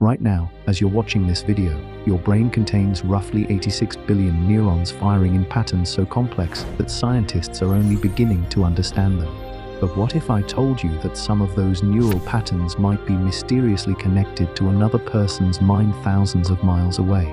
Right now, as you're watching this video, your brain contains roughly 86 billion neurons firing in patterns so complex that scientists are only beginning to understand them. But what if I told you that some of those neural patterns might be mysteriously connected to another person's mind thousands of miles away?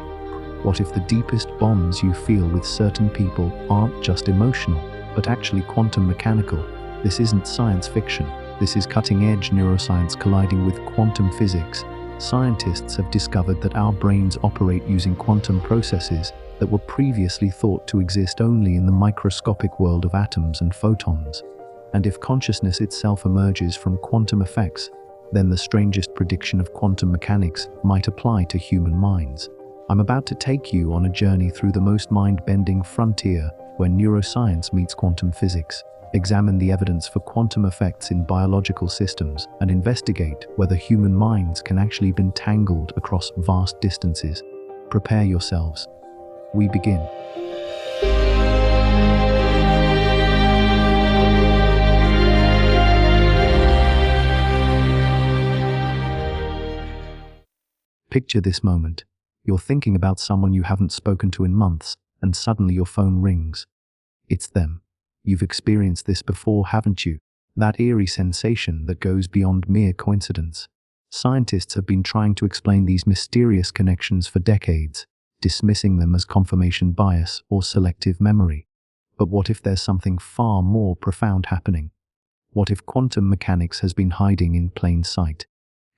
What if the deepest bonds you feel with certain people aren't just emotional, but actually quantum mechanical? This isn't science fiction. This is cutting-edge neuroscience colliding with quantum physics. Scientists have discovered that our brains operate using quantum processes that were previously thought to exist only in the microscopic world of atoms and photons. And if consciousness itself emerges from quantum effects, then the strangest prediction of quantum mechanics might apply to human minds. I'm about to take you on a journey through the most mind-bending frontier where neuroscience meets quantum physics. Examine the evidence for quantum effects in biological systems and investigate whether human minds can actually be entangled across vast distances. Prepare yourselves. We begin. Picture this moment. You're thinking about someone you haven't spoken to in months, and suddenly your phone rings. It's them. You've experienced this before, haven't you? That eerie sensation that goes beyond mere coincidence. Scientists have been trying to explain these mysterious connections for decades, dismissing them as confirmation bias or selective memory. But what if there's something far more profound happening? What if quantum mechanics has been hiding in plain sight,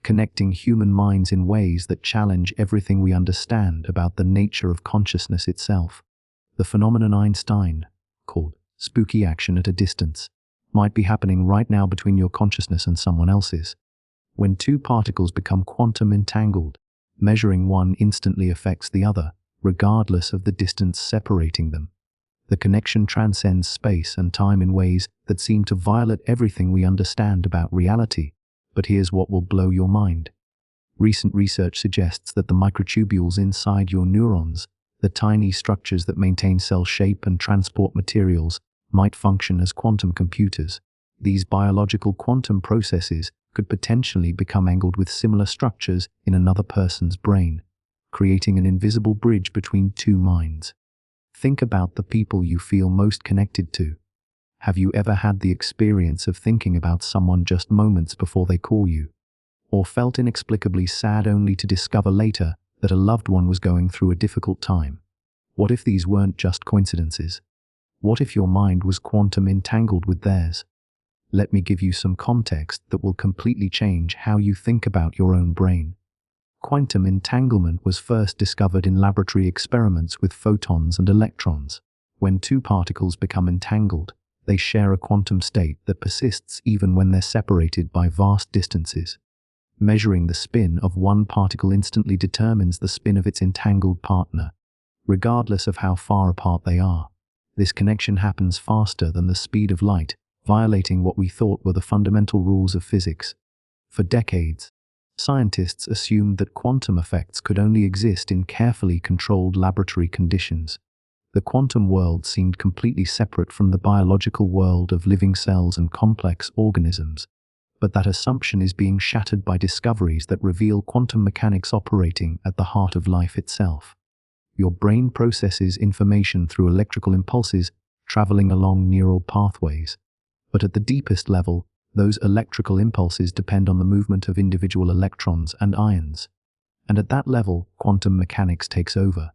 connecting human minds in ways that challenge everything we understand about the nature of consciousness itself? The phenomenon Einstein called spooky action at a distance might be happening right now between your consciousness and someone else's. When two particles become quantum entangled, measuring one instantly affects the other, regardless of the distance separating them. The connection transcends space and time in ways that seem to violate everything we understand about reality. But here's what will blow your mind. Recent research suggests that the microtubules inside your neurons, the tiny structures that maintain cell shape and transport materials, might function as quantum computers. These biological quantum processes could potentially become entangled with similar structures in another person's brain, creating an invisible bridge between two minds. Think about the people you feel most connected to. Have you ever had the experience of thinking about someone just moments before they call you? Or felt inexplicably sad only to discover later that a loved one was going through a difficult time? What if these weren't just coincidences? What if your mind was quantum entangled with theirs? Let me give you some context that will completely change how you think about your own brain. Quantum entanglement was first discovered in laboratory experiments with photons and electrons. When two particles become entangled, they share a quantum state that persists even when they're separated by vast distances. Measuring the spin of one particle instantly determines the spin of its entangled partner, regardless of how far apart they are. This connection happens faster than the speed of light, violating what we thought were the fundamental rules of physics. For decades, scientists assumed that quantum effects could only exist in carefully controlled laboratory conditions. The quantum world seemed completely separate from the biological world of living cells and complex organisms. But that assumption is being shattered by discoveries that reveal quantum mechanics operating at the heart of life itself. Your brain processes information through electrical impulses traveling along neural pathways. But at the deepest level, those electrical impulses depend on the movement of individual electrons and ions. And at that level, quantum mechanics takes over.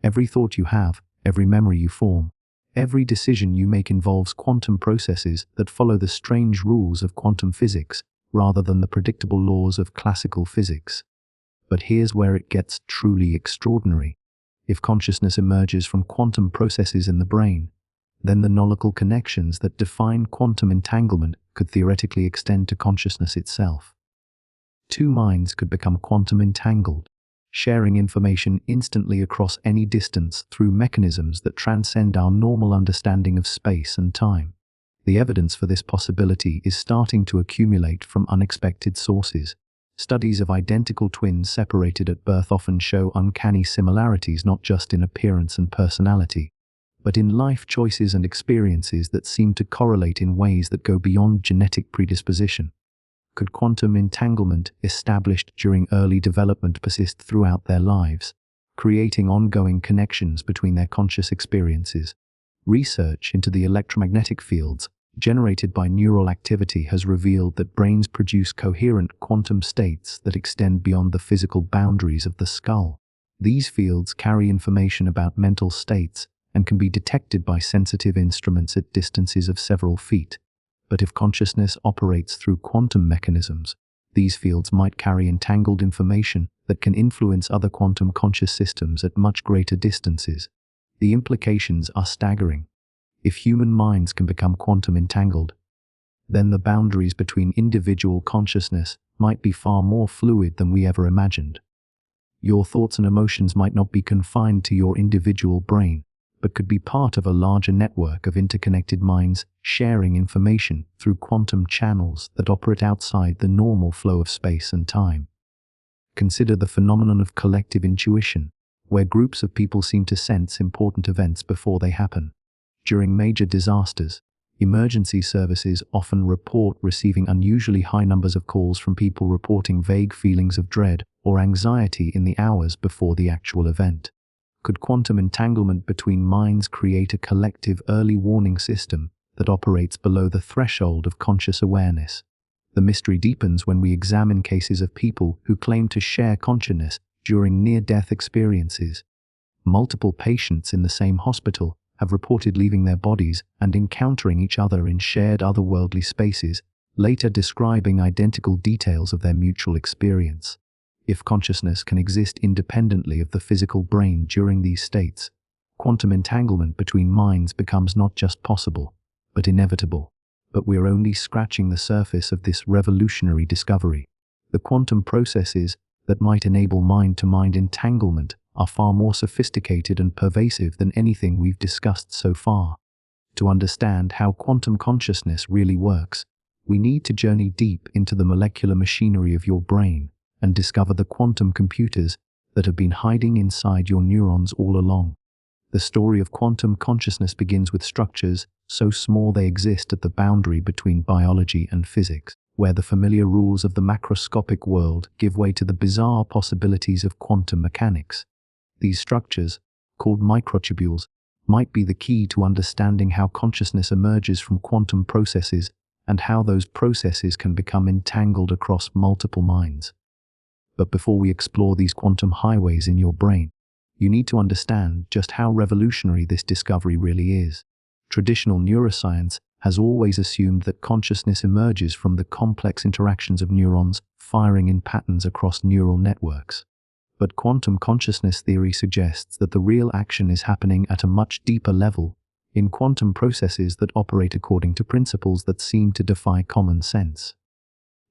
Every thought you have, every memory you form, every decision you make involves quantum processes that follow the strange rules of quantum physics rather than the predictable laws of classical physics. But here's where it gets truly extraordinary. If consciousness emerges from quantum processes in the brain, then the knowledgeable connections that define quantum entanglement could theoretically extend to consciousness itself. Two minds could become quantum entangled, sharing information instantly across any distance through mechanisms that transcend our normal understanding of space and time. The evidence for this possibility is starting to accumulate from unexpected sources. Studies of identical twins separated at birth often show uncanny similarities not just in appearance and personality, but in life choices and experiences that seem to correlate in ways that go beyond genetic predisposition. Could quantum entanglement established during early development persist throughout their lives, creating ongoing connections between their conscious experiences? Research into the electromagnetic fields generated by neural activity has revealed that brains produce coherent quantum states that extend beyond the physical boundaries of the skull. These fields carry information about mental states and can be detected by sensitive instruments at distances of several feet. But if consciousness operates through quantum mechanisms, these fields might carry entangled information that can influence other quantum conscious systems at much greater distances. The implications are staggering. If human minds can become quantum entangled, then the boundaries between individual consciousness might be far more fluid than we ever imagined. Your thoughts and emotions might not be confined to your individual brain, but could be part of a larger network of interconnected minds sharing information through quantum channels that operate outside the normal flow of space and time. Consider the phenomenon of collective intuition, where groups of people seem to sense important events before they happen. During major disasters, emergency services often report receiving unusually high numbers of calls from people reporting vague feelings of dread or anxiety in the hours before the actual event. Could quantum entanglement between minds create a collective early warning system that operates below the threshold of conscious awareness? The mystery deepens when we examine cases of people who claim to share consciousness during near-death experiences. Multiple patients in the same hospital have reported leaving their bodies and encountering each other in shared otherworldly spaces, later describing identical details of their mutual experience. If consciousness can exist independently of the physical brain during these states, quantum entanglement between minds becomes not just possible, but inevitable. But we're only scratching the surface of this revolutionary discovery. The quantum processes that might enable mind-to-mind entanglement are far more sophisticated and pervasive than anything we've discussed so far. To understand how quantum consciousness really works, we need to journey deep into the molecular machinery of your brain and discover the quantum computers that have been hiding inside your neurons all along. The story of quantum consciousness begins with structures so small they exist at the boundary between biology and physics, where the familiar rules of the macroscopic world give way to the bizarre possibilities of quantum mechanics. These structures, called microtubules, might be the key to understanding how consciousness emerges from quantum processes and how those processes can become entangled across multiple minds. But before we explore these quantum highways in your brain, you need to understand just how revolutionary this discovery really is. Traditional neuroscience has always assumed that consciousness emerges from the complex interactions of neurons firing in patterns across neural networks. But quantum consciousness theory suggests that the real action is happening at a much deeper level, in quantum processes that operate according to principles that seem to defy common sense.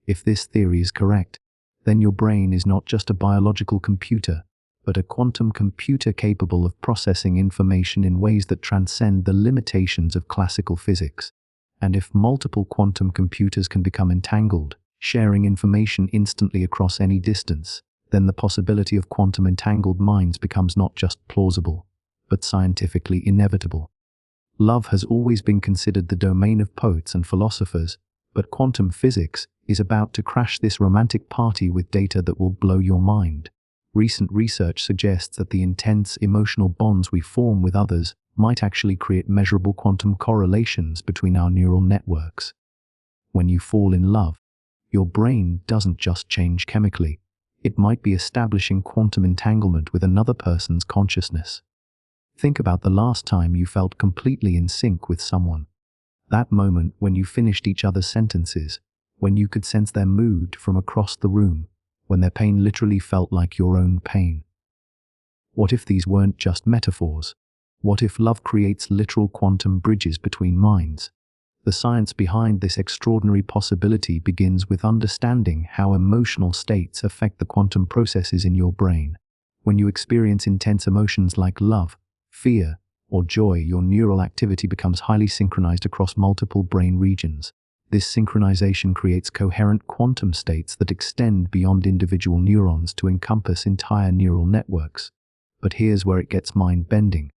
If this theory is correct, then your brain is not just a biological computer, but a quantum computer capable of processing information in ways that transcend the limitations of classical physics. And if multiple quantum computers can become entangled, sharing information instantly across any distance, then the possibility of quantum entangled minds becomes not just plausible, but scientifically inevitable. Love has always been considered the domain of poets and philosophers, but quantum physics is about to crash this romantic party with data that will blow your mind. Recent research suggests that the intense emotional bonds we form with others might actually create measurable quantum correlations between our neural networks. When you fall in love, your brain doesn't just change chemically, it might be establishing quantum entanglement with another person's consciousness. Think about the last time you felt completely in sync with someone. That moment when you finished each other's sentences, when you could sense their mood from across the room, when their pain literally felt like your own pain. What if these weren't just metaphors? What if love creates literal quantum bridges between minds? The science behind this extraordinary possibility begins with understanding how emotional states affect the quantum processes in your brain. When you experience intense emotions like love, fear, or joy, your neural activity becomes highly synchronized across multiple brain regions. This synchronization creates coherent quantum states that extend beyond individual neurons to encompass entire neural networks. But here's where it gets mind-bending.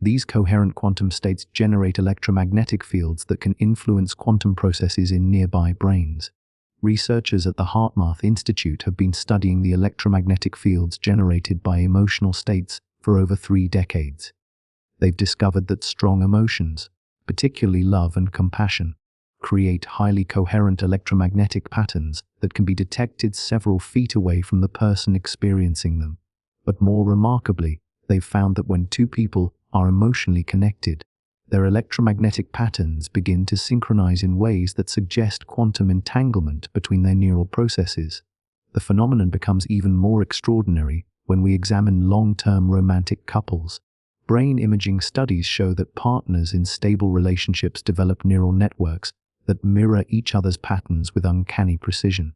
These coherent quantum states generate electromagnetic fields that can influence quantum processes in nearby brains. Researchers at the HeartMath Institute have been studying the electromagnetic fields generated by emotional states for over 3 decades. They've discovered that strong emotions, particularly love and compassion, create highly coherent electromagnetic patterns that can be detected several feet away from the person experiencing them. But more remarkably, they've found that when two people are emotionally connected, their electromagnetic patterns begin to synchronize in ways that suggest quantum entanglement between their neural processes. The phenomenon becomes even more extraordinary when we examine long-term romantic couples. Brain imaging studies show that partners in stable relationships develop neural networks that mirror each other's patterns with uncanny precision.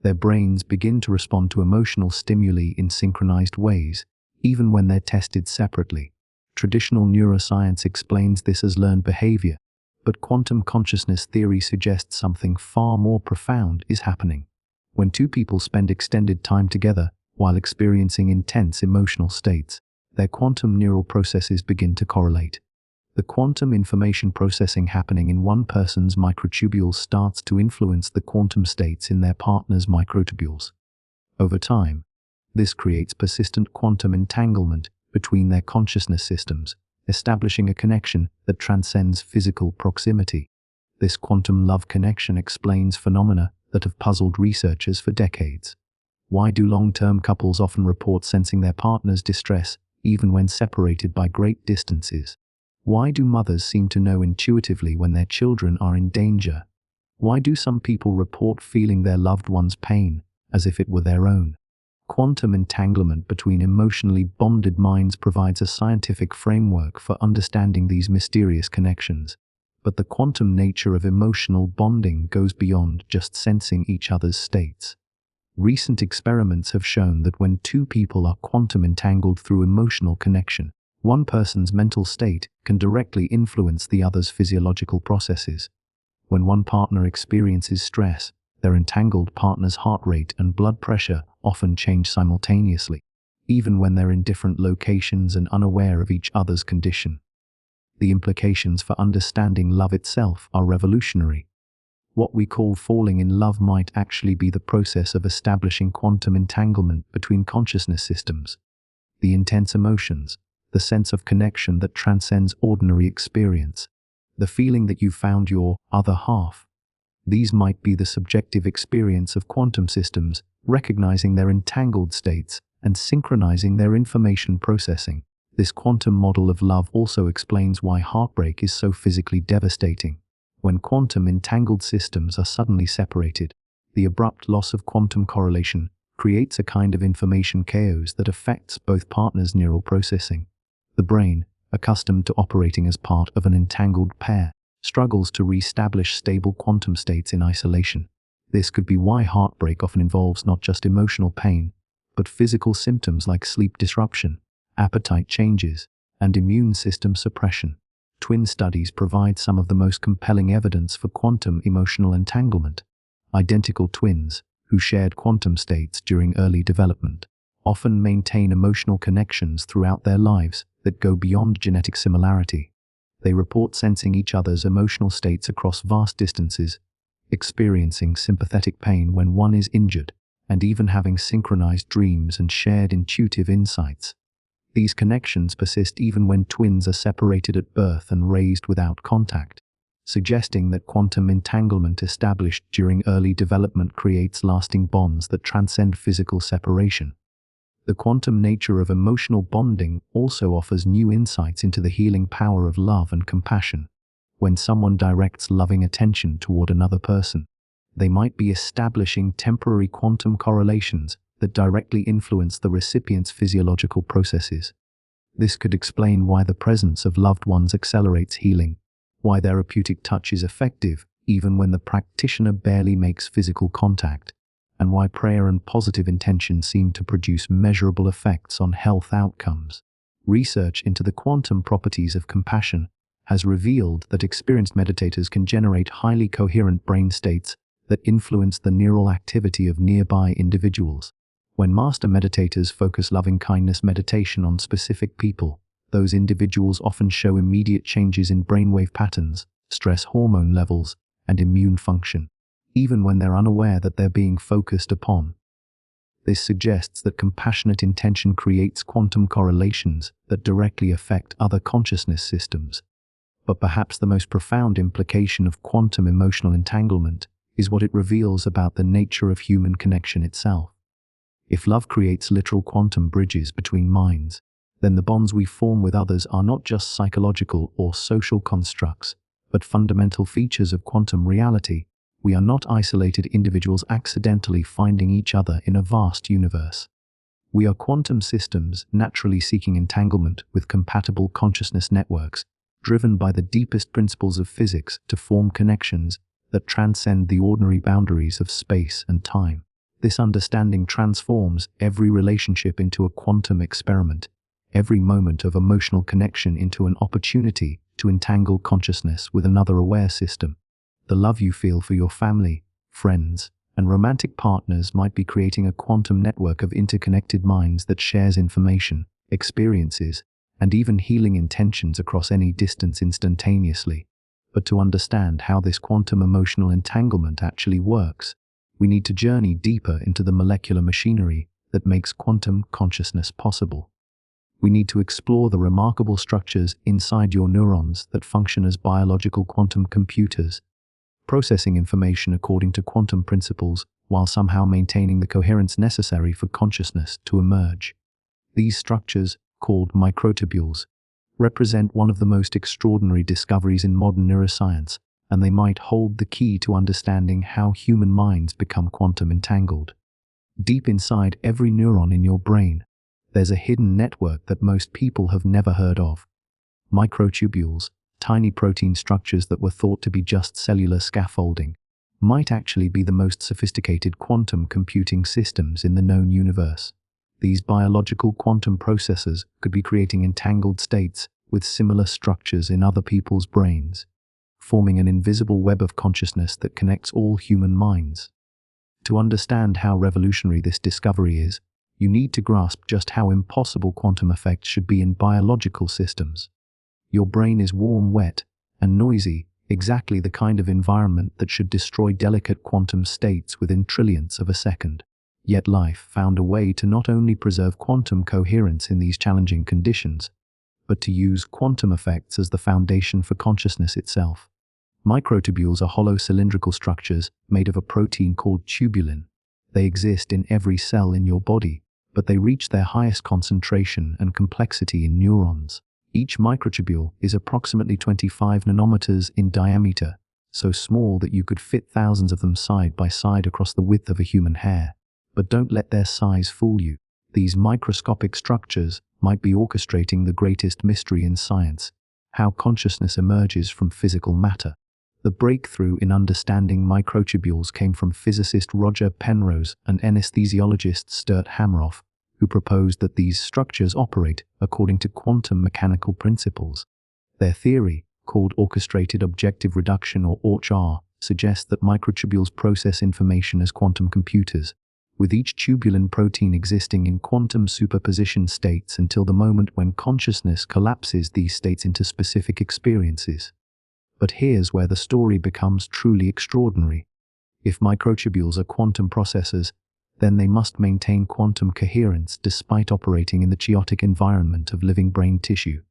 Their brains begin to respond to emotional stimuli in synchronized ways, even when they're tested separately. Traditional neuroscience explains this as learned behavior, but quantum consciousness theory suggests something far more profound is happening. When two people spend extended time together while experiencing intense emotional states, their quantum neural processes begin to correlate. The quantum information processing happening in one person's microtubules starts to influence the quantum states in their partner's microtubules. Over time, this creates persistent quantum entanglement between their consciousness systems, establishing a connection that transcends physical proximity. This quantum love connection explains phenomena that have puzzled researchers for decades. Why do long-term couples often report sensing their partner's distress even when separated by great distances? Why do mothers seem to know intuitively when their children are in danger? Why do some people report feeling their loved one's pain as if it were their own? Quantum entanglement between emotionally bonded minds provides a scientific framework for understanding these mysterious connections. But the quantum nature of emotional bonding goes beyond just sensing each other's states. Recent experiments have shown that when two people are quantum entangled through emotional connection, one person's mental state can directly influence the other's physiological processes. When one partner experiences stress, their entangled partner's heart rate and blood pressure often change simultaneously, even when they're in different locations and unaware of each other's condition. The implications for understanding love itself are revolutionary. What we call falling in love might actually be the process of establishing quantum entanglement between consciousness systems. The intense emotions, the sense of connection that transcends ordinary experience, the feeling that you've found your other half. These might be the subjective experience of quantum systems, recognizing their entangled states and synchronizing their information processing. This quantum model of love also explains why heartbreak is so physically devastating. When quantum entangled systems are suddenly separated, the abrupt loss of quantum correlation creates a kind of information chaos that affects both partners' neural processing. The brain, accustomed to operating as part of an entangled pair, struggles to re-establish stable quantum states in isolation. This could be why heartbreak often involves not just emotional pain, but physical symptoms like sleep disruption, appetite changes, and immune system suppression. Twin studies provide some of the most compelling evidence for quantum emotional entanglement. Identical twins, who shared quantum states during early development, often maintain emotional connections throughout their lives that go beyond genetic similarity. They report sensing each other's emotional states across vast distances, experiencing sympathetic pain when one is injured, and even having synchronized dreams and shared intuitive insights. These connections persist even when twins are separated at birth and raised without contact, suggesting that quantum entanglement established during early development creates lasting bonds that transcend physical separation. The quantum nature of emotional bonding also offers new insights into the healing power of love and compassion. When someone directs loving attention toward another person, they might be establishing temporary quantum correlations that directly influence the recipient's physiological processes. This could explain why the presence of loved ones accelerates healing, why therapeutic touch is effective even when the practitioner barely makes physical contact, and why prayer and positive intention seem to produce measurable effects on health outcomes. Research into the quantum properties of compassion has revealed that experienced meditators can generate highly coherent brain states that influence the neural activity of nearby individuals. When master meditators focus loving-kindness meditation on specific people, those individuals often show immediate changes in brainwave patterns, stress hormone levels, and immune function. even when they're unaware that they're being focused upon. This suggests that compassionate intention creates quantum correlations that directly affect other consciousness systems. But perhaps the most profound implication of quantum emotional entanglement is what it reveals about the nature of human connection itself. If love creates literal quantum bridges between minds, then the bonds we form with others are not just psychological or social constructs, but fundamental features of quantum reality. We are not isolated individuals accidentally finding each other in a vast universe. We are quantum systems naturally seeking entanglement with compatible consciousness networks, driven by the deepest principles of physics to form connections that transcend the ordinary boundaries of space and time. This understanding transforms every relationship into a quantum experiment, every moment of emotional connection into an opportunity to entangle consciousness with another aware system. The love you feel for your family, friends, and romantic partners might be creating a quantum network of interconnected minds that shares information, experiences, and even healing intentions across any distance instantaneously. But to understand how this quantum emotional entanglement actually works, we need to journey deeper into the molecular machinery that makes quantum consciousness possible. We need to explore the remarkable structures inside your neurons that function as biological quantum computers, processing information according to quantum principles while somehow maintaining the coherence necessary for consciousness to emerge. These structures, called microtubules, represent one of the most extraordinary discoveries in modern neuroscience, and they might hold the key to understanding how human minds become quantum entangled. Deep inside every neuron in your brain, there's a hidden network that most people have never heard of. Microtubules, tiny protein structures that were thought to be just cellular scaffolding, might actually be the most sophisticated quantum computing systems in the known universe. These biological quantum processors could be creating entangled states with similar structures in other people's brains, forming an invisible web of consciousness that connects all human minds. To understand how revolutionary this discovery is, you need to grasp just how impossible quantum effects should be in biological systems. Your brain is warm, wet, and noisy, exactly the kind of environment that should destroy delicate quantum states within trillionths of a second. Yet life found a way to not only preserve quantum coherence in these challenging conditions, but to use quantum effects as the foundation for consciousness itself. Microtubules are hollow cylindrical structures made of a protein called tubulin. They exist in every cell in your body, but they reach their highest concentration and complexity in neurons. Each microtubule is approximately 25 nanometers in diameter, so small that you could fit thousands of them side by side across the width of a human hair. But don't let their size fool you. These microscopic structures might be orchestrating the greatest mystery in science: how consciousness emerges from physical matter. The breakthrough in understanding microtubules came from physicist Roger Penrose and anesthesiologist Sturt Hameroff, who proposed that these structures operate according to quantum mechanical principles. Their theory, called orchestrated objective reduction or ORCH-R, suggests that microtubules process information as quantum computers, with each tubulin protein existing in quantum superposition states until the moment when consciousness collapses these states into specific experiences. But here's where the story becomes truly extraordinary. If microtubules are quantum processors, then they must maintain quantum coherence despite operating in the chaotic environment of living brain tissue.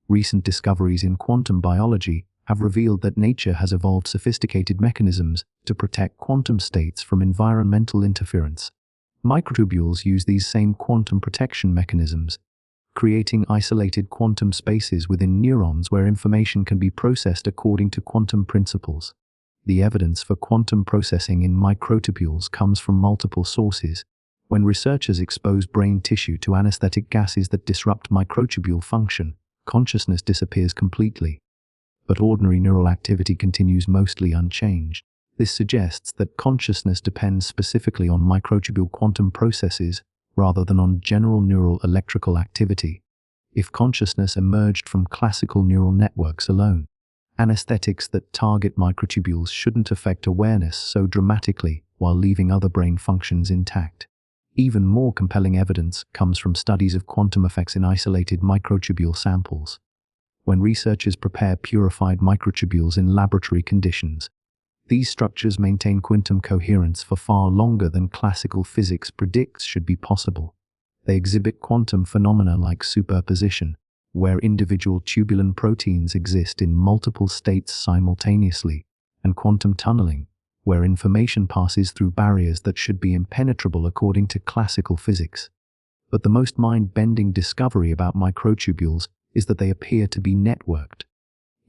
Recent discoveries in quantum biology have revealed that nature has evolved sophisticated mechanisms to protect quantum states from environmental interference. Microtubules use these same quantum protection mechanisms, creating isolated quantum spaces within neurons where information can be processed according to quantum principles. The evidence for quantum processing in microtubules comes from multiple sources. When researchers expose brain tissue to anesthetic gases that disrupt microtubule function, consciousness disappears completely. But ordinary neural activity continues mostly unchanged. This suggests that consciousness depends specifically on microtubule quantum processes rather than on general neural electrical activity. If consciousness emerged from classical neural networks alone, anesthetics that target microtubules shouldn't affect awareness so dramatically while leaving other brain functions intact. Even more compelling evidence comes from studies of quantum effects in isolated microtubule samples. When researchers prepare purified microtubules in laboratory conditions, These structures maintain quantum coherence for far longer than classical physics predicts should be possible. They exhibit quantum phenomena like superposition, where individual tubulin proteins exist in multiple states simultaneously, and quantum tunneling, where information passes through barriers that should be impenetrable according to classical physics. But the most mind-bending discovery about microtubules is that they appear to be networked.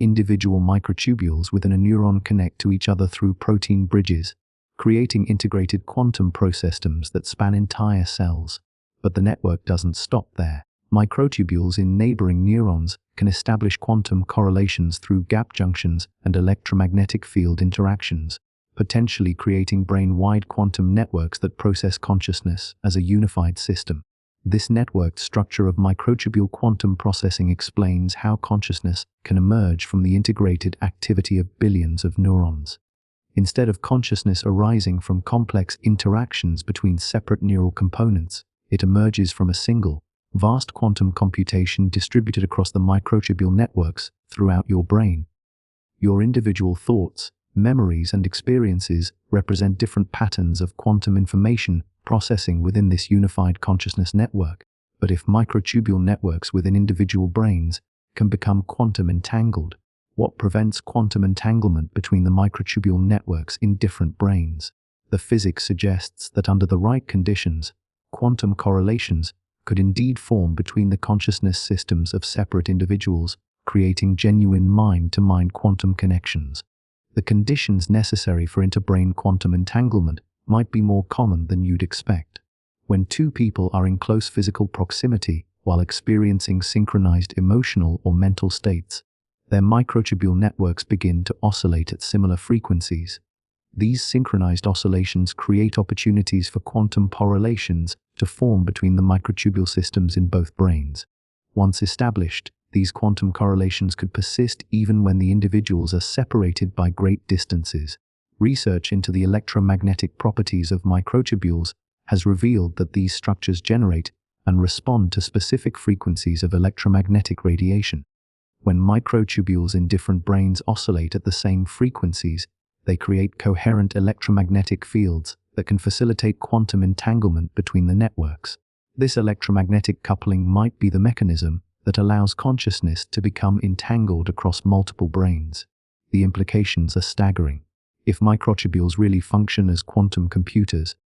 Individual microtubules within a neuron connect to each other through protein bridges, creating integrated quantum processystems that span entire cells. But the network doesn't stop there. Microtubules in neighboring neurons can establish quantum correlations through gap junctions and electromagnetic field interactions, potentially creating brain-wide quantum networks that process consciousness as a unified system. This networked structure of microtubule quantum processing explains how consciousness can emerge from the integrated activity of billions of neurons. Instead of consciousness arising from complex interactions between separate neural components, it emerges from a single, vast quantum computation distributed across the microtubule networks throughout your brain. Your individual thoughts, memories, and experiences represent different patterns of quantum information processing within this unified consciousness network. But if microtubule networks within individual brains can become quantum entangled, what prevents quantum entanglement between the microtubule networks in different brains? The physics suggests that under the right conditions, quantum correlations could indeed form between the consciousness systems of separate individuals, creating genuine mind-to-mind quantum connections. The conditions necessary for interbrain quantum entanglement might be more common than you'd expect. When two people are in close physical proximity while experiencing synchronized emotional or mental states, their microtubule networks begin to oscillate at similar frequencies. These synchronized oscillations create opportunities for quantum correlations to form between the microtubule systems in both brains. Once established, these quantum correlations could persist even when the individuals are separated by great distances. Research into the electromagnetic properties of microtubules has revealed that these structures generate and respond to specific frequencies of electromagnetic radiation. When microtubules in different brains oscillate at the same frequencies, they create coherent electromagnetic fields that can facilitate quantum entanglement between the networks. This electromagnetic coupling might be the mechanism that allows consciousness to become entangled across multiple brains. The implications are staggering. If microtubules really function as quantum computers,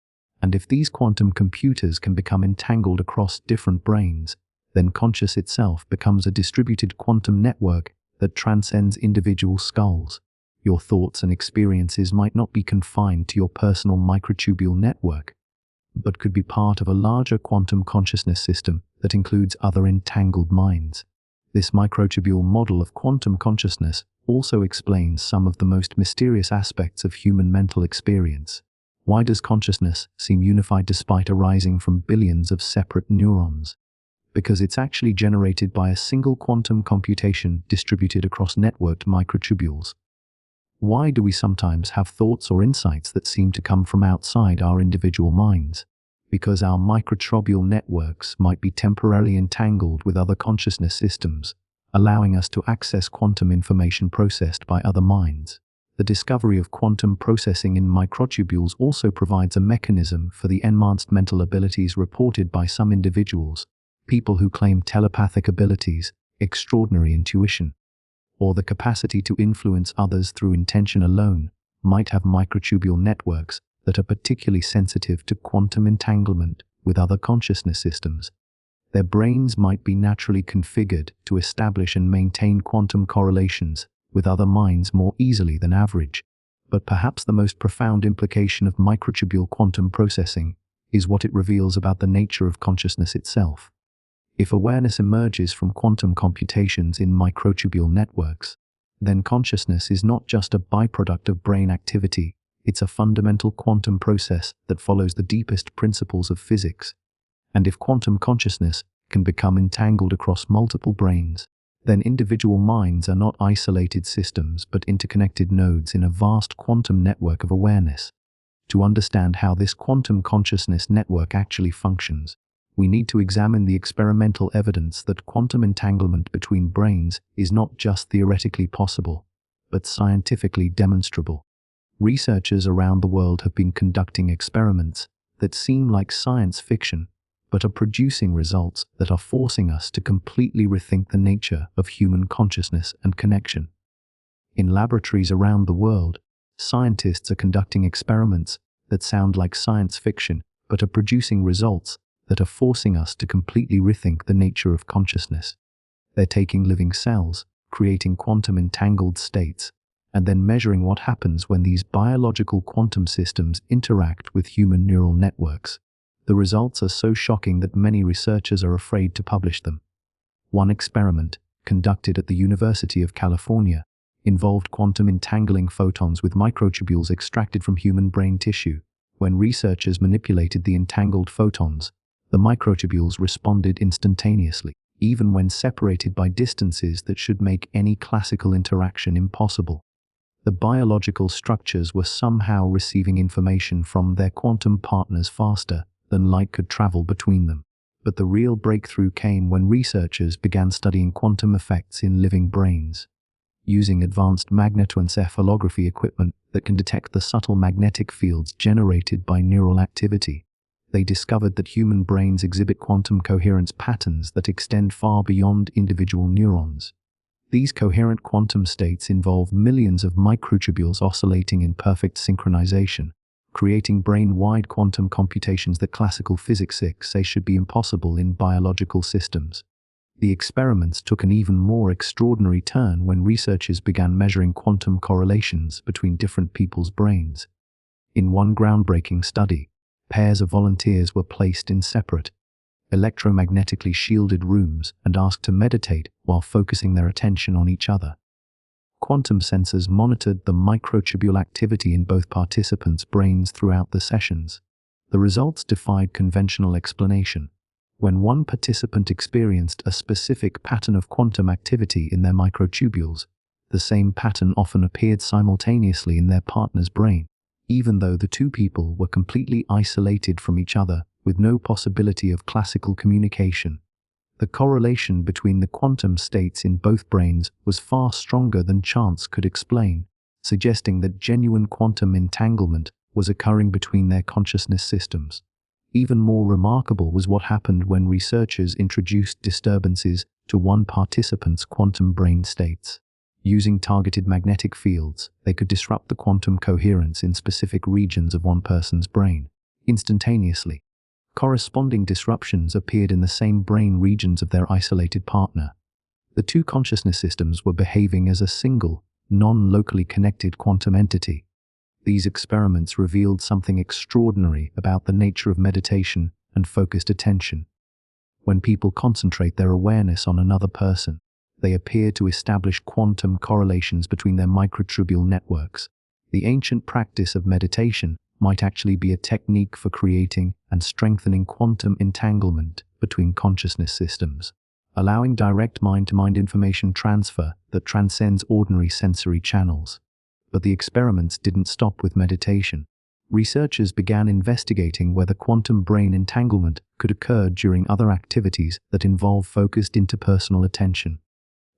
and if these quantum computers can become entangled across different brains, then conscious itself becomes a distributed quantum network that transcends individual skulls. Your thoughts and experiences might not be confined to your personal microtubule network, but could be part of a larger quantum consciousness system that includes other entangled minds. This microtubule model of quantum consciousness also explains some of the most mysterious aspects of human mental experience. Why does consciousness seem unified despite arising from billions of separate neurons? Because it's actually generated by a single quantum computation distributed across networked microtubules. Why do we sometimes have thoughts or insights that seem to come from outside our individual minds? Because our microtubule networks might be temporarily entangled with other consciousness systems, allowing us to access quantum information processed by other minds. The discovery of quantum processing in microtubules also provides a mechanism for the enhanced mental abilities reported by some individuals, people who claim telepathic abilities, extraordinary intuition, or the capacity to influence others through intention alone, might have microtubule networks that are particularly sensitive to quantum entanglement with other consciousness systems. Their brains might be naturally configured to establish and maintain quantum correlations with other minds more easily than average. But perhaps the most profound implication of microtubule quantum processing is what it reveals about the nature of consciousness itself. If awareness emerges from quantum computations in microtubule networks, then consciousness is not just a byproduct of brain activity, it's a fundamental quantum process that follows the deepest principles of physics. And if quantum consciousness can become entangled across multiple brains, then individual minds are not isolated systems but interconnected nodes in a vast quantum network of awareness. To understand how this quantum consciousness network actually functions, we need to examine the experimental evidence that quantum entanglement between brains is not just theoretically possible, but scientifically demonstrable. Researchers around the world have been conducting experiments that seem like science fiction, but are producing results that are forcing us to completely rethink the nature of human consciousness and connection. In laboratories around the world, scientists are conducting experiments that sound like science fiction, but are producing results that are forcing us to completely rethink the nature of consciousness. They're taking living cells, creating quantum entangled states, and then measuring what happens when these biological quantum systems interact with human neural networks. The results are so shocking that many researchers are afraid to publish them. One experiment, conducted at the University of California, involved quantum entangling photons with microtubules extracted from human brain tissue. When researchers manipulated the entangled photons, the microtubules responded instantaneously, even when separated by distances that should make any classical interaction impossible. The biological structures were somehow receiving information from their quantum partners faster than light could travel between them. But the real breakthrough came when researchers began studying quantum effects in living brains. Using advanced magnetoencephalography equipment that can detect the subtle magnetic fields generated by neural activity, they discovered that human brains exhibit quantum coherence patterns that extend far beyond individual neurons. These coherent quantum states involve millions of microtubules oscillating in perfect synchronization, creating brain-wide quantum computations that classical physics say should be impossible in biological systems. The experiments took an even more extraordinary turn when researchers began measuring quantum correlations between different people's brains. In one groundbreaking study, pairs of volunteers were placed in separate, electromagnetically shielded rooms and asked to meditate while focusing their attention on each other. Quantum sensors monitored the microtubule activity in both participants' brains throughout the sessions. The results defied conventional explanation. When one participant experienced a specific pattern of quantum activity in their microtubules, the same pattern often appeared simultaneously in their partner's brain, even though the two people were completely isolated from each other with no possibility of classical communication. The correlation between the quantum states in both brains was far stronger than chance could explain, suggesting that genuine quantum entanglement was occurring between their consciousness systems. Even more remarkable was what happened when researchers introduced disturbances to one participant's quantum brain states. Using targeted magnetic fields, they could disrupt the quantum coherence in specific regions of one person's brain, instantaneously. Corresponding disruptions appeared in the same brain regions of their isolated partner. The two consciousness systems were behaving as a single, non-locally connected quantum entity. These experiments revealed something extraordinary about the nature of meditation and focused attention. When people concentrate their awareness on another person, they appear to establish quantum correlations between their microtubule networks. The ancient practice of meditation might actually be a technique for creating and strengthening quantum entanglement between consciousness systems, allowing direct mind-to-mind information transfer that transcends ordinary sensory channels. But the experiments didn't stop with meditation. Researchers began investigating whether quantum brain entanglement could occur during other activities that involve focused interpersonal attention.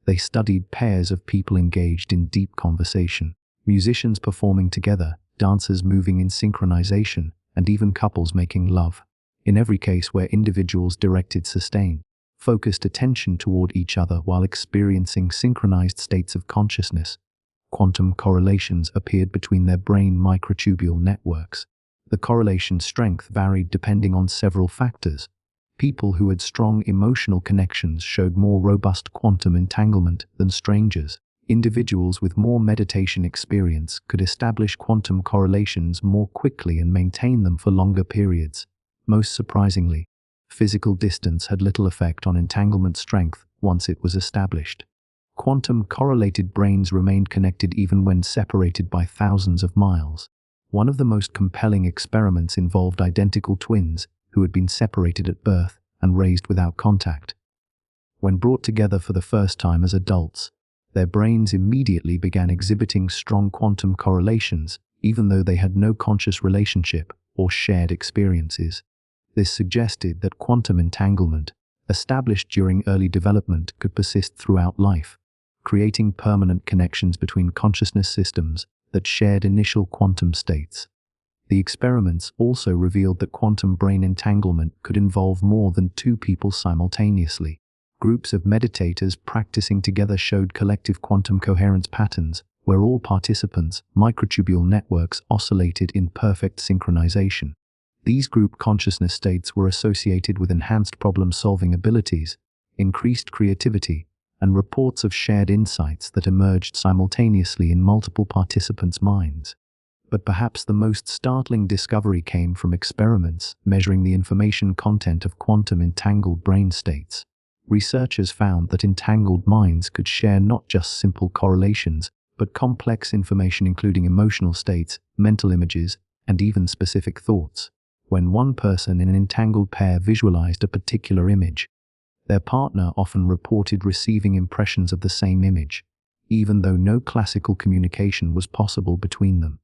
They studied pairs of people engaged in deep conversation, musicians performing together, dancers moving in synchronization, and even couples making love. In every case where individuals directed sustained, focused attention toward each other while experiencing synchronized states of consciousness, quantum correlations appeared between their brain microtubule networks. The correlation strength varied depending on several factors. People who had strong emotional connections showed more robust quantum entanglement than strangers. Individuals with more meditation experience could establish quantum correlations more quickly and maintain them for longer periods. Most surprisingly, physical distance had little effect on entanglement strength once it was established. Quantum correlated brains remained connected even when separated by thousands of miles. One of the most compelling experiments involved identical twins who had been separated at birth and raised without contact. When brought together for the first time as adults, their brains immediately began exhibiting strong quantum correlations, even though they had no conscious relationship or shared experiences. This suggested that quantum entanglement, established during early development, could persist throughout life, creating permanent connections between consciousness systems that shared initial quantum states. The experiments also revealed that quantum brain entanglement could involve more than two people simultaneously. Groups of meditators practicing together showed collective quantum coherence patterns, where all participants' microtubule networks oscillated in perfect synchronization. These group consciousness states were associated with enhanced problem-solving abilities, increased creativity, and reports of shared insights that emerged simultaneously in multiple participants' minds. But perhaps the most startling discovery came from experiments measuring the information content of quantum entangled brain states. Researchers found that entangled minds could share not just simple correlations, but complex information including emotional states, mental images, and even specific thoughts. When one person in an entangled pair visualized a particular image, their partner often reported receiving impressions of the same image, even though no classical communication was possible between them.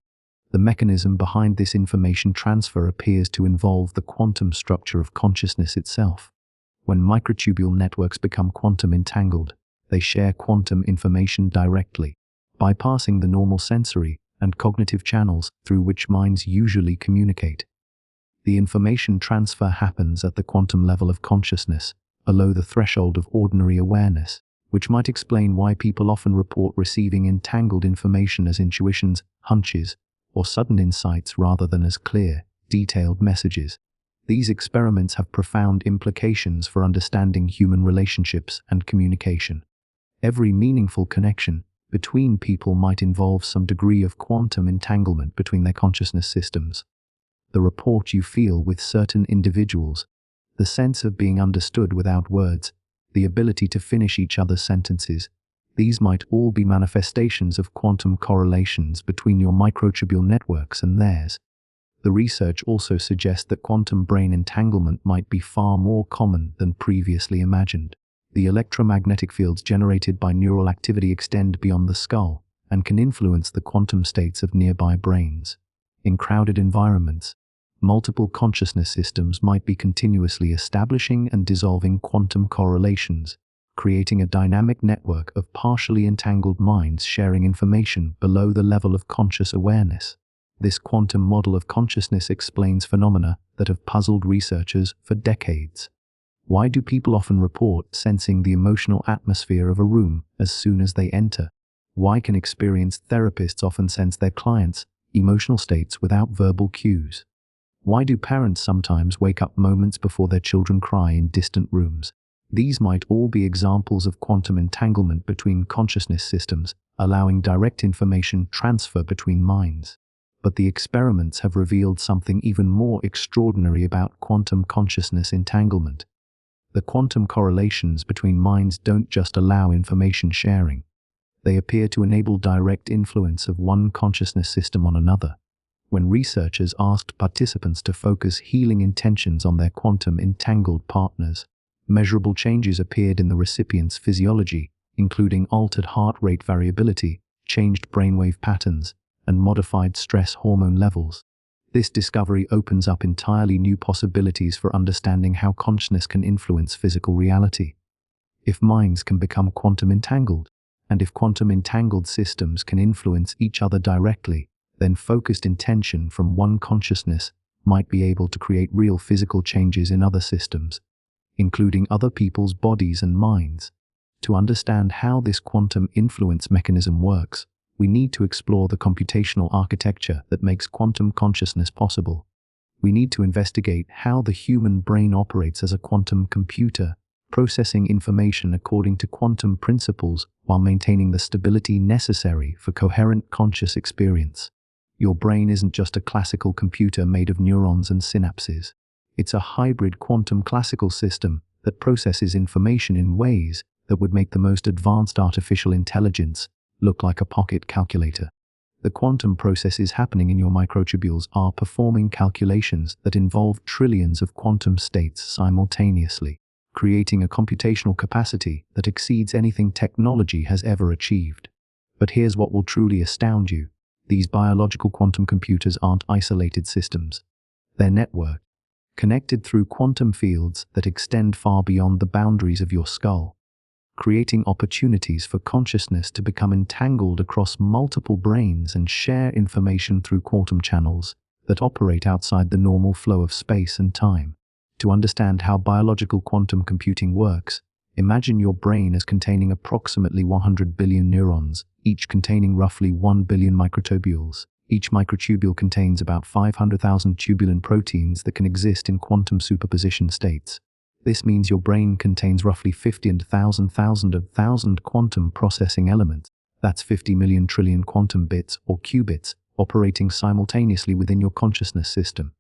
The mechanism behind this information transfer appears to involve the quantum structure of consciousness itself. When microtubule networks become quantum entangled, they share quantum information directly, bypassing the normal sensory and cognitive channels through which minds usually communicate. The information transfer happens at the quantum level of consciousness, below the threshold of ordinary awareness, which might explain why people often report receiving entangled information as intuitions, hunches, or sudden insights rather than as clear, detailed messages. These experiments have profound implications for understanding human relationships and communication. Every meaningful connection between people might involve some degree of quantum entanglement between their consciousness systems. The rapport you feel with certain individuals, the sense of being understood without words, the ability to finish each other's sentences, these might all be manifestations of quantum correlations between your microtubule networks and theirs. The research also suggests that quantum brain entanglement might be far more common than previously imagined. The electromagnetic fields generated by neural activity extend beyond the skull and can influence the quantum states of nearby brains. In crowded environments, multiple consciousness systems might be continuously establishing and dissolving quantum correlations, creating a dynamic network of partially entangled minds sharing information below the level of conscious awareness. This quantum model of consciousness explains phenomena that have puzzled researchers for decades. Why do people often report sensing the emotional atmosphere of a room as soon as they enter? Why can experienced therapists often sense their clients' emotional states without verbal cues? Why do parents sometimes wake up moments before their children cry in distant rooms? These might all be examples of quantum entanglement between consciousness systems, allowing direct information transfer between minds. But the experiments have revealed something even more extraordinary about quantum consciousness entanglement. The quantum correlations between minds don't just allow information sharing. They appear to enable direct influence of one consciousness system on another. When researchers asked participants to focus healing intentions on their quantum entangled partners, measurable changes appeared in the recipient's physiology, including altered heart rate variability, changed brainwave patterns, and modified stress hormone levels. This discovery opens up entirely new possibilities for understanding how consciousness can influence physical reality. If minds can become quantum entangled, and if quantum entangled systems can influence each other directly, then focused intention from one consciousness might be able to create real physical changes in other systems, including other people's bodies and minds. To understand how this quantum influence mechanism works, we need to explore the computational architecture that makes quantum consciousness possible. We need to investigate how the human brain operates as a quantum computer, processing information according to quantum principles while maintaining the stability necessary for coherent conscious experience. Your brain isn't just a classical computer made of neurons and synapses. It's a hybrid quantum classical system that processes information in ways that would make the most advanced artificial intelligence look like a pocket calculator. The quantum processes happening in your microtubules are performing calculations that involve trillions of quantum states simultaneously, creating a computational capacity that exceeds anything technology has ever achieved. But here's what will truly astound you. These biological quantum computers aren't isolated systems. They're networked, connected through quantum fields that extend far beyond the boundaries of your skull. creating opportunities for consciousness to become entangled across multiple brains and share information through quantum channels that operate outside the normal flow of space and time. To understand how biological quantum computing works, imagine your brain as containing approximately 100 billion neurons, each containing roughly 1 billion microtubules. Each microtubule contains about 500,000 tubulin proteins that can exist in quantum superposition states. This means your brain contains roughly 50 and 1,000 quantum processing elements. That's 50 million trillion quantum bits or qubits operating simultaneously within your consciousness system.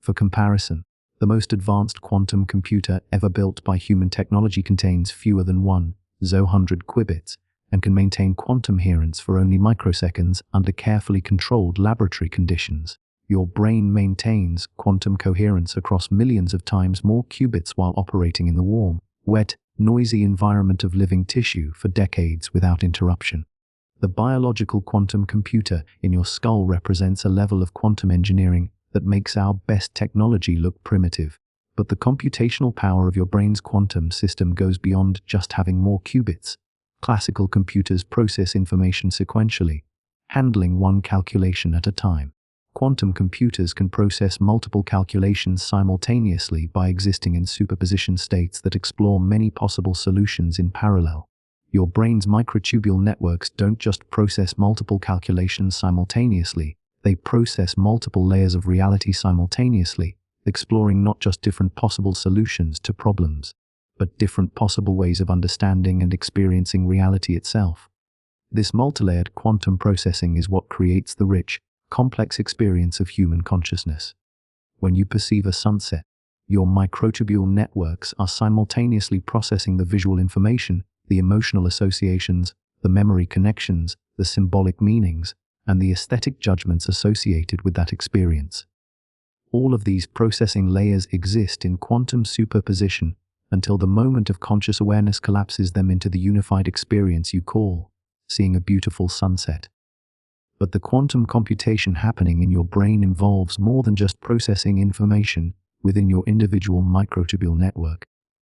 For comparison, the most advanced quantum computer ever built by human technology contains fewer than 1,000 qubits and can maintain quantum coherence for only microseconds under carefully controlled laboratory conditions. Your brain maintains quantum coherence across millions of times more qubits while operating in the warm, wet, noisy environment of living tissue for decades without interruption. The biological quantum computer in your skull represents a level of quantum engineering that makes our best technology look primitive. But the computational power of your brain's quantum system goes beyond just having more qubits. Classical computers process information sequentially, handling one calculation at a time. Quantum computers can process multiple calculations simultaneously by existing in superposition states that explore many possible solutions in parallel. Your brain's microtubule networks don't just process multiple calculations simultaneously, they process multiple layers of reality simultaneously, exploring not just different possible solutions to problems, but different possible ways of understanding and experiencing reality itself. This multilayered quantum processing is what creates the rich, complex experience of human consciousness. When you perceive a sunset, your microtubule networks are simultaneously processing the visual information, the emotional associations, the memory connections, the symbolic meanings, and the aesthetic judgments associated with that experience. All of these processing layers exist in quantum superposition until the moment of conscious awareness collapses them into the unified experience you call seeing a beautiful sunset. But the quantum computation happening in your brain involves more than just processing information within your individual microtubule network.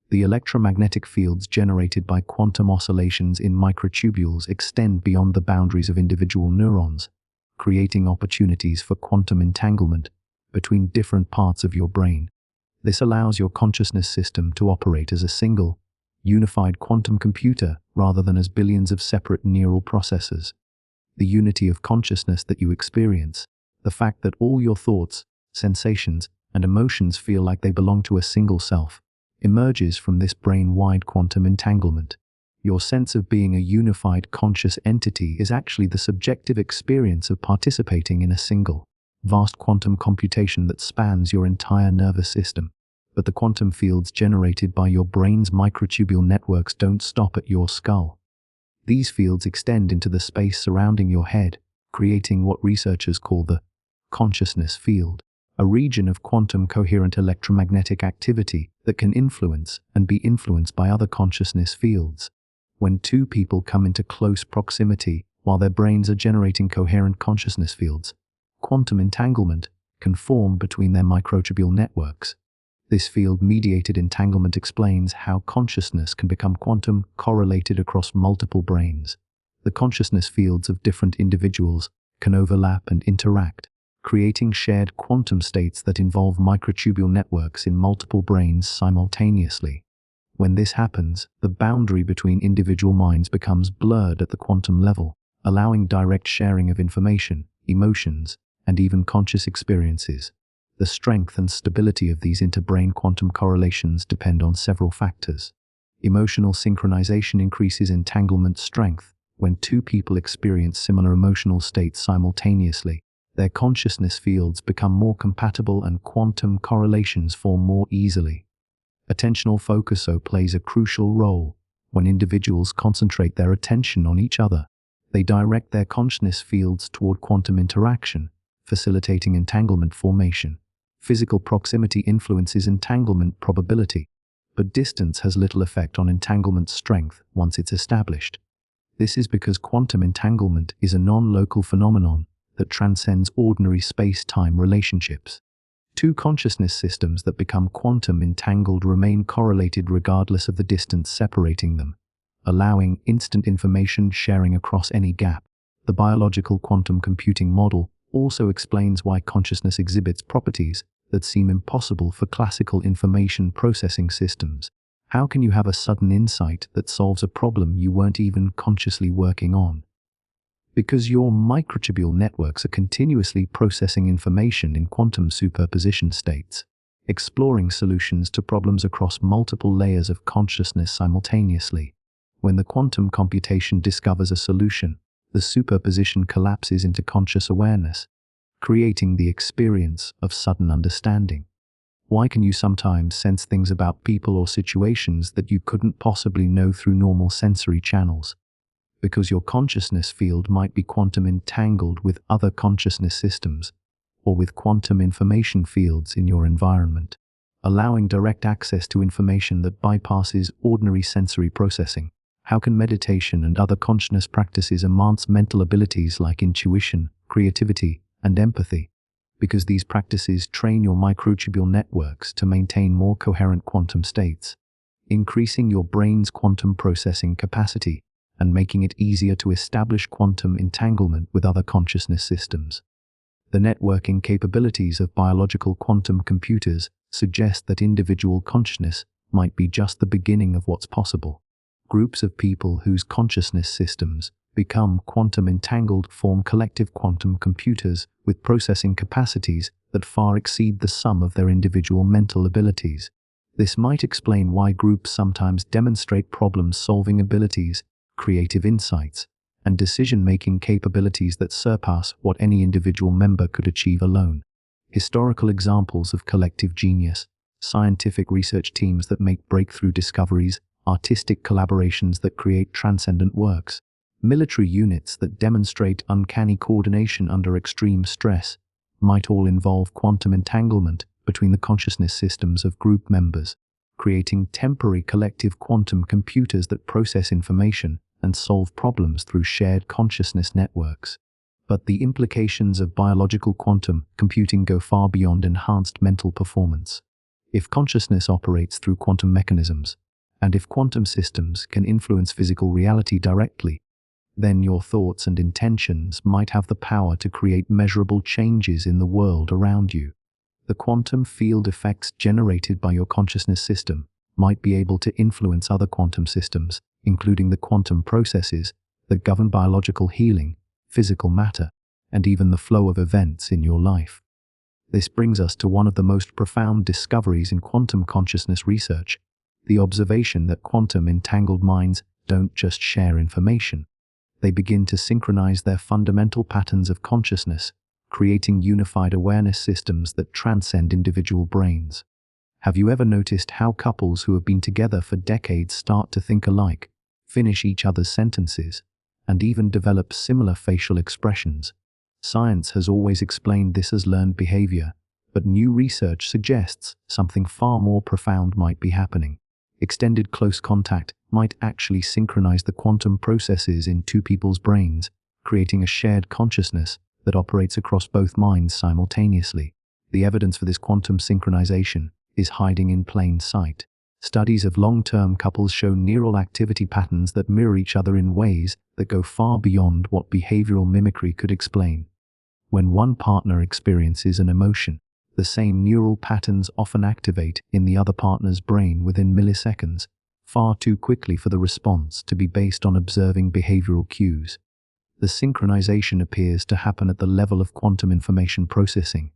The electromagnetic fields generated by quantum oscillations in microtubules extend beyond the boundaries of individual neurons, creating opportunities for quantum entanglement between different parts of your brain. This allows your consciousness system to operate as a single, unified quantum computer rather than as billions of separate neural processors. The unity of consciousness that you experience, the fact that all your thoughts, sensations, and emotions feel like they belong to a single self, emerges from this brain-wide quantum entanglement. Your sense of being a unified conscious entity is actually the subjective experience of participating in a single, vast quantum computation that spans your entire nervous system. But the quantum fields generated by your brain's microtubule networks don't stop at your skull. These fields extend into the space surrounding your head, creating what researchers call the consciousness field, a region of quantum coherent electromagnetic activity that can influence and be influenced by other consciousness fields. When two people come into close proximity while their brains are generating coherent consciousness fields, quantum entanglement can form between their microtubule networks. This field-mediated entanglement explains how consciousness can become quantum correlated across multiple brains. The consciousness fields of different individuals can overlap and interact, creating shared quantum states that involve microtubule networks in multiple brains simultaneously. When this happens, the boundary between individual minds becomes blurred at the quantum level, allowing direct sharing of information, emotions, and even conscious experiences. The strength and stability of these inter-brain quantum correlations depend on several factors. Emotional synchronization increases entanglement strength. When two people experience similar emotional states simultaneously, their consciousness fields become more compatible and quantum correlations form more easily. Attentional focus plays a crucial role. When individuals concentrate their attention on each other, they direct their consciousness fields toward quantum interaction, facilitating entanglement formation. Physical proximity influences entanglement probability, but distance has little effect on entanglement strength once it's established. This is because quantum entanglement is a non-local phenomenon that transcends ordinary space-time relationships. Two consciousness systems that become quantum entangled remain correlated regardless of the distance separating them. allowing instant information sharing across any gap. The biological quantum computing model also explains why consciousness exhibits properties that seem impossible for classical information processing systems. How can you have a sudden insight that solves a problem you weren't even consciously working on? Because your microtubule networks are continuously processing information in quantum superposition states, exploring solutions to problems across multiple layers of consciousness simultaneously. When the quantum computation discovers a solution, the superposition collapses into conscious awareness, creating the experience of sudden understanding. Why can you sometimes sense things about people or situations that you couldn't possibly know through normal sensory channels? Because your consciousness field might be quantum entangled with other consciousness systems, or with quantum information fields in your environment, allowing direct access to information that bypasses ordinary sensory processing. How can meditation and other consciousness practices enhance mental abilities like intuition, creativity, and empathy? Because these practices train your microtubule networks to maintain more coherent quantum states, increasing your brain's quantum processing capacity and making it easier to establish quantum entanglement with other consciousness systems. The networking capabilities of biological quantum computers suggest that individual consciousness might be just the beginning of what's possible. Groups of people whose consciousness systems become quantum entangled form collective quantum computers with processing capacities that far exceed the sum of their individual mental abilities. This might explain why groups sometimes demonstrate problem-solving abilities, creative insights, and decision-making capabilities that surpass what any individual member could achieve alone. Historical examples of collective genius, scientific research teams that make breakthrough discoveries, artistic collaborations that create transcendent works, military units that demonstrate uncanny coordination under extreme stress, might all involve quantum entanglement between the consciousness systems of group members, creating temporary collective quantum computers that process information and solve problems through shared consciousness networks. But the implications of biological quantum computing go far beyond enhanced mental performance. If consciousness operates through quantum mechanisms, and if quantum systems can influence physical reality directly, then your thoughts and intentions might have the power to create measurable changes in the world around you. The quantum field effects generated by your consciousness system might be able to influence other quantum systems, including the quantum processes that govern biological healing, physical matter, and even the flow of events in your life. This brings us to one of the most profound discoveries in quantum consciousness research, the observation that quantum entangled minds don't just share information. They begin to synchronize their fundamental patterns of consciousness, creating unified awareness systems that transcend individual brains. Have you ever noticed how couples who have been together for decades start to think alike, finish each other's sentences, and even develop similar facial expressions? Science has always explained this as learned behavior, but new research suggests something far more profound might be happening. Extended close contact might actually synchronize the quantum processes in two people's brains, creating a shared consciousness that operates across both minds simultaneously. The evidence for this quantum synchronization is hiding in plain sight. Studies of long-term couples show neural activity patterns that mirror each other in ways that go far beyond what behavioral mimicry could explain. When one partner experiences an emotion, the same neural patterns often activate in the other partner's brain within milliseconds, far too quickly for the response to be based on observing behavioral cues. The synchronization appears to happen at the level of quantum information processing,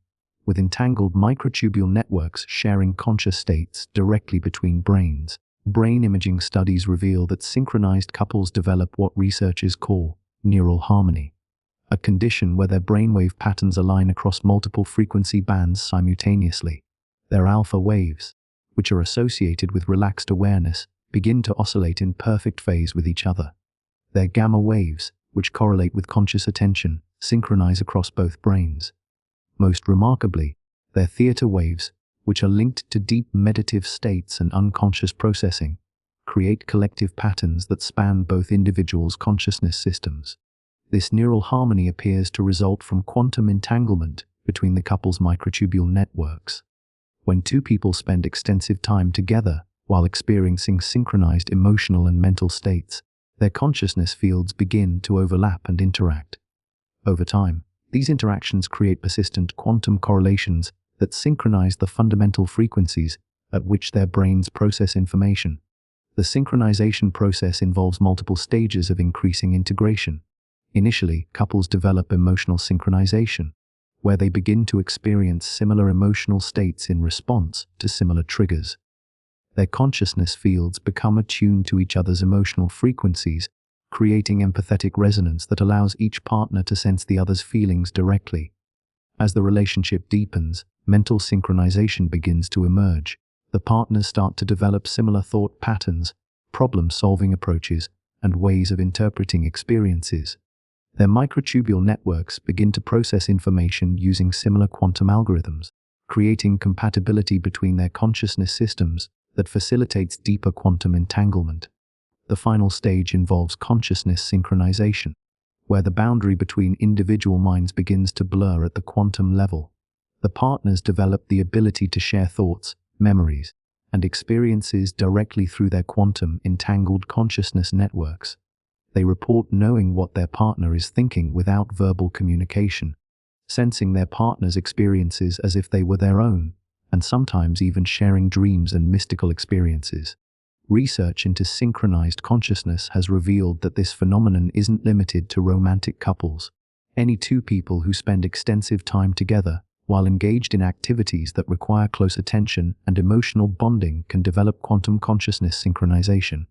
with entangled microtubule networks sharing conscious states directly between brains. Brain imaging studies reveal that synchronized couples develop what researchers call neural harmony, a condition where their brainwave patterns align across multiple frequency bands simultaneously. Their alpha waves, which are associated with relaxed awareness, begin to oscillate in perfect phase with each other. Their gamma waves, which correlate with conscious attention, synchronize across both brains. Most remarkably, their theta waves, which are linked to deep meditative states and unconscious processing, create collective patterns that span both individuals' consciousness systems. This neural harmony appears to result from quantum entanglement between the couple's microtubule networks. When two people spend extensive time together, while experiencing synchronized emotional and mental states. Their consciousness fields begin to overlap and interact. Over time, these interactions create persistent quantum correlations that synchronize the fundamental frequencies at which their brains process information. The synchronization process involves multiple stages of increasing integration. Initially, couples develop emotional synchronization, where they begin to experience similar emotional states in response to similar triggers. Their consciousness fields become attuned to each other's emotional frequencies, creating empathetic resonance that allows each partner to sense the other's feelings directly. As the relationship deepens, mental synchronization begins to emerge. The partners start to develop similar thought patterns, problem-solving approaches, and ways of interpreting experiences. Their microtubule networks begin to process information using similar quantum algorithms, creating compatibility between their consciousness systems that facilitates deeper quantum entanglement. The final stage involves consciousness synchronization, where the boundary between individual minds begins to blur at the quantum level. The partners develop the ability to share thoughts, memories, and experiences directly through their quantum entangled consciousness networks. They report knowing what their partner is thinking without verbal communication, sensing their partner's experiences as if they were their own, and sometimes even sharing dreams and mystical experiences. Research into synchronized consciousness has revealed that this phenomenon isn't limited to romantic couples. Any two people who spend extensive time together, while engaged in activities that require close attention and emotional bonding, can develop quantum consciousness synchronization.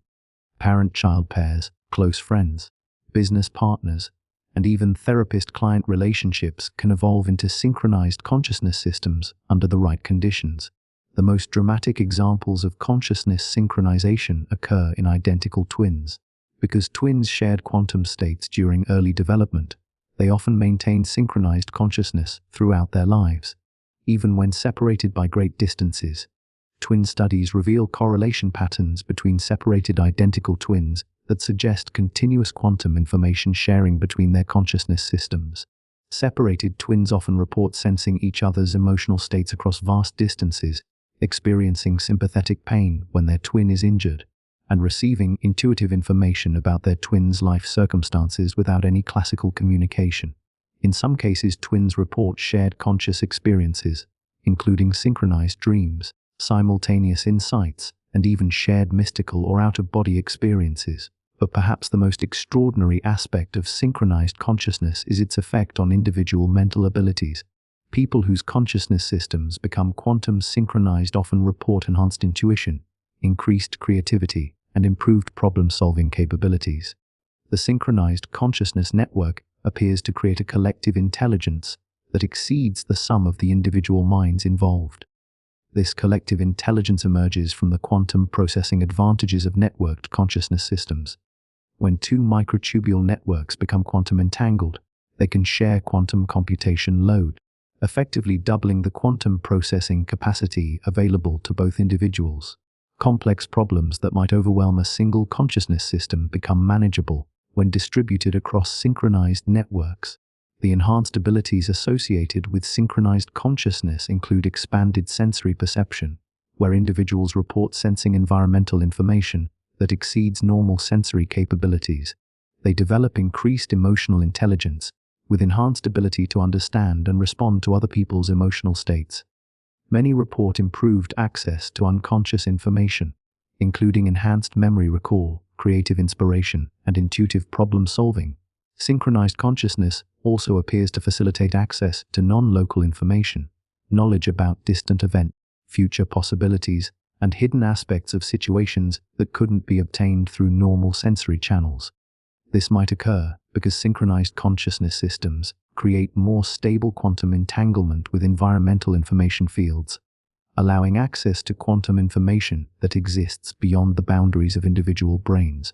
Parent-child pairs, close friends, business partners, and even therapist-client relationships can evolve into synchronized consciousness systems under the right conditions. The most dramatic examples of consciousness synchronization occur in identical twins. Because twins shared quantum states during early development, they often maintain synchronized consciousness throughout their lives, even when separated by great distances. Twin studies reveal correlation patterns between separated identical twins that suggest continuous quantum information sharing between their consciousness systems. Separated twins often report sensing each other's emotional states across vast distances, experiencing sympathetic pain when their twin is injured, and receiving intuitive information about their twin's life circumstances without any classical communication. In some cases, twins report shared conscious experiences, including synchronized dreams, simultaneous insights, and even shared mystical or out-of-body experiences. But perhaps the most extraordinary aspect of synchronized consciousness is its effect on individual mental abilities. People whose consciousness systems become quantum synchronized often report enhanced intuition, increased creativity, and improved problem-solving capabilities. The synchronized consciousness network appears to create a collective intelligence that exceeds the sum of the individual minds involved. This collective intelligence emerges from the quantum processing advantages of networked consciousness systems. When two microtubule networks become quantum entangled, they can share quantum computation load, effectively doubling the quantum processing capacity available to both individuals. Complex problems that might overwhelm a single consciousness system become manageable when distributed across synchronized networks. The enhanced abilities associated with synchronized consciousness include expanded sensory perception, where individuals report sensing environmental information that exceeds normal sensory capabilities. They develop increased emotional intelligence, with enhanced ability to understand and respond to other people's emotional states. Many report improved access to unconscious information, including enhanced memory recall, creative inspiration, and intuitive problem-solving. Synchronized consciousness also appears to facilitate access to non-local information, knowledge about distant events, future possibilities, and hidden aspects of situations that couldn't be obtained through normal sensory channels. This might occur because synchronized consciousness systems create more stable quantum entanglement with environmental information fields, allowing access to quantum information that exists beyond the boundaries of individual brains.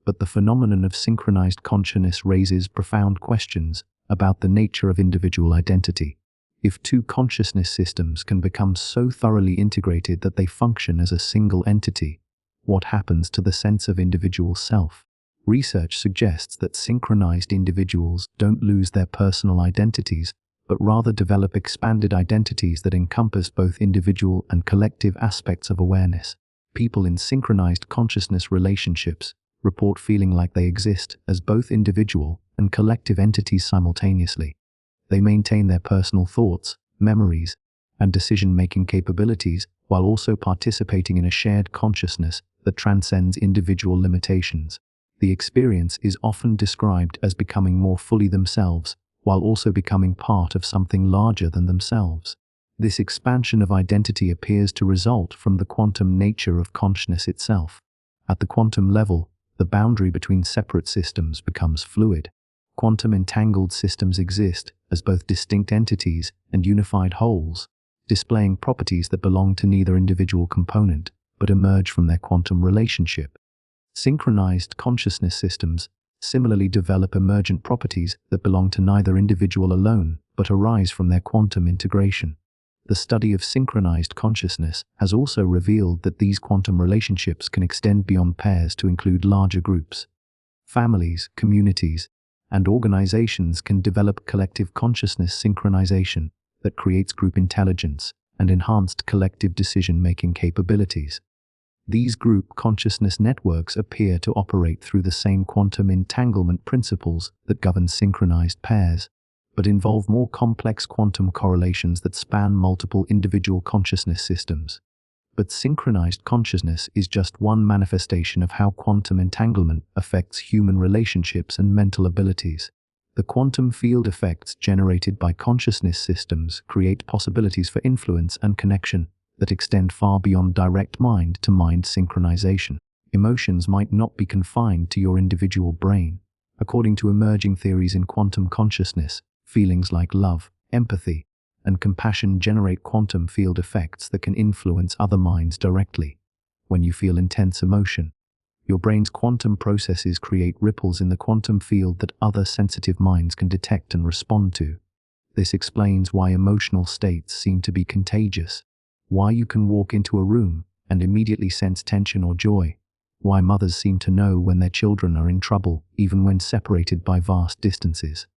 But the phenomenon of synchronized consciousness raises profound questions about the nature of individual identity. If two consciousness systems can become so thoroughly integrated that they function as a single entity, what happens to the sense of individual self? Research suggests that synchronized individuals don't lose their personal identities, but rather develop expanded identities that encompass both individual and collective aspects of awareness. People in synchronized consciousness relationships report feeling like they exist as both individual and collective entities simultaneously. They maintain their personal thoughts, memories, and decision-making capabilities while also participating in a shared consciousness that transcends individual limitations. The experience is often described as becoming more fully themselves while also becoming part of something larger than themselves. This expansion of identity appears to result from the quantum nature of consciousness itself. At the quantum level, the boundary between separate systems becomes fluid. Quantum entangled systems exist as both distinct entities and unified wholes, displaying properties that belong to neither individual component but emerge from their quantum relationship. Synchronized consciousness systems similarly develop emergent properties that belong to neither individual alone but arise from their quantum integration. The study of synchronized consciousness has also revealed that these quantum relationships can extend beyond pairs to include larger groups. Families, communities, and organizations can develop collective consciousness synchronization that creates group intelligence and enhanced collective decision-making capabilities. These group consciousness networks appear to operate through the same quantum entanglement principles that govern synchronized pairs, but involve more complex quantum correlations that span multiple individual consciousness systems. But synchronized consciousness is just one manifestation of how quantum entanglement affects human relationships and mental abilities. The quantum field effects generated by consciousness systems create possibilities for influence and connection that extend far beyond direct mind-to-mind synchronization. Emotions might not be confined to your individual brain. According to emerging theories in quantum consciousness, feelings like love, empathy, and compassion generate quantum field effects that can influence other minds directly. When you feel intense emotion, your brain's quantum processes create ripples in the quantum field that other sensitive minds can detect and respond to. This explains why emotional states seem to be contagious, why you can walk into a room and immediately sense tension or joy, why mothers seem to know when their children are in trouble even when separated by vast distances.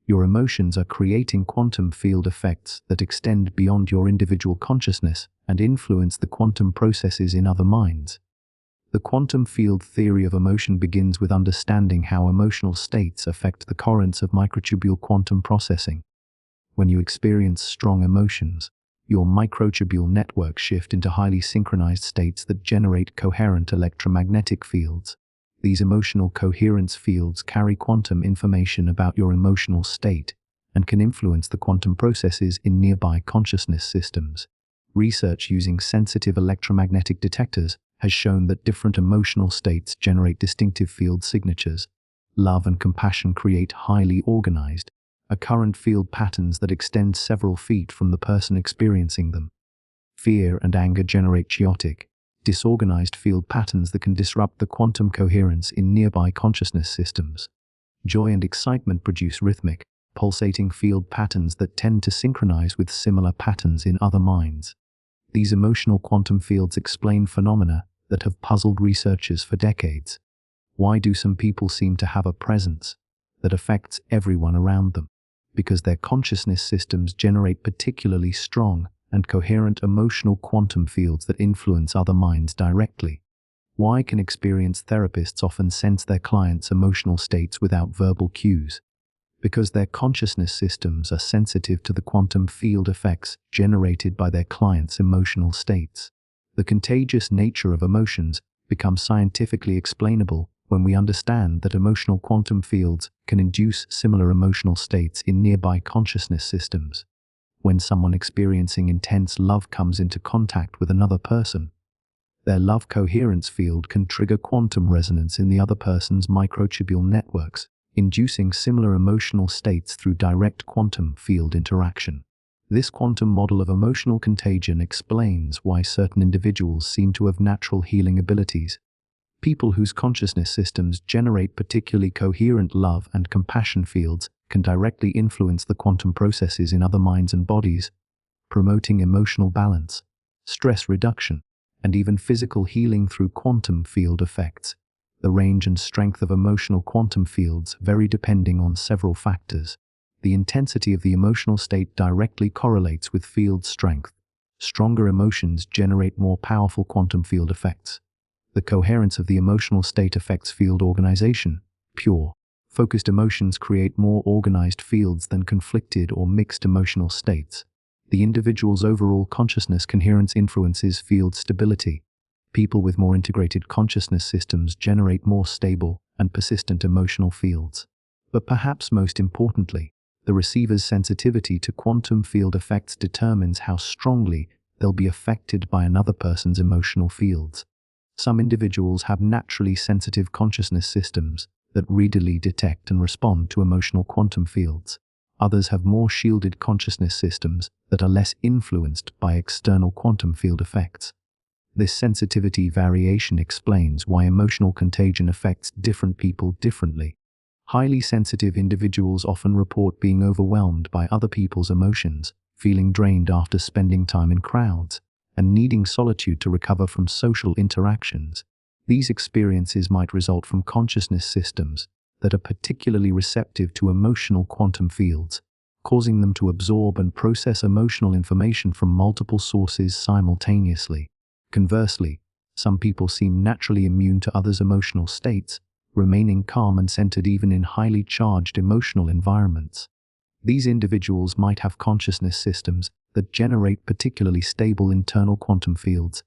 Your emotions are creating quantum field effects that extend beyond your individual consciousness and influence the quantum processes in other minds. The quantum field theory of emotion begins with understanding how emotional states affect the coherence of microtubule quantum processing. When you experience strong emotions, your microtubule networks shift into highly synchronized states that generate coherent electromagnetic fields. These emotional coherence fields carry quantum information about your emotional state and can influence the quantum processes in nearby consciousness systems. Research using sensitive electromagnetic detectors has shown that different emotional states generate distinctive field signatures. Love and compassion create highly organized, occurrent field patterns that extend several feet from the person experiencing them. Fear and anger generate chaotic, disorganized field patterns that can disrupt the quantum coherence in nearby consciousness systems. Joy and excitement produce rhythmic, pulsating field patterns that tend to synchronize with similar patterns in other minds. These emotional quantum fields explain phenomena that have puzzled researchers for decades. Why do some people seem to have a presence that affects everyone around them? Because their consciousness systems generate particularly strong and coherent emotional quantum fields that influence other minds directly. Why can experienced therapists often sense their clients' emotional states without verbal cues? Because their consciousness systems are sensitive to the quantum field effects generated by their clients' emotional states. The contagious nature of emotions becomes scientifically explainable when we understand that emotional quantum fields can induce similar emotional states in nearby consciousness systems. When someone experiencing intense love comes into contact with another person, their love coherence field can trigger quantum resonance in the other person's microtubule networks, inducing similar emotional states through direct quantum field interaction. This quantum model of emotional contagion explains why certain individuals seem to have natural healing abilities. People whose consciousness systems generate particularly coherent love and compassion fields can directly influence the quantum processes in other minds and bodies, promoting emotional balance, stress reduction, and even physical healing through quantum field effects. The range and strength of emotional quantum fields vary depending on several factors. The intensity of the emotional state directly correlates with field strength. Stronger emotions generate more powerful quantum field effects. The coherence of the emotional state affects field organization. Pure, focused emotions create more organized fields than conflicted or mixed emotional states. The individual's overall consciousness coherence influences field stability. People with more integrated consciousness systems generate more stable and persistent emotional fields. But perhaps most importantly, the receiver's sensitivity to quantum field effects determines how strongly they'll be affected by another person's emotional fields. Some individuals have naturally sensitive consciousness systems that readily detect and respond to emotional quantum fields. Others have more shielded consciousness systems that are less influenced by external quantum field effects. This sensitivity variation explains why emotional contagion affects different people differently. Highly sensitive individuals often report being overwhelmed by other people's emotions, feeling drained after spending time in crowds, and needing solitude to recover from social interactions. These experiences might result from consciousness systems that are particularly receptive to emotional quantum fields, causing them to absorb and process emotional information from multiple sources simultaneously. Conversely, some people seem naturally immune to others' emotional states, remaining calm and centered even in highly charged emotional environments. These individuals might have consciousness systems that generate particularly stable internal quantum fields,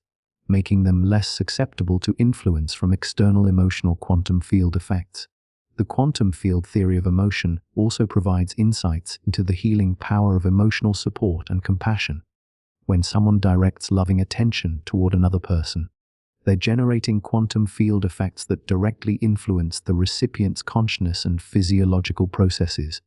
making them less susceptible to influence from external emotional quantum field effects. The quantum field theory of emotion also provides insights into the healing power of emotional support and compassion. When someone directs loving attention toward another person, they're generating quantum field effects that directly influence the recipient's consciousness and physiological processes.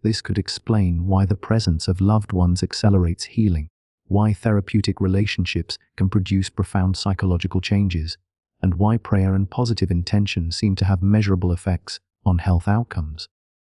This could explain why the presence of loved ones accelerates healing, why therapeutic relationships can produce profound psychological changes, and why prayer and positive intention seem to have measurable effects on health outcomes.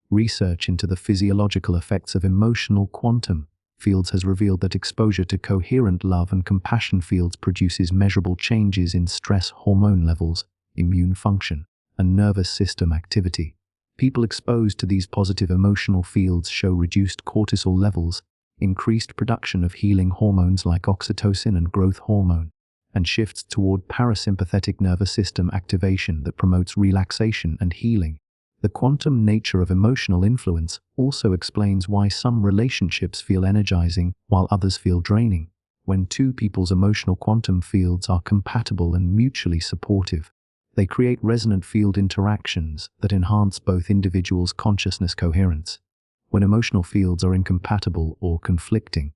Research into the physiological effects of emotional quantum fields has revealed that exposure to coherent love and compassion fields produces measurable changes in stress hormone levels, immune function, and nervous system activity. People exposed to these positive emotional fields show reduced cortisol levels, increased production of healing hormones like oxytocin and growth hormone, and shifts toward parasympathetic nervous system activation that promotes relaxation and healing. The quantum nature of emotional influence also explains why some relationships feel energizing while others feel draining. When two people's emotional quantum fields are compatible and mutually supportive, they create resonant field interactions that enhance both individuals' consciousness coherence. When emotional fields are incompatible or conflicting,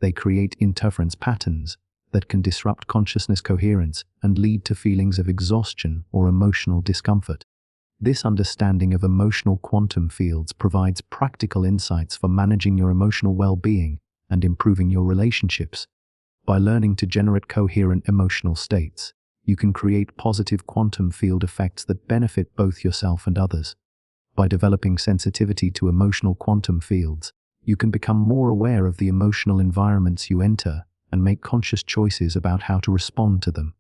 they create interference patterns that can disrupt consciousness coherence and lead to feelings of exhaustion or emotional discomfort. This understanding of emotional quantum fields provides practical insights for managing your emotional well-being and improving your relationships. By learning to generate coherent emotional states, you can create positive quantum field effects that benefit both yourself and others. By developing sensitivity to emotional quantum fields, you can become more aware of the emotional environments you enter and make conscious choices about how to respond to them.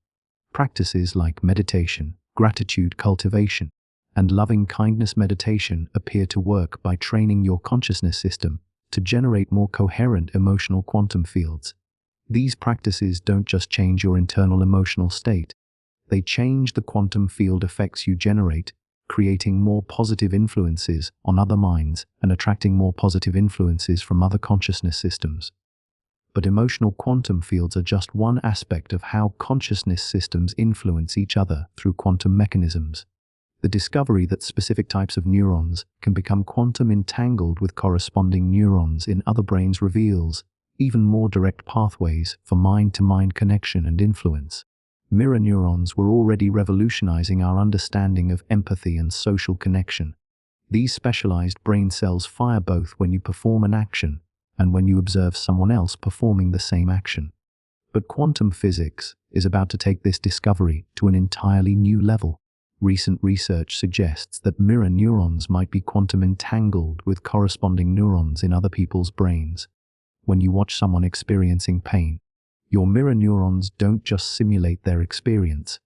Practices like meditation, gratitude cultivation, and loving kindness meditation appear to work by training your consciousness system to generate more coherent emotional quantum fields. These practices don't just change your internal emotional state, they change the quantum field effects you generate, creating more positive influences on other minds and attracting more positive influences from other consciousness systems. But emotional quantum fields are just one aspect of how consciousness systems influence each other through quantum mechanisms. The discovery that specific types of neurons can become quantum entangled with corresponding neurons in other brains reveals even more direct pathways for mind-to-mind connection and influence. Mirror neurons were already revolutionizing our understanding of empathy and social connection. These specialized brain cells fire both when you perform an action and when you observe someone else performing the same action. But quantum physics is about to take this discovery to an entirely new level. Recent research suggests that mirror neurons might be quantum entangled with corresponding neurons in other people's brains. When you watch someone experiencing pain, your mirror neurons don't just simulate their experience.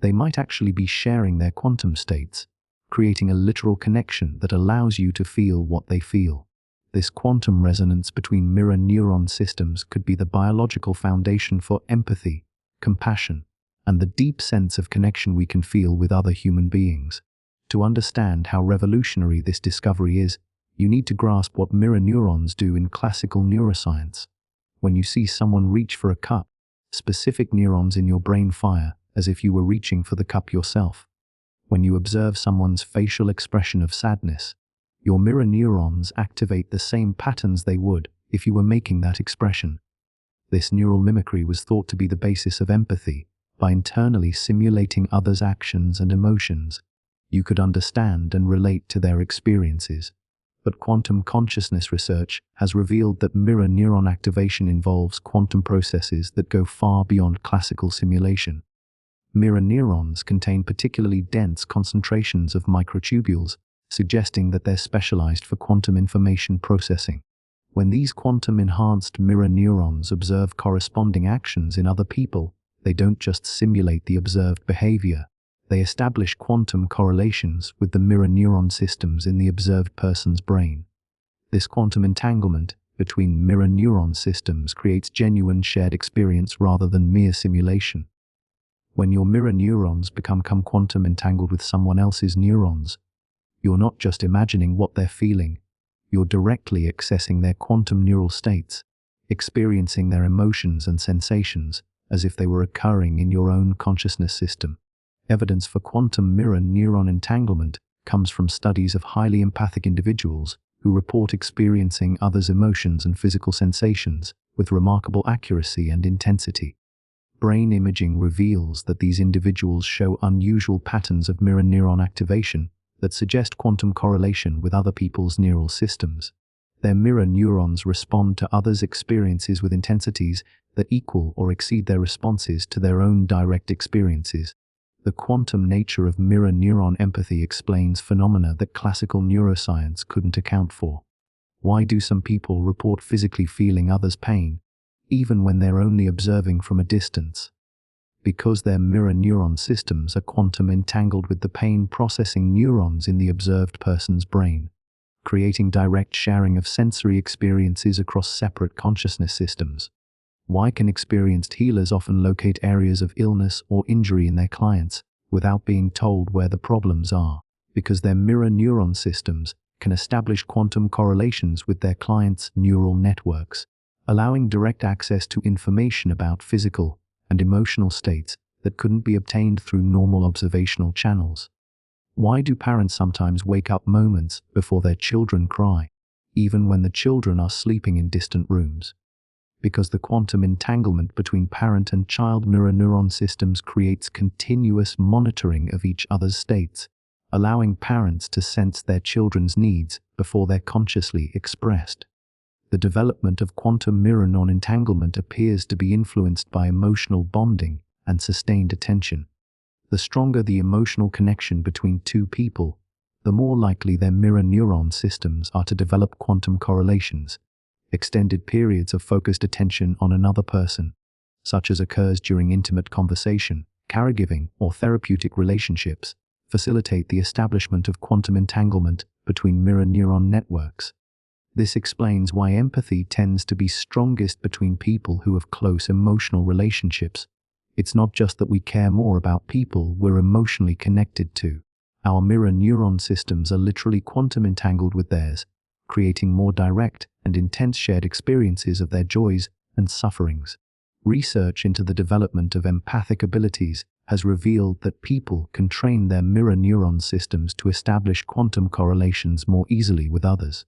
They might actually be sharing their quantum states, creating a literal connection that allows you to feel what they feel. This quantum resonance between mirror neuron systems could be the biological foundation for empathy, compassion, and the deep sense of connection we can feel with other human beings. To understand how revolutionary this discovery is, you need to grasp what mirror neurons do in classical neuroscience. When you see someone reach for a cup, specific neurons in your brain fire as if you were reaching for the cup yourself. When you observe someone's facial expression of sadness, your mirror neurons activate the same patterns they would if you were making that expression. This neural mimicry was thought to be the basis of empathy. By internally simulating others' actions and emotions, you could understand and relate to their experiences. But quantum consciousness research has revealed that mirror neuron activation involves quantum processes that go far beyond classical simulation. Mirror neurons contain particularly dense concentrations of microtubules, suggesting that they're specialized for quantum information processing. When these quantum-enhanced mirror neurons observe corresponding actions in other people, they don't just simulate the observed behavior. They establish quantum correlations with the mirror neuron systems in the observed person's brain. This quantum entanglement between mirror neuron systems creates genuine shared experience rather than mere simulation. When your mirror neurons become quantum entangled with someone else's neurons, you're not just imagining what they're feeling, you're directly accessing their quantum neural states, experiencing their emotions and sensations as if they were occurring in your own consciousness system. Evidence for quantum mirror neuron entanglement comes from studies of highly empathic individuals who report experiencing others' emotions and physical sensations with remarkable accuracy and intensity. Brain imaging reveals that these individuals show unusual patterns of mirror neuron activation that suggest quantum correlation with other people's neural systems. Their mirror neurons respond to others' experiences with intensities that equal or exceed their responses to their own direct experiences. The quantum nature of mirror neuron empathy explains phenomena that classical neuroscience couldn't account for. Why do some people report physically feeling others' pain, even when they're only observing from a distance? Because their mirror neuron systems are quantum entangled with the pain-processing neurons in the observed person's brain, creating direct sharing of sensory experiences across separate consciousness systems. Why can experienced healers often locate areas of illness or injury in their clients without being told where the problems are? Because their mirror neuron systems can establish quantum correlations with their clients' neural networks, allowing direct access to information about physical and emotional states that couldn't be obtained through normal observational channels. Why do parents sometimes wake up moments before their children cry, even when the children are sleeping in distant rooms? Because the quantum entanglement between parent and child mirror neuron systems creates continuous monitoring of each other's states, allowing parents to sense their children's needs before they're consciously expressed. The development of quantum mirror non-entanglement appears to be influenced by emotional bonding and sustained attention. The stronger the emotional connection between two people, the more likely their mirror neuron systems are to develop quantum correlations. Extended periods of focused attention on another person, such as occurs during intimate conversation, caregiving, or therapeutic relationships, facilitate the establishment of quantum entanglement between mirror neuron networks. This explains why empathy tends to be strongest between people who have close emotional relationships. It's not just that we care more about people we're emotionally connected to. Our mirror neuron systems are literally quantum entangled with theirs, creating more direct and intense shared experiences of their joys and sufferings. Research into the development of empathic abilities has revealed that people can train their mirror neuron systems to establish quantum correlations more easily with others.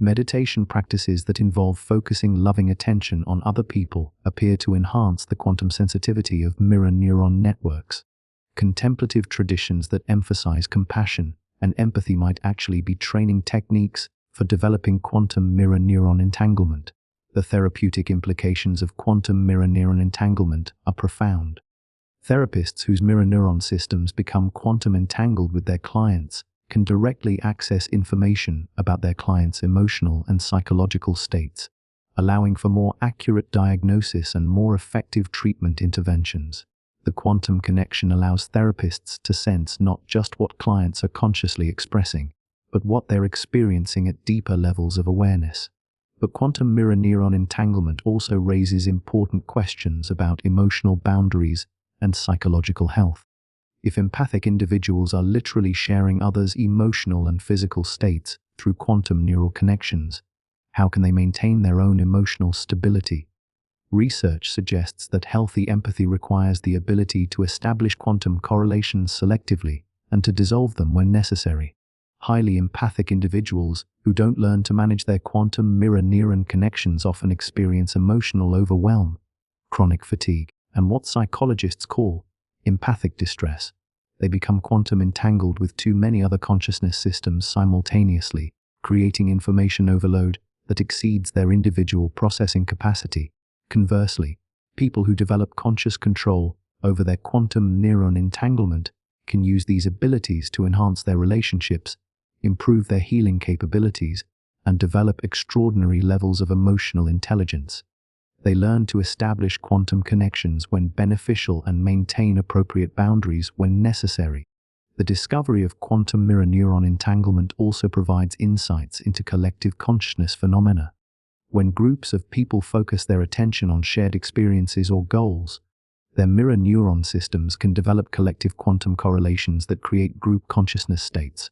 Meditation practices that involve focusing loving attention on other people appear to enhance the quantum sensitivity of mirror neuron networks. Contemplative traditions that emphasize compassion and empathy might actually be training techniques for developing quantum mirror neuron entanglement. The therapeutic implications of quantum mirror neuron entanglement are profound. Therapists whose mirror neuron systems become quantum entangled with their clients can directly access information about their clients' emotional and psychological states, allowing for more accurate diagnosis and more effective treatment interventions. The quantum connection allows therapists to sense not just what clients are consciously expressing, but what they're experiencing at deeper levels of awareness. But quantum mirror neuron entanglement also raises important questions about emotional boundaries and psychological health. If empathic individuals are literally sharing others' emotional and physical states through quantum neural connections, how can they maintain their own emotional stability? Research suggests that healthy empathy requires the ability to establish quantum correlations selectively and to dissolve them when necessary. Highly empathic individuals who don't learn to manage their quantum mirror neuron connections often experience emotional overwhelm, chronic fatigue, and what psychologists call empathic distress. They become quantum entangled with too many other consciousness systems simultaneously, creating information overload that exceeds their individual processing capacity. Conversely, people who develop conscious control over their quantum neuron entanglement can use these abilities to enhance their relationships, improve their healing capabilities, and develop extraordinary levels of emotional intelligence. They learn to establish quantum connections when beneficial and maintain appropriate boundaries when necessary. The discovery of quantum mirror neuron entanglement also provides insights into collective consciousness phenomena. When groups of people focus their attention on shared experiences or goals, their mirror neuron systems can develop collective quantum correlations that create group consciousness states.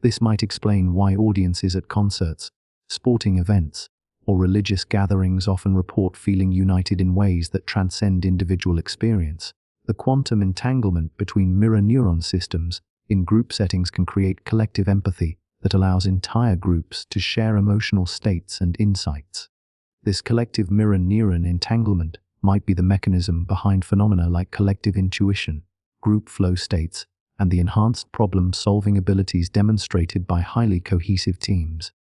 This might explain why audiences at concerts, sporting events, or religious gatherings often report feeling united in ways that transcend individual experience. The quantum entanglement between mirror neuron systems in group settings can create collective empathy that allows entire groups to share emotional states and insights. This collective mirror neuron entanglement might be the mechanism behind phenomena like collective intuition, group flow states, and the enhanced problem-solving abilities demonstrated by highly cohesive teams.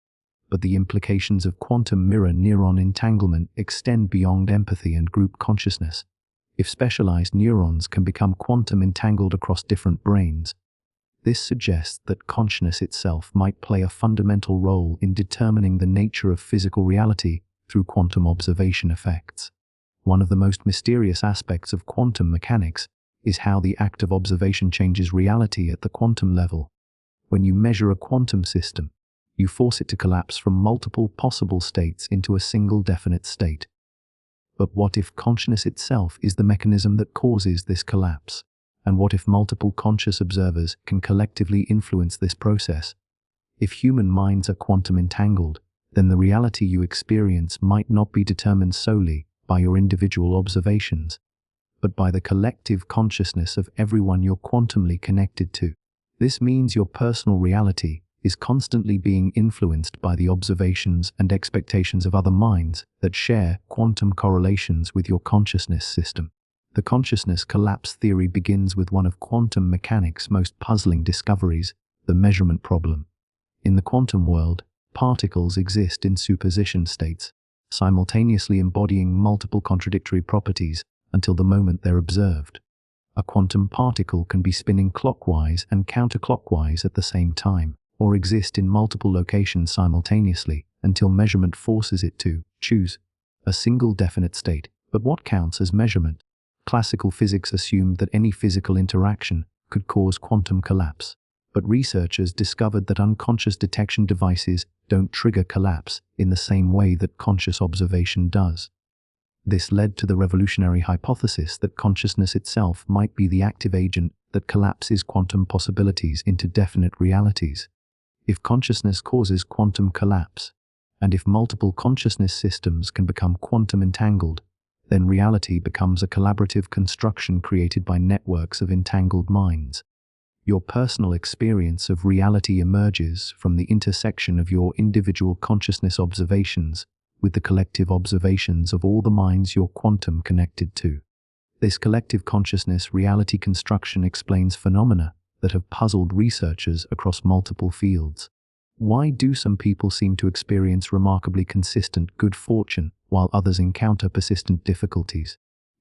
But the implications of quantum mirror neuron entanglement extend beyond empathy and group consciousness. If specialized neurons can become quantum entangled across different brains, this suggests that consciousness itself might play a fundamental role in determining the nature of physical reality through quantum observation effects. One of the most mysterious aspects of quantum mechanics is how the act of observation changes reality at the quantum level. When you measure a quantum system, you force it to collapse from multiple possible states into a single definite state. But what if consciousness itself is the mechanism that causes this collapse? And what if multiple conscious observers can collectively influence this process? If human minds are quantum entangled, then the reality you experience might not be determined solely by your individual observations, but by the collective consciousness of everyone you're quantumly connected to. This means your personal reality is constantly being influenced by the observations and expectations of other minds that share quantum correlations with your consciousness system. The consciousness collapse theory begins with one of quantum mechanics' most puzzling discoveries, the measurement problem. In the quantum world, particles exist in superposition states, simultaneously embodying multiple contradictory properties until the moment they're observed. A quantum particle can be spinning clockwise and counterclockwise at the same time, or exist in multiple locations simultaneously until measurement forces it to choose a single definite state. But what counts as measurement? Classical physics assumed that any physical interaction could cause quantum collapse, but researchers discovered that unconscious detection devices don't trigger collapse in the same way that conscious observation does. This led to the revolutionary hypothesis that consciousness itself might be the active agent that collapses quantum possibilities into definite realities. If consciousness causes quantum collapse, and if multiple consciousness systems can become quantum entangled, then reality becomes a collaborative construction created by networks of entangled minds. Your personal experience of reality emerges from the intersection of your individual consciousness observations with the collective observations of all the minds you're quantum connected to. This collective consciousness reality construction explains phenomena that have puzzled researchers across multiple fields. Why do some people seem to experience remarkably consistent good fortune while others encounter persistent difficulties?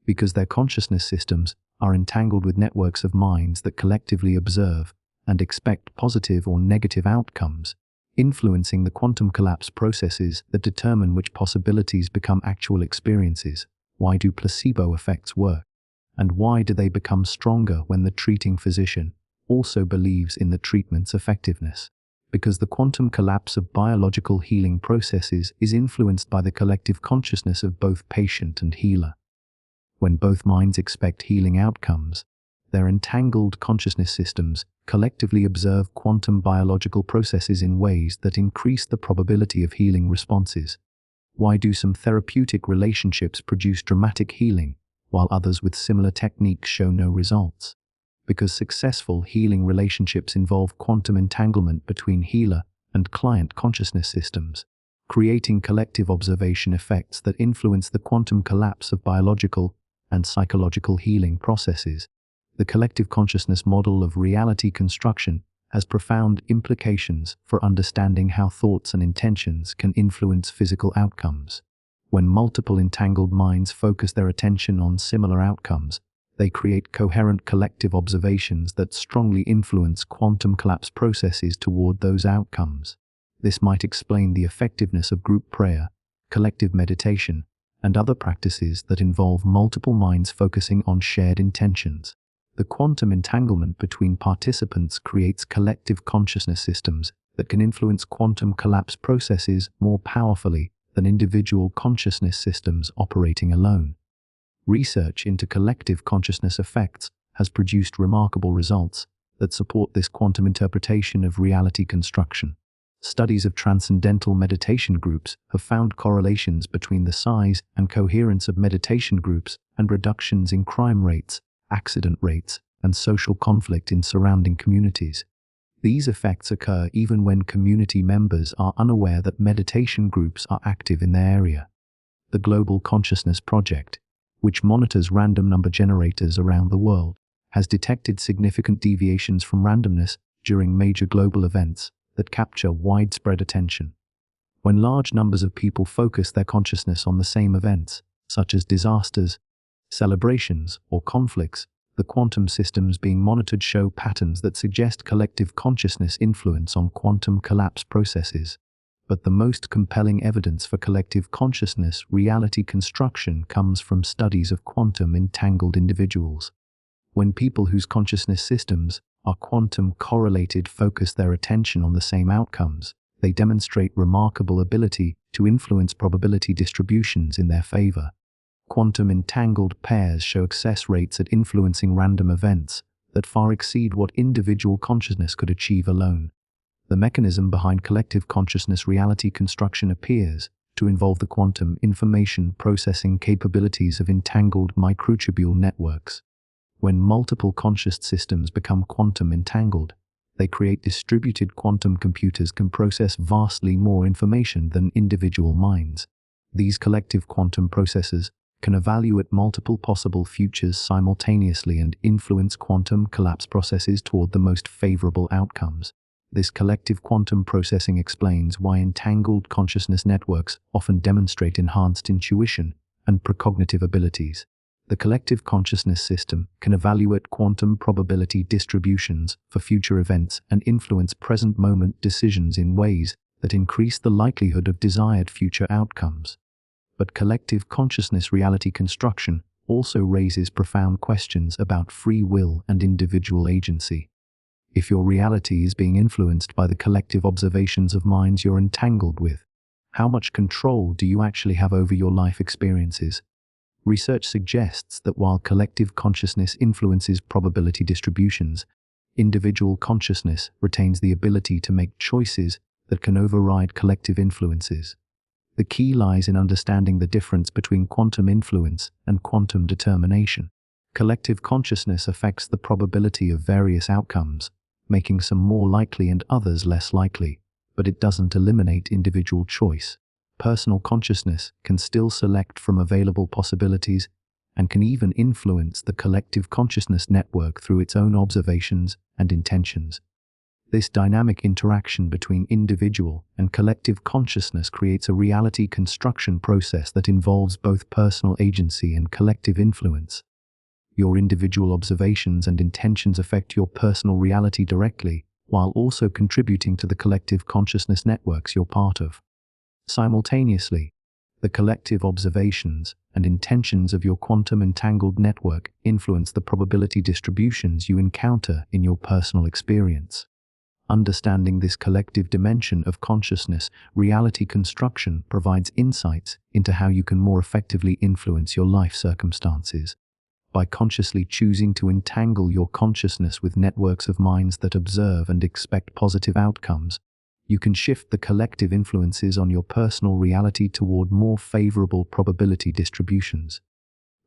Because their consciousness systems are entangled with networks of minds that collectively observe and expect positive or negative outcomes, influencing the quantum collapse processes that determine which possibilities become actual experiences. Why do placebo effects work? And why do they become stronger when the treating physician also believes in the treatment's effectiveness? because the quantum collapse of biological healing processes is influenced by the collective consciousness of both patient and healer. When both minds expect healing outcomes, their entangled consciousness systems collectively observe quantum biological processes in ways that increase the probability of healing responses. Why do some therapeutic relationships produce dramatic healing, while others with similar techniques show no results? Because successful healing relationships involve quantum entanglement between healer and client consciousness systems, creating collective observation effects that influence the quantum collapse of biological and psychological healing processes. The collective consciousness model of reality construction has profound implications for understanding how thoughts and intentions can influence physical outcomes. When multiple entangled minds focus their attention on similar outcomes, they create coherent collective observations that strongly influence quantum collapse processes toward those outcomes. This might explain the effectiveness of group prayer, collective meditation, and other practices that involve multiple minds focusing on shared intentions. The quantum entanglement between participants creates collective consciousness systems that can influence quantum collapse processes more powerfully than individual consciousness systems operating alone. Research into collective consciousness effects has produced remarkable results that support this quantum interpretation of reality construction. Studies of transcendental meditation groups have found correlations between the size and coherence of meditation groups and reductions in crime rates, accident rates, and social conflict in surrounding communities. These effects occur even when community members are unaware that meditation groups are active in their area. The Global Consciousness Project, which monitors random number generators around the world, has detected significant deviations from randomness during major global events that capture widespread attention. When large numbers of people focus their consciousness on the same events, such as disasters, celebrations, or conflicts, the quantum systems being monitored show patterns that suggest collective consciousness influence on quantum collapse processes. But the most compelling evidence for collective consciousness reality construction comes from studies of quantum entangled individuals. When people whose consciousness systems are quantum correlated focus their attention on the same outcomes, they demonstrate remarkable ability to influence probability distributions in their favor. Quantum entangled pairs show success rates at influencing random events that far exceed what individual consciousness could achieve alone. The mechanism behind collective consciousness reality construction appears to involve the quantum information processing capabilities of entangled microtubule networks. When multiple conscious systems become quantum entangled, they create distributed quantum computers can process vastly more information than individual minds. These collective quantum processors can evaluate multiple possible futures simultaneously and influence quantum collapse processes toward the most favorable outcomes. This collective quantum processing explains why entangled consciousness networks often demonstrate enhanced intuition and precognitive abilities. The collective consciousness system can evaluate quantum probability distributions for future events and influence present-moment decisions in ways that increase the likelihood of desired future outcomes. But collective consciousness reality construction also raises profound questions about free will and individual agency. If your reality is being influenced by the collective observations of minds you're entangled with, how much control do you actually have over your life experiences? Research suggests that while collective consciousness influences probability distributions, individual consciousness retains the ability to make choices that can override collective influences. The key lies in understanding the difference between quantum influence and quantum determination. Collective consciousness affects the probability of various outcomes, making some more likely and others less likely, but it doesn't eliminate individual choice. Personal consciousness can still select from available possibilities and can even influence the collective consciousness network through its own observations and intentions. This dynamic interaction between individual and collective consciousness creates a reality construction process that involves both personal agency and collective influence. Your individual observations and intentions affect your personal reality directly, while also contributing to the collective consciousness networks you're part of. Simultaneously, the collective observations and intentions of your quantum entangled network influence the probability distributions you encounter in your personal experience. Understanding this collective dimension of consciousness, reality construction provides insights into how you can more effectively influence your life circumstances. By consciously choosing to entangle your consciousness with networks of minds that observe and expect positive outcomes, you can shift the collective influences on your personal reality toward more favorable probability distributions.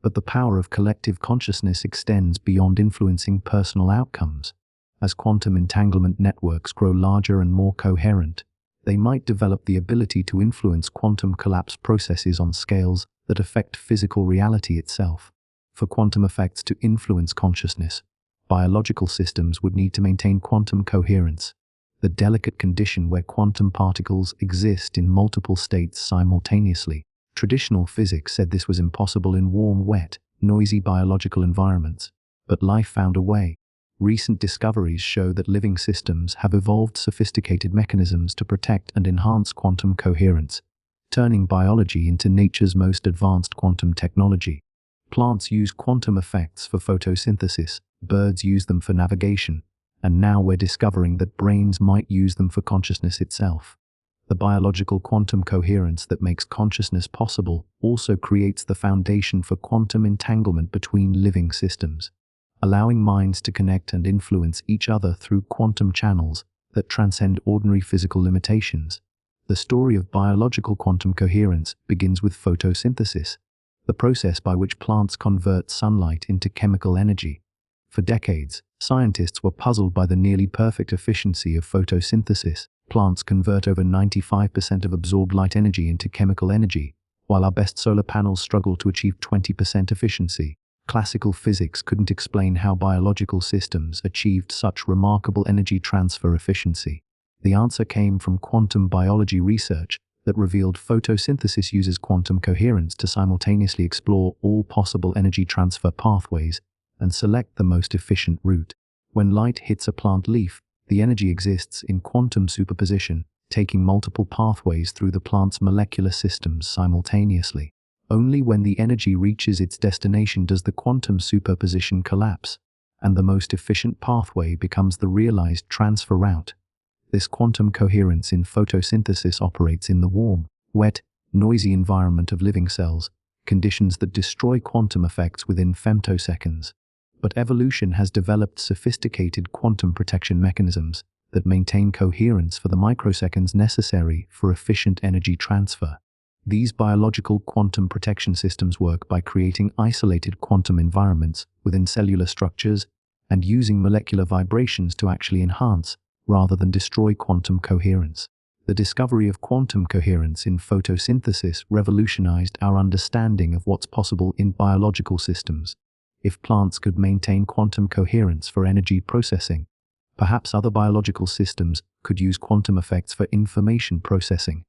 But the power of collective consciousness extends beyond influencing personal outcomes. As quantum entanglement networks grow larger and more coherent, they might develop the ability to influence quantum collapse processes on scales that affect physical reality itself. For quantum effects to influence consciousness, biological systems would need to maintain quantum coherence, the delicate condition where quantum particles exist in multiple states simultaneously. Traditional physics said this was impossible in warm, wet, noisy biological environments, but life found a way. Recent discoveries show that living systems have evolved sophisticated mechanisms to protect and enhance quantum coherence, turning biology into nature's most advanced quantum technology. Plants use quantum effects for photosynthesis, birds use them for navigation, and now we're discovering that brains might use them for consciousness itself. The biological quantum coherence that makes consciousness possible also creates the foundation for quantum entanglement between living systems, allowing minds to connect and influence each other through quantum channels that transcend ordinary physical limitations. The story of biological quantum coherence begins with photosynthesis, the process by which plants convert sunlight into chemical energy. For decades, scientists were puzzled by the nearly perfect efficiency of photosynthesis. Plants convert over 95% of absorbed light energy into chemical energy, while our best solar panels struggle to achieve 20% efficiency. Classical physics couldn't explain how biological systems achieved such remarkable energy transfer efficiency. The answer came from quantum biology research that revealed photosynthesis uses quantum coherence to simultaneously explore all possible energy transfer pathways and select the most efficient route. When light hits a plant leaf, the energy exists in quantum superposition, taking multiple pathways through the plant's molecular systems simultaneously. Only when the energy reaches its destination does the quantum superposition collapse, and the most efficient pathway becomes the realized transfer route. This quantum coherence in photosynthesis operates in the warm, wet, noisy environment of living cells, conditions that destroy quantum effects within femtoseconds. But evolution has developed sophisticated quantum protection mechanisms that maintain coherence for the microseconds necessary for efficient energy transfer. These biological quantum protection systems work by creating isolated quantum environments within cellular structures and using molecular vibrations to actually enhance, rather than destroy, quantum coherence. The discovery of quantum coherence in photosynthesis revolutionized our understanding of what's possible in biological systems. If plants could maintain quantum coherence for energy processing, perhaps other biological systems could use quantum effects for information processing.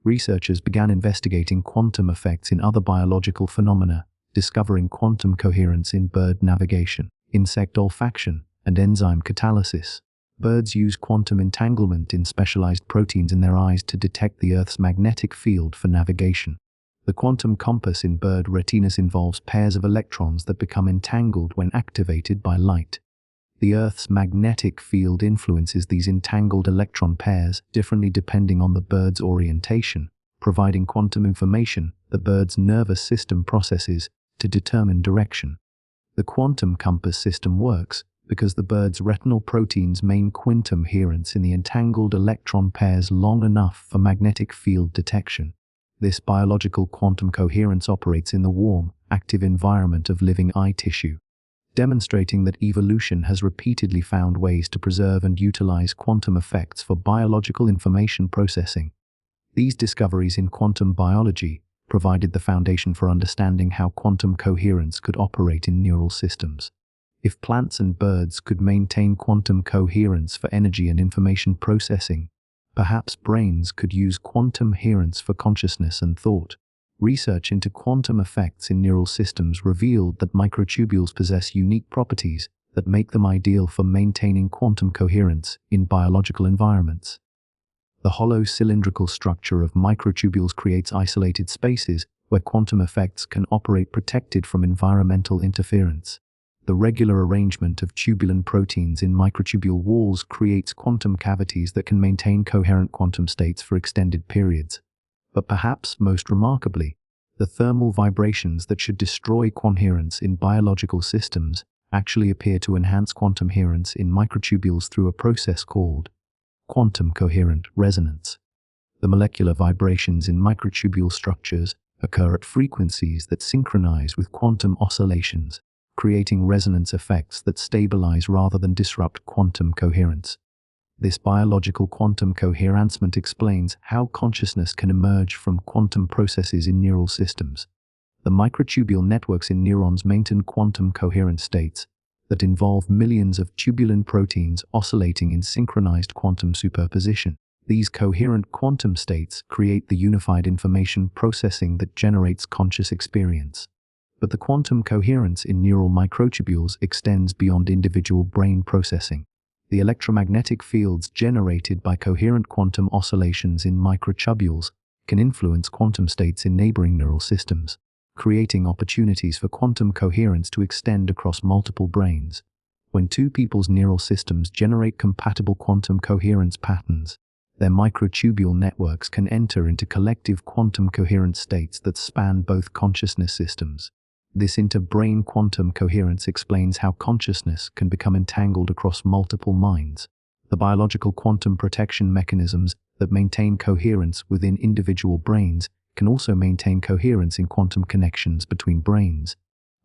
Researchers began investigating quantum effects in other biological phenomena, discovering quantum coherence in bird navigation, insect olfaction, and enzyme catalysis. Birds use quantum entanglement in specialized proteins in their eyes to detect the Earth's magnetic field for navigation. The quantum compass in bird retinas involves pairs of electrons that become entangled when activated by light. The Earth's magnetic field influences these entangled electron pairs differently depending on the bird's orientation, providing quantum information the bird's nervous system processes to determine direction. The quantum compass system works because the bird's retinal proteins maintain quantum coherence in the entangled electron pairs long enough for magnetic field detection. This biological quantum coherence operates in the warm, active environment of living eye tissue, demonstrating that evolution has repeatedly found ways to preserve and utilize quantum effects for biological information processing. These discoveries in quantum biology provided the foundation for understanding how quantum coherence could operate in neural systems. If plants and birds could maintain quantum coherence for energy and information processing, perhaps brains could use quantum coherence for consciousness and thought. Research into quantum effects in neural systems revealed that microtubules possess unique properties that make them ideal for maintaining quantum coherence in biological environments. The hollow cylindrical structure of microtubules creates isolated spaces where quantum effects can operate protected from environmental interference. The regular arrangement of tubulin proteins in microtubule walls creates quantum cavities that can maintain coherent quantum states for extended periods. But perhaps most remarkably, the thermal vibrations that should destroy coherence in biological systems actually appear to enhance quantum coherence in microtubules through a process called quantum coherent resonance. The molecular vibrations in microtubule structures occur at frequencies that synchronize with quantum oscillations, creating resonance effects that stabilize rather than disrupt quantum coherence. This biological quantum coherancement explains how consciousness can emerge from quantum processes in neural systems. The microtubule networks in neurons maintain quantum coherent states that involve millions of tubulin proteins oscillating in synchronized quantum superposition. These coherent quantum states create the unified information processing that generates conscious experience. But the quantum coherence in neural microtubules extends beyond individual brain processing. The electromagnetic fields generated by coherent quantum oscillations in microtubules can influence quantum states in neighboring neural systems, creating opportunities for quantum coherence to extend across multiple brains. When two people's neural systems generate compatible quantum coherence patterns, their microtubule networks can enter into collective quantum coherent states that span both consciousness systems. This inter-brain quantum coherence explains how consciousness can become entangled across multiple minds. The biological quantum protection mechanisms that maintain coherence within individual brains can also maintain coherence in quantum connections between brains,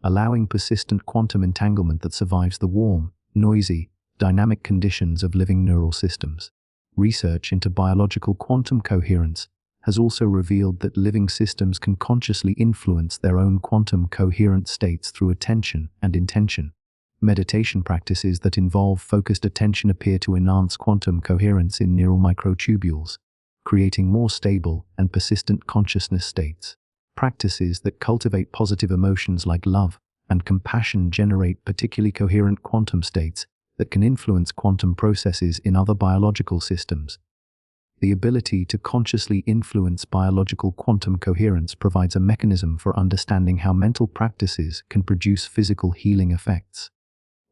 allowing persistent quantum entanglement that survives the warm, noisy, dynamic conditions of living neural systems. Research into biological quantum coherence has also revealed that living systems can consciously influence their own quantum coherent states through attention and intention. Meditation practices that involve focused attention appear to enhance quantum coherence in neural microtubules, creating more stable and persistent consciousness states. Practices that cultivate positive emotions like love and compassion generate particularly coherent quantum states that can influence quantum processes in other biological systems. The ability to consciously influence biological quantum coherence provides a mechanism for understanding how mental practices can produce physical healing effects.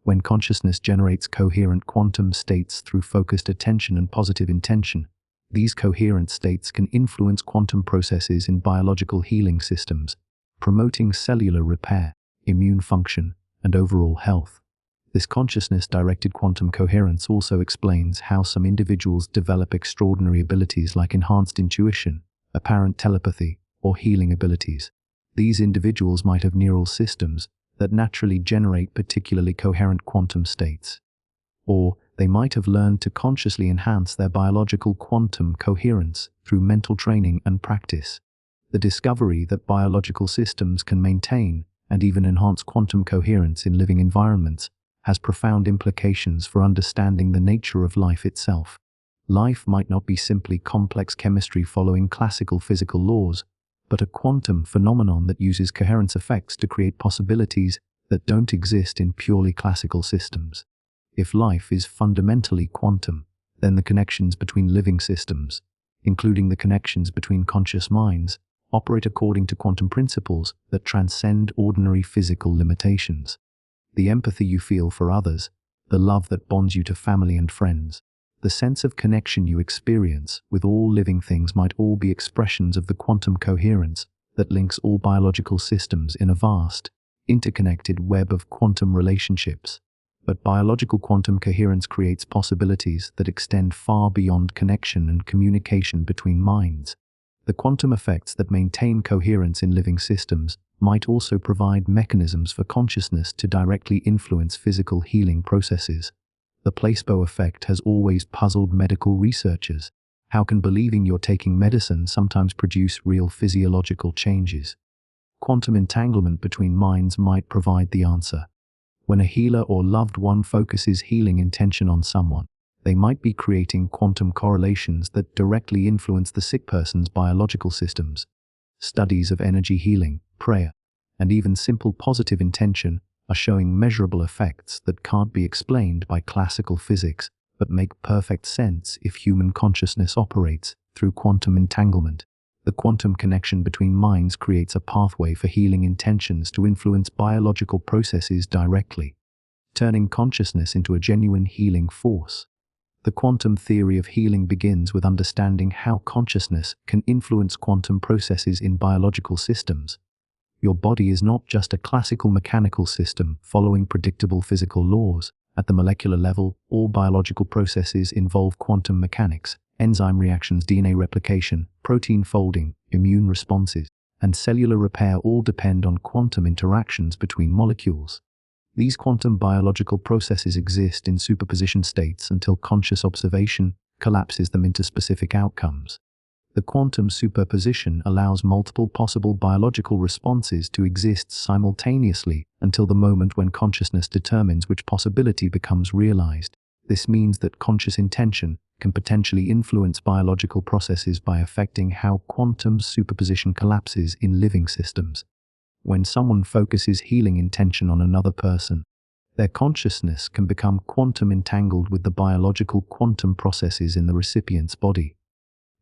When consciousness generates coherent quantum states through focused attention and positive intention, these coherent states can influence quantum processes in biological healing systems, promoting cellular repair, immune function, and overall health. This consciousness-directed quantum coherence also explains how some individuals develop extraordinary abilities like enhanced intuition, apparent telepathy, or healing abilities. These individuals might have neural systems that naturally generate particularly coherent quantum states. Or they might have learned to consciously enhance their biological quantum coherence through mental training and practice. The discovery that biological systems can maintain and even enhance quantum coherence in living environments has profound implications for understanding the nature of life itself. Life might not be simply complex chemistry following classical physical laws, but a quantum phenomenon that uses coherence effects to create possibilities that don't exist in purely classical systems. If life is fundamentally quantum, then the connections between living systems, including the connections between conscious minds, operate according to quantum principles that transcend ordinary physical limitations. The empathy you feel for others, the love that bonds you to family and friends, the sense of connection you experience with all living things might all be expressions of the quantum coherence that links all biological systems in a vast, interconnected web of quantum relationships. But biological quantum coherence creates possibilities that extend far beyond connection and communication between minds. The quantum effects that maintain coherence in living systems might also provide mechanisms for consciousness to directly influence physical healing processes. The placebo effect has always puzzled medical researchers. How can believing you're taking medicine sometimes produce real physiological changes? Quantum entanglement between minds might provide the answer. When a healer or loved one focuses healing intention on someone, they might be creating quantum correlations that directly influence the sick person's biological systems. Studies of energy healing, prayer, and even simple positive intention are showing measurable effects that can't be explained by classical physics, but make perfect sense if human consciousness operates through quantum entanglement. The quantum connection between minds creates a pathway for healing intentions to influence biological processes directly. turning consciousness into a genuine healing force. The quantum theory of healing begins with understanding how consciousness can influence quantum processes in biological systems. Your body is not just a classical mechanical system following predictable physical laws. At the molecular level, all biological processes involve quantum mechanics. Enzyme reactions, DNA replication, protein folding, immune responses, and cellular repair all depend on quantum interactions between molecules. These quantum biological processes exist in superposition states until conscious observation collapses them into specific outcomes. The quantum superposition allows multiple possible biological responses to exist simultaneously until the moment when consciousness determines which possibility becomes realized. This means that conscious intention can potentially influence biological processes by affecting how quantum superposition collapses in living systems. When someone focuses healing intention on another person, their consciousness can become quantum entangled with the biological quantum processes in the recipient's body.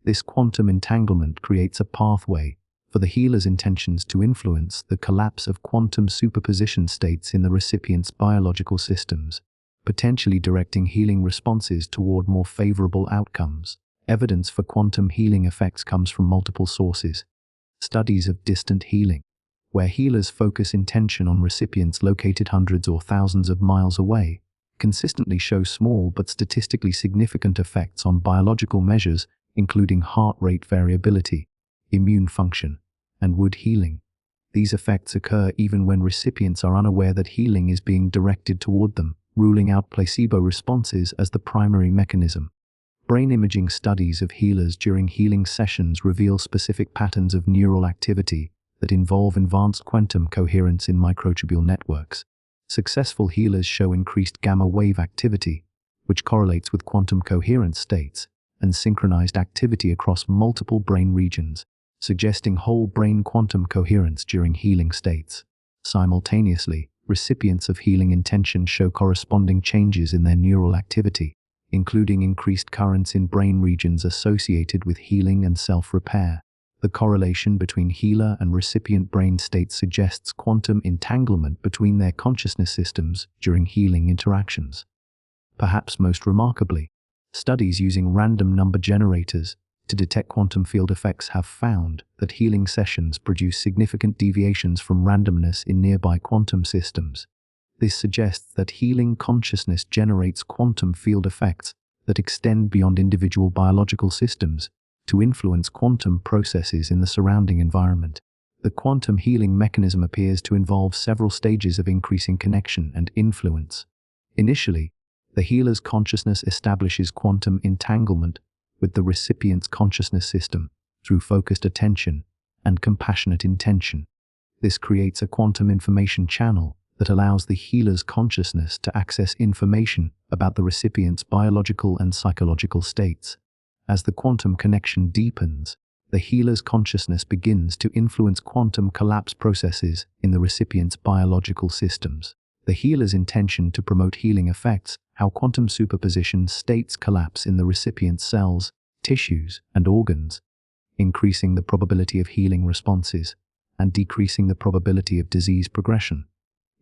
This quantum entanglement creates a pathway for the healer's intentions to influence the collapse of quantum superposition states in the recipient's biological systems, potentially directing healing responses toward more favorable outcomes. Evidence for quantum healing effects comes from multiple sources. Studies of distant healing, where healers focus intention on recipients located hundreds or thousands of miles away, consistently show small but statistically significant effects on biological measures including heart rate variability, immune function, and wound healing. These effects occur even when recipients are unaware that healing is being directed toward them, ruling out placebo responses as the primary mechanism. Brain imaging studies of healers during healing sessions reveal specific patterns of neural activity that involve advanced quantum coherence in microtubule networks. Successful healers show increased gamma wave activity, which correlates with quantum coherence states, and synchronized activity across multiple brain regions, suggesting whole brain quantum coherence during healing states. Simultaneously, recipients of healing intention show corresponding changes in their neural activity, including increased currents in brain regions associated with healing and self-repair. The correlation between healer and recipient brain states suggests quantum entanglement between their consciousness systems during healing interactions. Perhaps most remarkably, studies using random number generators to detect quantum field effects have found that healing sessions produce significant deviations from randomness in nearby quantum systems. This suggests that healing consciousness generates quantum field effects that extend beyond individual biological systems to influence quantum processes in the surrounding environment. The quantum healing mechanism appears to involve several stages of increasing connection and influence. Initially, the healer's consciousness establishes quantum entanglement with the recipient's consciousness system through focused attention and compassionate intention. This creates a quantum information channel that allows the healer's consciousness to access information about the recipient's biological and psychological states. As the quantum connection deepens, the healer's consciousness begins to influence quantum collapse processes in the recipient's biological systems. The healer's intention to promote healing affects how quantum superposition states collapse in the recipient's cells, tissues, and organs, increasing the probability of healing responses and decreasing the probability of disease progression.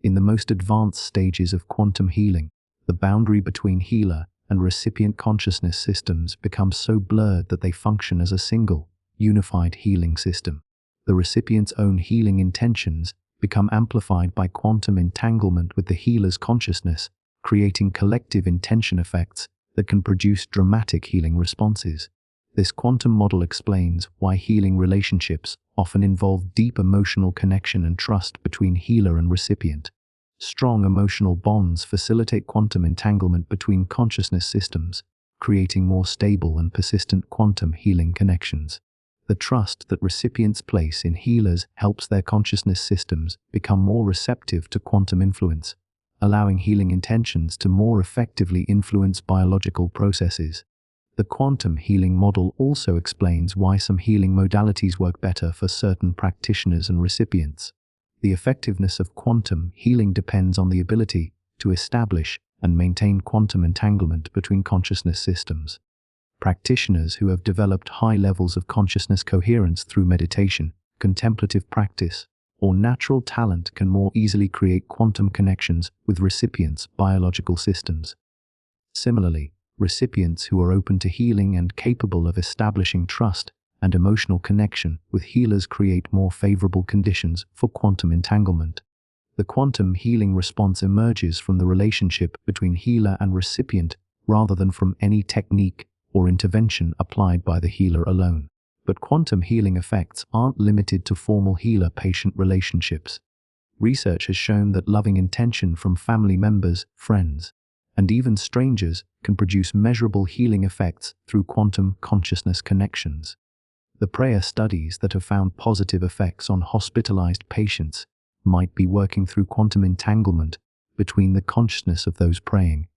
In the most advanced stages of quantum healing, the boundary between healer and recipient consciousness systems becomes so blurred that they function as a single, unified healing system. The recipient's own healing intentions become amplified by quantum entanglement with the healer's consciousness, creating collective intention effects that can produce dramatic healing responses. This quantum model explains why healing relationships often involve deep emotional connection and trust between healer and recipient. Strong emotional bonds facilitate quantum entanglement between consciousness systems, creating more stable and persistent quantum healing connections. The trust that recipients place in healers helps their consciousness systems become more receptive to quantum influence, allowing healing intentions to more effectively influence biological processes. The quantum healing model also explains why some healing modalities work better for certain practitioners and recipients. The effectiveness of quantum healing depends on the ability to establish and maintain quantum entanglement between consciousness systems. Practitioners who have developed high levels of consciousness coherence through meditation, contemplative practice, or natural talent can more easily create quantum connections with recipients' biological systems. Similarly, recipients who are open to healing and capable of establishing trust and emotional connection with healers create more favorable conditions for quantum entanglement. The quantum healing response emerges from the relationship between healer and recipient rather than from any technique or intervention applied by the healer alone. But quantum healing effects aren't limited to formal healer-patient relationships. Research has shown that loving intention from family members, friends, and even strangers can produce measurable healing effects through quantum consciousness connections. The prayer studies that have found positive effects on hospitalized patients might be working through quantum entanglement between the consciousness of those praying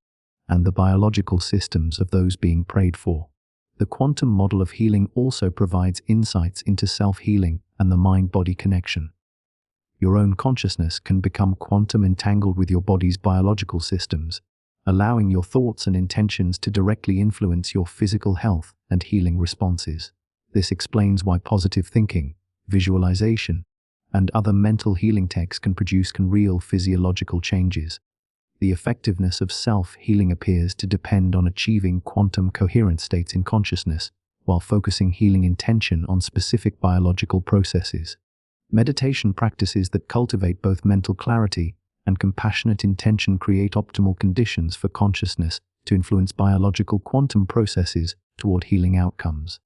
and the biological systems of those being prayed for. The quantum model of healing also provides insights into self-healing and the mind-body connection. Your own consciousness can become quantum entangled with your body's biological systems, allowing your thoughts and intentions to directly influence your physical health and healing responses. This explains why positive thinking, visualization, and other mental healing techniques can produce real physiological changes. The effectiveness of self-healing appears to depend on achieving quantum coherent states in consciousness, while focusing healing intention on specific biological processes. Meditation practices that cultivate both mental clarity and compassionate intention create optimal conditions for consciousness to influence biological quantum processes toward healing outcomes.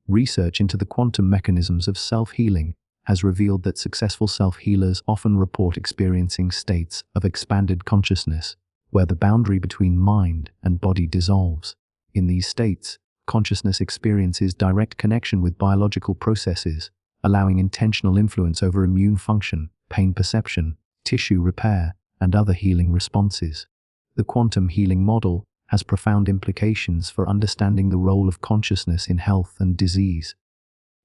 Research into the quantum mechanisms of self-healing has revealed that successful self-healers often report experiencing states of expanded consciousness, where the boundary between mind and body dissolves. In these states, consciousness experiences direct connection with biological processes, allowing intentional influence over immune function, pain perception, tissue repair, and other healing responses. The quantum healing model has profound implications for understanding the role of consciousness in health and disease.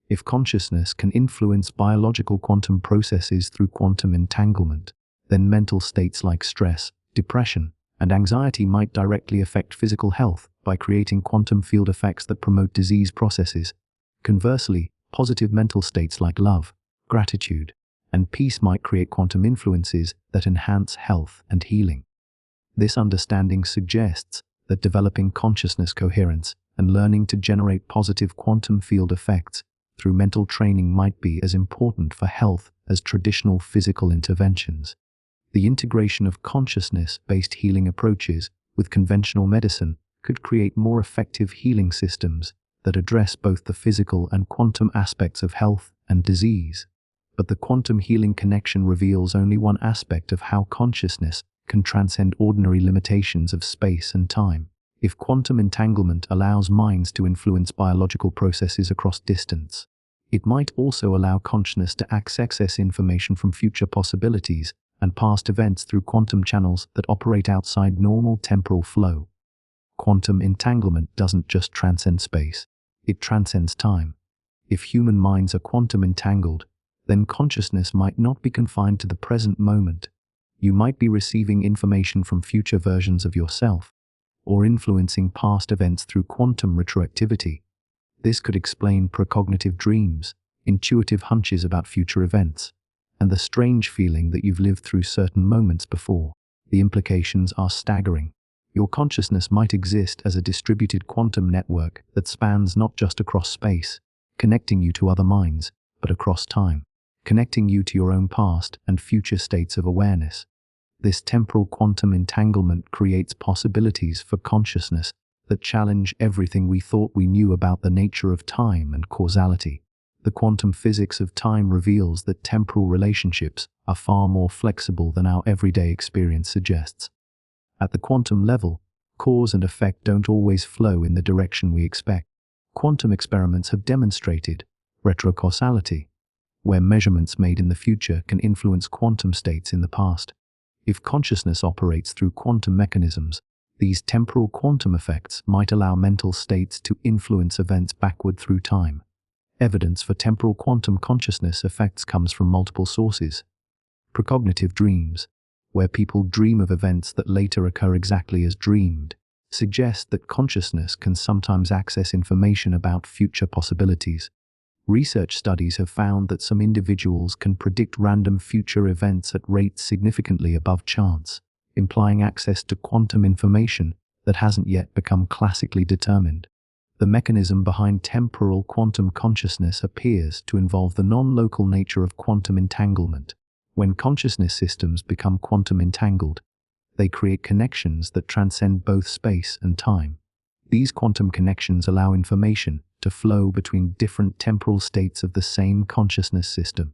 If consciousness can influence biological quantum processes through quantum entanglement, then mental states like stress, depression, and anxiety might directly affect physical health by creating quantum field effects that promote disease processes. Conversely, positive mental states like love, gratitude, and peace might create quantum influences that enhance health and healing. This understanding suggests that developing consciousness coherence and learning to generate positive quantum field effects through mental training might be as important for health as traditional physical interventions. The integration of consciousness-based healing approaches with conventional medicine could create more effective healing systems that address both the physical and quantum aspects of health and disease. But the quantum healing connection reveals only one aspect of how consciousness can transcend ordinary limitations of space and time. If quantum entanglement allows minds to influence biological processes across distance, it might also allow consciousness to access information from future possibilities and past events through quantum channels that operate outside normal temporal flow. Quantum entanglement doesn't just transcend space, it transcends time. If human minds are quantum entangled, then consciousness might not be confined to the present moment. You might be receiving information from future versions of yourself, or influencing past events through quantum retroactivity. This could explain precognitive dreams, intuitive hunches about future events, and the strange feeling that you've lived through certain moments before. The implications are staggering. Your consciousness might exist as a distributed quantum network that spans not just across space, connecting you to other minds, but across time, connecting you to your own past and future states of awareness. This temporal quantum entanglement creates possibilities for consciousness that challenge everything we thought we knew about the nature of time and causality. The quantum physics of time reveals that temporal relationships are far more flexible than our everyday experience suggests. At the quantum level, cause and effect don't always flow in the direction we expect. Quantum experiments have demonstrated retrocausality, where measurements made in the future can influence quantum states in the past. If consciousness operates through quantum mechanisms, these temporal quantum effects might allow mental states to influence events backward through time. Evidence for temporal quantum consciousness effects comes from multiple sources. Precognitive dreams, where people dream of events that later occur exactly as dreamed, suggest that consciousness can sometimes access information about future possibilities. Research studies have found that some individuals can predict random future events at rates significantly above chance, implying access to quantum information that hasn't yet become classically determined. The mechanism behind temporal quantum consciousness appears to involve the non-local nature of quantum entanglement. When consciousness systems become quantum entangled, they create connections that transcend both space and time. These quantum connections allow information to flow between different temporal states of the same consciousness system,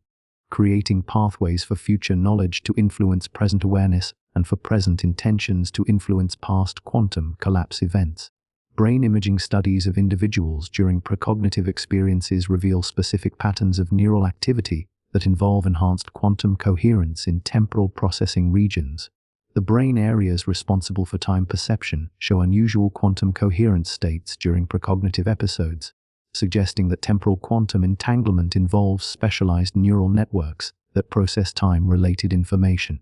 creating pathways for future knowledge to influence present awareness and for present intentions to influence past quantum collapse events. Brain imaging studies of individuals during precognitive experiences reveal specific patterns of neural activity that involve enhanced quantum coherence in temporal processing regions. The brain areas responsible for time perception show unusual quantum coherence states during precognitive episodes, suggesting that temporal quantum entanglement involves specialized neural networks that process time-related information.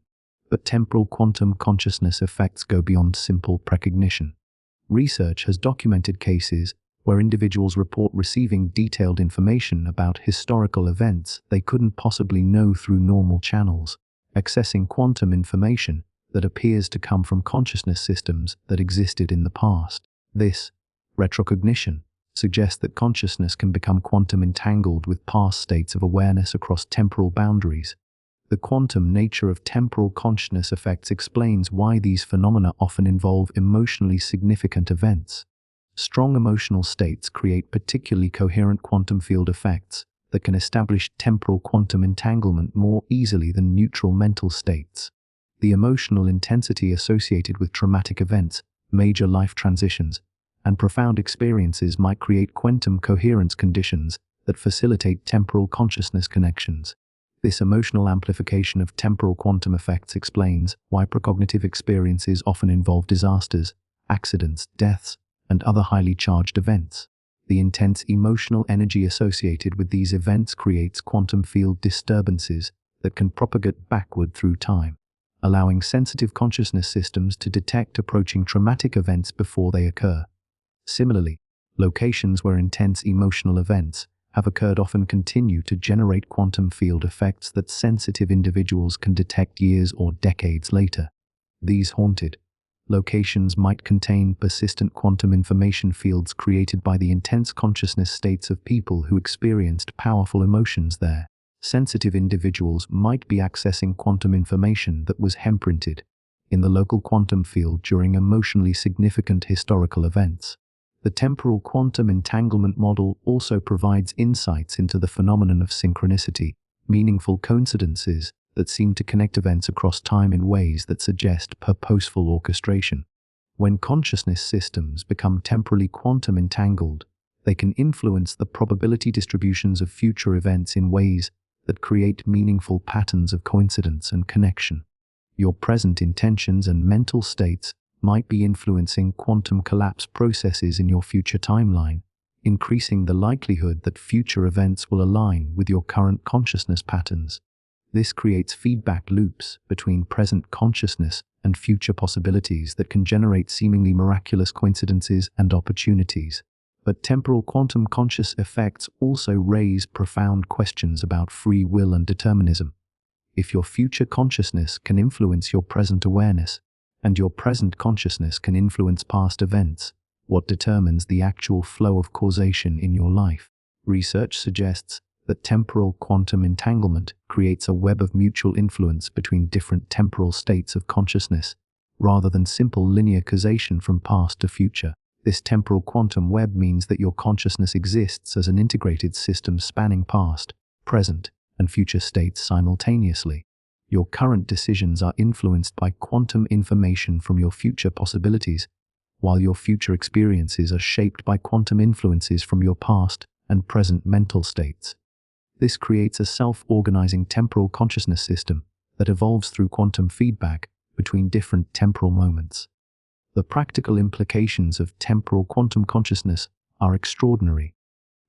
But temporal quantum consciousness effects go beyond simple precognition. Research has documented cases where individuals report receiving detailed information about historical events they couldn't possibly know through normal channels, accessing quantum information that appears to come from consciousness systems that existed in the past. This retrocognition suggests that consciousness can become quantum entangled with past states of awareness across temporal boundaries. The quantum nature of temporal consciousness effects explains why these phenomena often involve emotionally significant events. Strong emotional states create particularly coherent quantum field effects that can establish temporal quantum entanglement more easily than neutral mental states. The emotional intensity associated with traumatic events, major life transitions, and profound experiences might create quantum coherence conditions that facilitate temporal consciousness connections. This emotional amplification of temporal quantum effects explains why precognitive experiences often involve disasters, accidents, deaths, and other highly charged events. The intense emotional energy associated with these events creates quantum field disturbances that can propagate backward through time, allowing sensitive consciousness systems to detect approaching traumatic events before they occur. Similarly, locations where intense emotional events have occurred often continue to generate quantum field effects that sensitive individuals can detect years or decades later. These haunted locations might contain persistent quantum information fields created by the intense consciousness states of people who experienced powerful emotions there. Sensitive individuals might be accessing quantum information that was handprinted in the local quantum field during emotionally significant historical events. The temporal quantum entanglement model also provides insights into the phenomenon of synchronicity, meaningful coincidences that seem to connect events across time in ways that suggest purposeful orchestration. When consciousness systems become temporally quantum entangled, they can influence the probability distributions of future events in ways that create meaningful patterns of coincidence and connection. Your present intentions and mental states might be influencing quantum collapse processes in your future timeline, increasing the likelihood that future events will align with your current consciousness patterns. This creates feedback loops between present consciousness and future possibilities that can generate seemingly miraculous coincidences and opportunities. But temporal quantum conscious effects also raise profound questions about free will and determinism. If your future consciousness can influence your present awareness, and your present consciousness can influence past events, what determines the actual flow of causation in your life? Research suggests that temporal quantum entanglement creates a web of mutual influence between different temporal states of consciousness, rather than simple linear causation from past to future. This temporal quantum web means that your consciousness exists as an integrated system spanning past, present, and future states simultaneously. Your current decisions are influenced by quantum information from your future possibilities, while your future experiences are shaped by quantum influences from your past and present mental states. This creates a self-organizing temporal consciousness system that evolves through quantum feedback between different temporal moments. The practical implications of temporal quantum consciousness are extraordinary.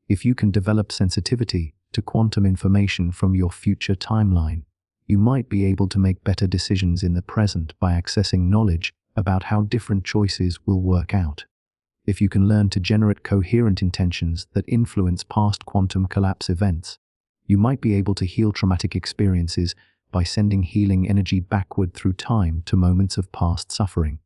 If you can develop sensitivity to quantum information from your future timeline, you might be able to make better decisions in the present by accessing knowledge about how different choices will work out. If you can learn to generate coherent intentions that influence past quantum collapse events, you might be able to heal traumatic experiences by sending healing energy backward through time to moments of past suffering.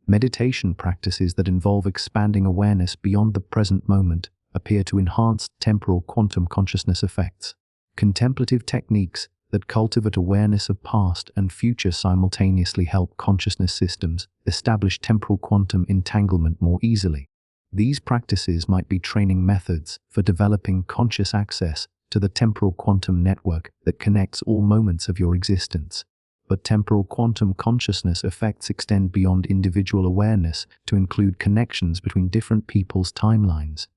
Meditation practices that involve expanding awareness beyond the present moment appear to enhance temporal quantum consciousness effects. Contemplative techniques that cultivate awareness of past and future simultaneously help consciousness systems establish temporal quantum entanglement more easily. These practices might be training methods for developing conscious access to the temporal quantum network that connects all moments of your existence. But temporal quantum consciousness effects extend beyond individual awareness to include connections between different people's timelines.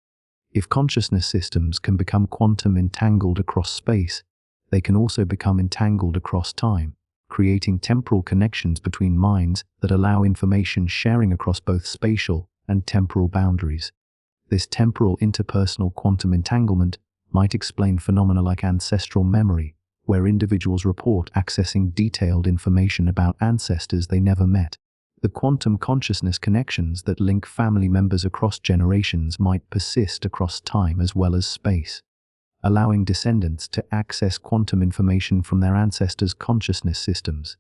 If consciousness systems can become quantum entangled across space, they can also become entangled across time, creating temporal connections between minds that allow information sharing across both spatial and temporal boundaries. This temporal interpersonal quantum entanglement might explain phenomena like ancestral memory, where individuals report accessing detailed information about ancestors they never met. The quantum consciousness connections that link family members across generations might persist across time as well as space, allowing descendants to access quantum information from their ancestors' consciousness systems.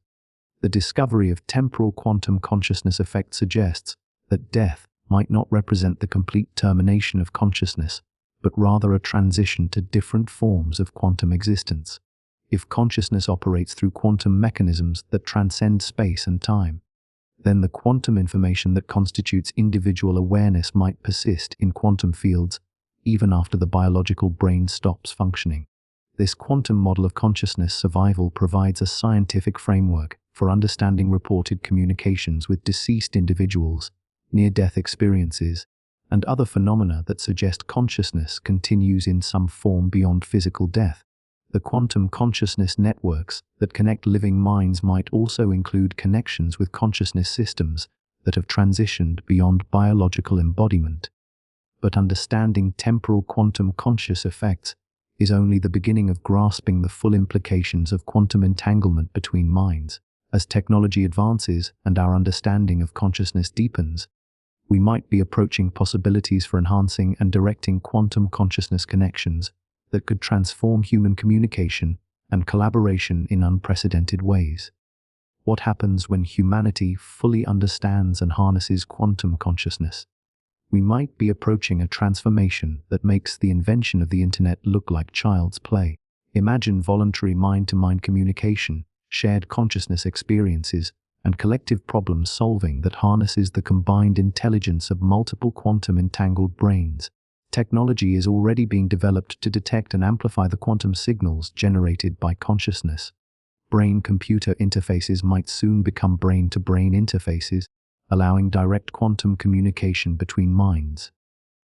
The discovery of temporal quantum consciousness effect suggests that death might not represent the complete termination of consciousness, but rather a transition to different forms of quantum existence. If consciousness operates through quantum mechanisms that transcend space and time, then the quantum information that constitutes individual awareness might persist in quantum fields even after the biological brain stops functioning. This quantum model of consciousness survival provides a scientific framework for understanding reported communications with deceased individuals, near-death experiences, and other phenomena that suggest consciousness continues in some form beyond physical death. The quantum consciousness networks that connect living minds might also include connections with consciousness systems that have transitioned beyond biological embodiment. But understanding temporal quantum conscious effects is only the beginning of grasping the full implications of quantum entanglement between minds. As technology advances and our understanding of consciousness deepens, we might be approaching possibilities for enhancing and directing quantum consciousness connections that could transform human communication and collaboration in unprecedented ways. What happens when humanity fully understands and harnesses quantum consciousness? We might be approaching a transformation that makes the invention of the internet look like child's play. Imagine voluntary mind-to-mind communication, shared consciousness experiences, and collective problem solving that harnesses the combined intelligence of multiple quantum entangled brains. Technology is already being developed to detect and amplify the quantum signals generated by consciousness. Brain-computer interfaces might soon become brain-to-brain interfaces, allowing direct quantum communication between minds.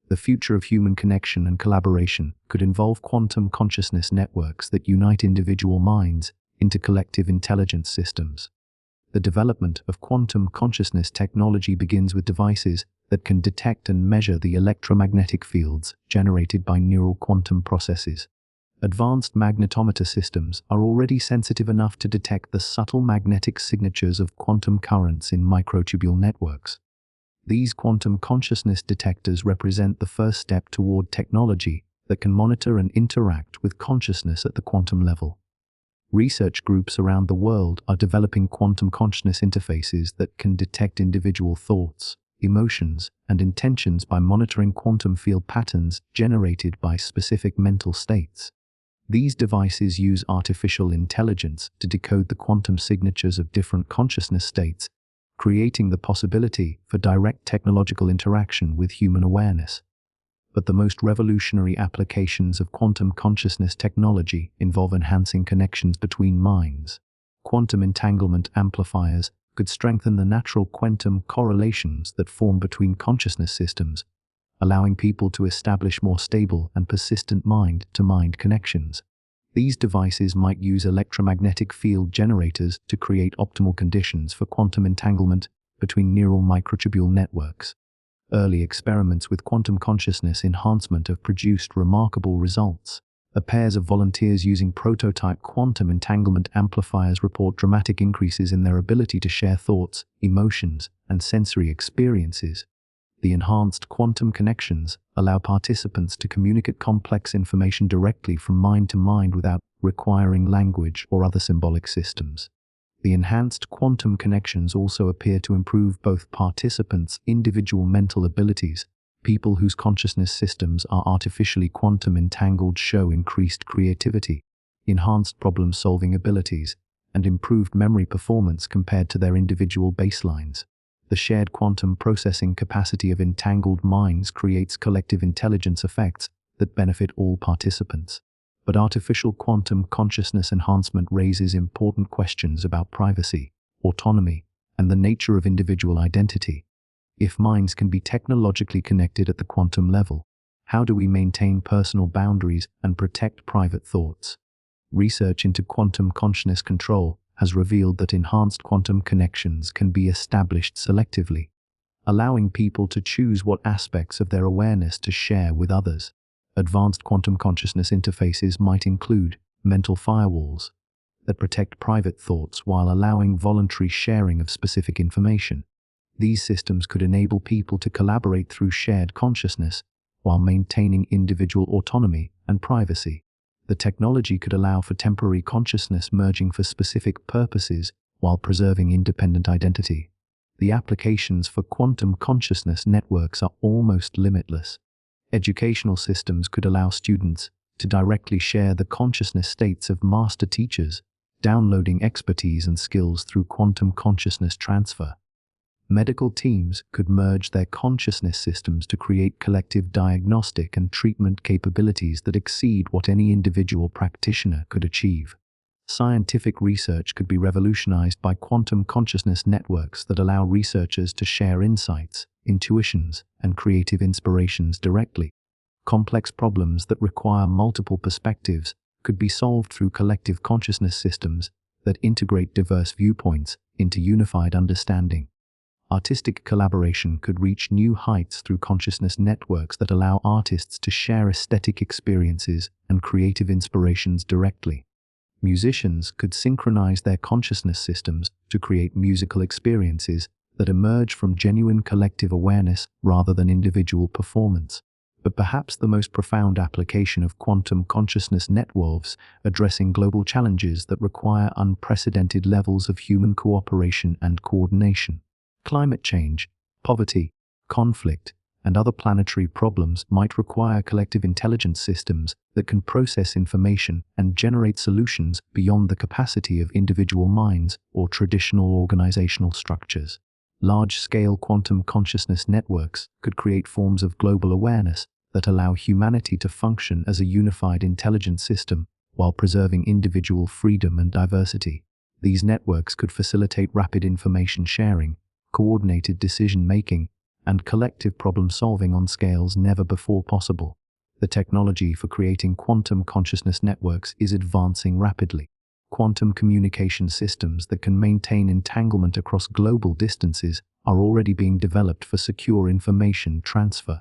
The future of human connection and collaboration could involve quantum consciousness networks that unite individual minds into collective intelligence systems. The development of quantum consciousness technology begins with devices that can detect and measure the electromagnetic fields generated by neural quantum processes. Advanced magnetometer systems are already sensitive enough to detect the subtle magnetic signatures of quantum currents in microtubule networks. These quantum consciousness detectors represent the first step toward technology that can monitor and interact with consciousness at the quantum level. Research groups around the world are developing quantum consciousness interfaces that can detect individual thoughts, emotions, and intentions by monitoring quantum field patterns generated by specific mental states. These devices use artificial intelligence to decode the quantum signatures of different consciousness states, creating the possibility for direct technological interaction with human awareness. But the most revolutionary applications of quantum consciousness technology involve enhancing connections between minds. Quantum entanglement amplifiers could strengthen the natural quantum correlations that form between consciousness systems, allowing people to establish more stable and persistent mind-to-mind connections. These devices might use electromagnetic field generators to create optimal conditions for quantum entanglement between neural microtubule networks. Early experiments with quantum consciousness enhancement have produced remarkable results. Pairs of volunteers using prototype quantum entanglement amplifiers report dramatic increases in their ability to share thoughts, emotions, and sensory experiences. The enhanced quantum connections allow participants to communicate complex information directly from mind to mind without requiring language or other symbolic systems. The enhanced quantum connections also appear to improve both participants' individual mental abilities. People whose consciousness systems are artificially quantum entangled show increased creativity, enhanced problem-solving abilities, and improved memory performance compared to their individual baselines. The shared quantum processing capacity of entangled minds creates collective intelligence effects that benefit all participants. But artificial quantum consciousness enhancement raises important questions about privacy, autonomy, and the nature of individual identity. If minds can be technologically connected at the quantum level, how do we maintain personal boundaries and protect private thoughts? Research into quantum consciousness control has revealed that enhanced quantum connections can be established selectively, allowing people to choose what aspects of their awareness to share with others. Advanced quantum consciousness interfaces might include mental firewalls that protect private thoughts while allowing voluntary sharing of specific information. These systems could enable people to collaborate through shared consciousness while maintaining individual autonomy and privacy. The technology could allow for temporary consciousness merging for specific purposes while preserving independent identity. The applications for quantum consciousness networks are almost limitless. Educational systems could allow students to directly share the consciousness states of master teachers, downloading expertise and skills through quantum consciousness transfer. Medical teams could merge their consciousness systems to create collective diagnostic and treatment capabilities that exceed what any individual practitioner could achieve. Scientific research could be revolutionized by quantum consciousness networks that allow researchers to share insights, intuitions, and creative inspirations directly. Complex problems that require multiple perspectives could be solved through collective consciousness systems that integrate diverse viewpoints into unified understanding. Artistic collaboration could reach new heights through consciousness networks that allow artists to share aesthetic experiences and creative inspirations directly. Musicians could synchronize their consciousness systems to create musical experiences that emerge from genuine collective awareness rather than individual performance. But perhaps the most profound application of quantum consciousness networks addressing global challenges that require unprecedented levels of human cooperation and coordination. Climate change, poverty, conflict, and other planetary problems might require collective intelligence systems that can process information and generate solutions beyond the capacity of individual minds or traditional organizational structures. Large-scale quantum consciousness networks could create forms of global awareness that allow humanity to function as a unified intelligence system while preserving individual freedom and diversity. These networks could facilitate rapid information sharing, coordinated decision-making, and collective problem-solving on scales never before possible. The technology for creating quantum consciousness networks is advancing rapidly. Quantum communication systems that can maintain entanglement across global distances are already being developed for secure information transfer.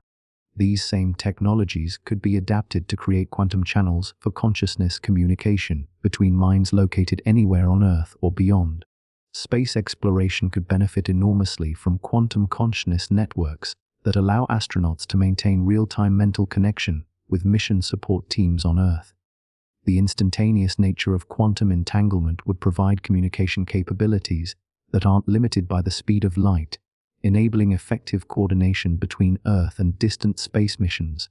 These same technologies could be adapted to create quantum channels for consciousness communication between minds located anywhere on Earth or beyond. Space exploration could benefit enormously from quantum consciousness networks that allow astronauts to maintain real-time mental connection with mission support teams on Earth. The instantaneous nature of quantum entanglement would provide communication capabilities that aren't limited by the speed of light, enabling effective coordination between Earth and distant space missions.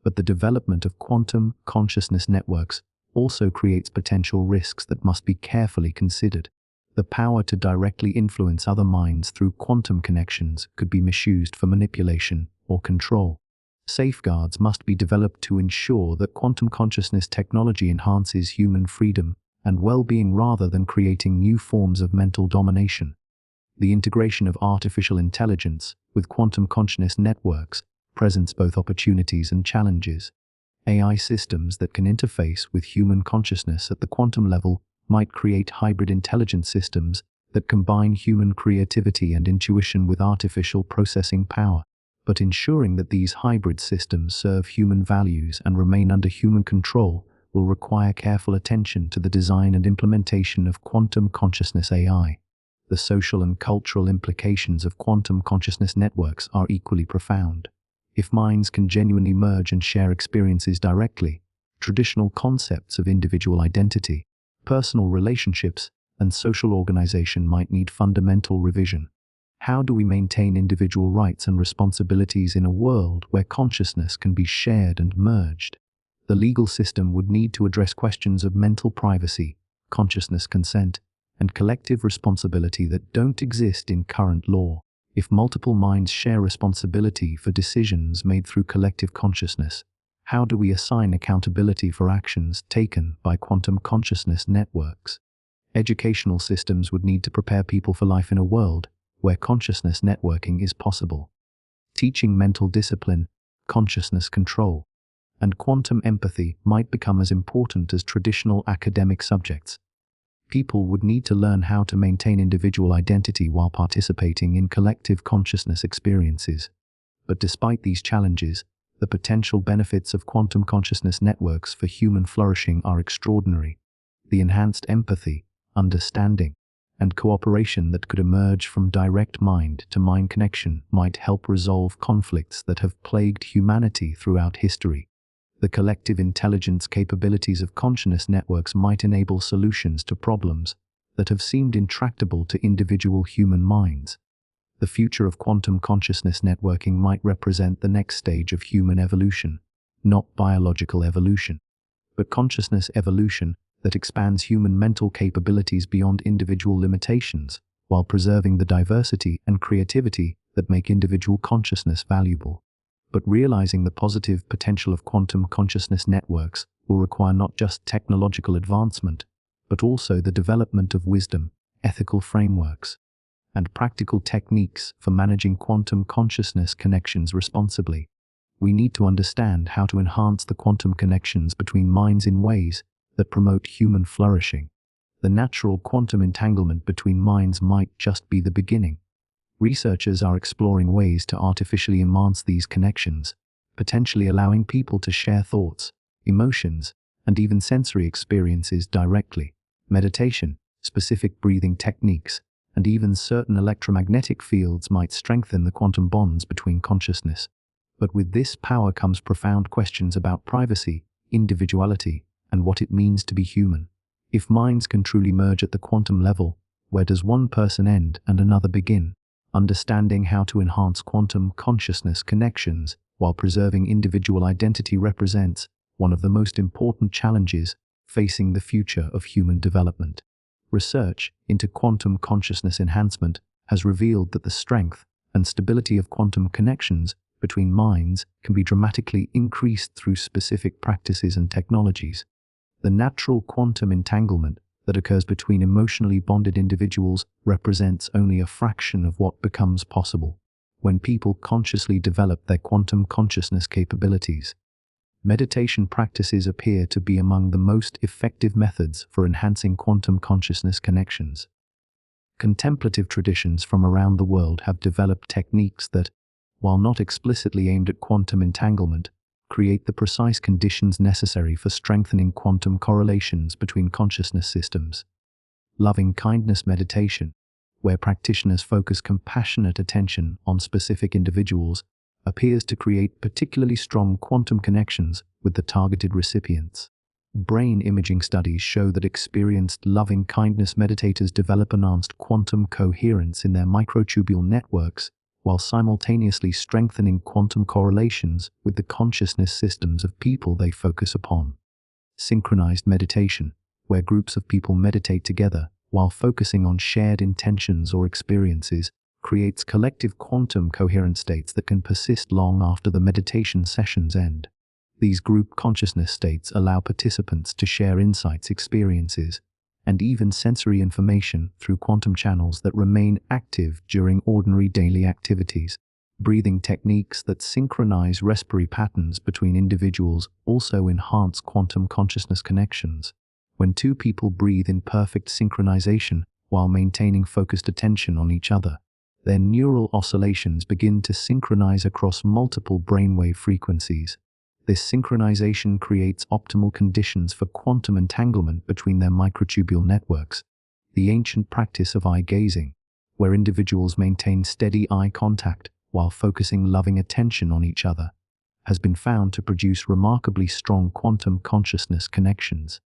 But the development of quantum consciousness networks also creates potential risks that must be carefully considered. The power to directly influence other minds through quantum connections could be misused for manipulation or control. Safeguards must be developed to ensure that quantum consciousness technology enhances human freedom and well-being rather than creating new forms of mental domination. The integration of artificial intelligence with quantum consciousness networks presents both opportunities and challenges. AI systems that can interface with human consciousness at the quantum level might create hybrid intelligence systems that combine human creativity and intuition with artificial processing power. But ensuring that these hybrid systems serve human values and remain under human control will require careful attention to the design and implementation of quantum consciousness AI. the social and cultural implications of quantum consciousness networks are equally profound. If minds can genuinely merge and share experiences directly, traditional concepts of individual identity, personal relationships, and social organization might need fundamental revision. How do we maintain individual rights and responsibilities in a world where consciousness can be shared and merged? The legal system would need to address questions of mental privacy, consciousness consent, and collective responsibility that don't exist in current law. If multiple minds share responsibility for decisions made through collective consciousness, how do we assign accountability for actions taken by quantum consciousness networks? Educational systems would need to prepare people for life in a world where consciousness networking is possible. Teaching mental discipline, consciousness control, and quantum empathy might become as important as traditional academic subjects. People would need to learn how to maintain individual identity while participating in collective consciousness experiences. But despite these challenges, the potential benefits of quantum consciousness networks for human flourishing are extraordinary. The enhanced empathy, understanding, and cooperation that could emerge from direct mind-to-mind connection might help resolve conflicts that have plagued humanity throughout history. The collective intelligence capabilities of consciousness networks might enable solutions to problems that have seemed intractable to individual human minds. The future of quantum consciousness networking might represent the next stage of human evolution, not biological evolution, but consciousness evolution that expands human mental capabilities beyond individual limitations, while preserving the diversity and creativity that make individual consciousness valuable. But realizing the positive potential of quantum consciousness networks will require not just technological advancement, but also the development of wisdom, ethical frameworks, and practical techniques for managing quantum consciousness connections responsibly. We need to understand how to enhance the quantum connections between minds in ways that promote human flourishing. The natural quantum entanglement between minds might just be the beginning. Researchers are exploring ways to artificially enhance these connections, potentially allowing people to share thoughts, emotions, and even sensory experiences directly. Meditation, specific breathing techniques, and even certain electromagnetic fields might strengthen the quantum bonds between consciousness. But with this power comes profound questions about privacy, individuality, and what it means to be human. If minds can truly merge at the quantum level, where does one person end and another begin? Understanding how to enhance quantum consciousness connections while preserving individual identity represents one of the most important challenges facing the future of human development. Research into quantum consciousness enhancement has revealed that the strength and stability of quantum connections between minds can be dramatically increased through specific practices and technologies. The natural quantum entanglement that occurs between emotionally bonded individuals represents only a fraction of what becomes possible when people consciously develop their quantum consciousness capabilities. Meditation practices appear to be among the most effective methods for enhancing quantum consciousness connections. Contemplative traditions from around the world have developed techniques that, while not explicitly aimed at quantum entanglement, create the precise conditions necessary for strengthening quantum correlations between consciousness systems. Loving-kindness meditation, where practitioners focus compassionate attention on specific individuals, appears to create particularly strong quantum connections with the targeted recipients. Brain imaging studies show that experienced loving-kindness meditators develop enhanced quantum coherence in their microtubule networks, while simultaneously strengthening quantum correlations with the consciousness systems of people they focus upon. Synchronized meditation, where groups of people meditate together while focusing on shared intentions or experiences, creates collective quantum coherent states that can persist long after the meditation sessions end. These group consciousness states allow participants to share insights, experiences, and even sensory information through quantum channels that remain active during ordinary daily activities. Breathing techniques that synchronize respiratory patterns between individuals also enhance quantum consciousness connections. When two people breathe in perfect synchronization while maintaining focused attention on each other, their neural oscillations begin to synchronize across multiple brainwave frequencies. This synchronization creates optimal conditions for quantum entanglement between their microtubule networks. The ancient practice of eye gazing, where individuals maintain steady eye contact while focusing loving attention on each other, has been found to produce remarkably strong quantum consciousness connections.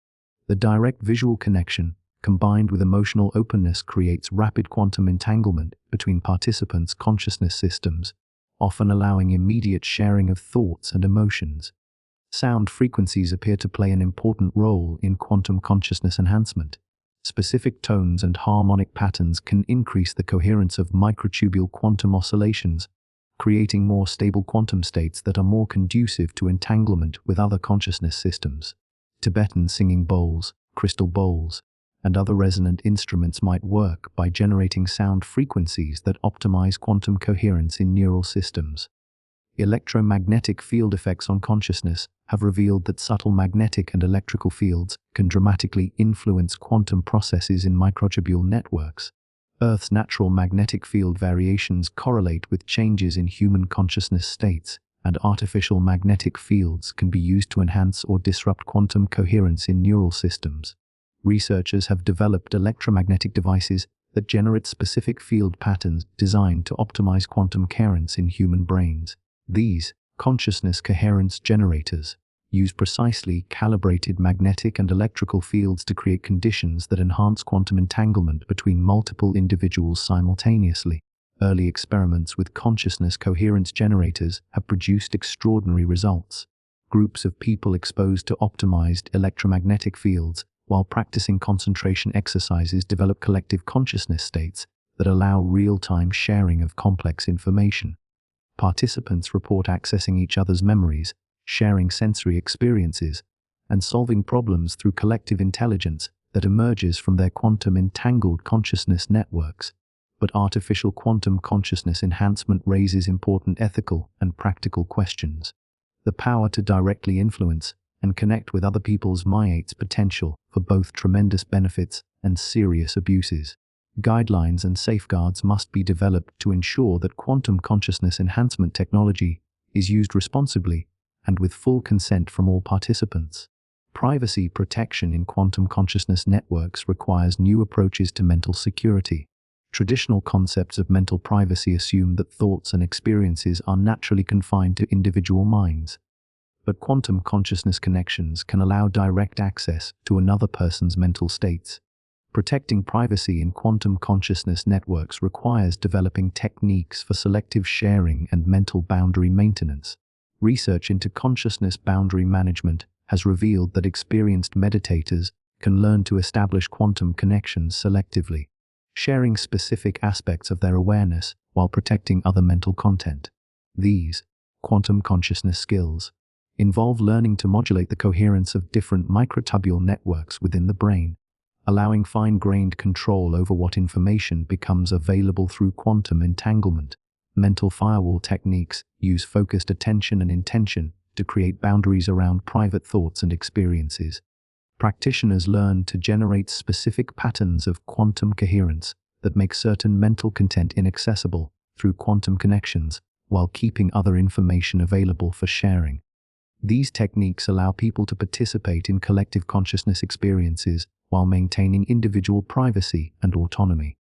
The direct visual connection, combined with emotional openness, creates rapid quantum entanglement between participants' consciousness systems, often allowing immediate sharing of thoughts and emotions. Sound frequencies appear to play an important role in quantum consciousness enhancement. Specific tones and harmonic patterns can increase the coherence of microtubule quantum oscillations, creating more stable quantum states that are more conducive to entanglement with other consciousness systems. Tibetan singing bowls, crystal bowls, and other resonant instruments might work by generating sound frequencies that optimize quantum coherence in neural systems. Electromagnetic field effects on consciousness have revealed that subtle magnetic and electrical fields can dramatically influence quantum processes in microtubule networks. Earth's natural magnetic field variations correlate with changes in human consciousness states, and artificial magnetic fields can be used to enhance or disrupt quantum coherence in neural systems. Researchers have developed electromagnetic devices that generate specific field patterns designed to optimize quantum coherence in human brains. These consciousness coherence generators use precisely calibrated magnetic and electrical fields to create conditions that enhance quantum entanglement between multiple individuals simultaneously. Early experiments with consciousness coherence generators have produced extraordinary results. Groups of people exposed to optimized electromagnetic fields while practicing concentration exercises develop collective consciousness states that allow real-time sharing of complex information. Participants report accessing each other's memories, sharing sensory experiences, and solving problems through collective intelligence that emerges from their quantum entangled consciousness networks. But artificial quantum consciousness enhancement raises important ethical and practical questions. The power to directly influence and connect with other people's minds potential for both tremendous benefits and serious abuses. Guidelines and safeguards must be developed to ensure that quantum consciousness enhancement technology is used responsibly and with full consent from all participants. Privacy protection in quantum consciousness networks requires new approaches to mental security. Traditional concepts of mental privacy assume that thoughts and experiences are naturally confined to individual minds. But quantum consciousness connections can allow direct access to another person's mental states. Protecting privacy in quantum consciousness networks requires developing techniques for selective sharing and mental boundary maintenance. Research into consciousness boundary management has revealed that experienced meditators can learn to establish quantum connections selectively, sharing specific aspects of their awareness while protecting other mental content. These quantum consciousness skills involve learning to modulate the coherence of different microtubule networks within the brain, allowing fine-grained control over what information becomes available through quantum entanglement. Mental firewall techniques use focused attention and intention to create boundaries around private thoughts and experiences. Practitioners learn to generate specific patterns of quantum coherence that make certain mental content inaccessible through quantum connections while keeping other information available for sharing. These techniques allow people to participate in collective consciousness experiences while maintaining individual privacy and autonomy.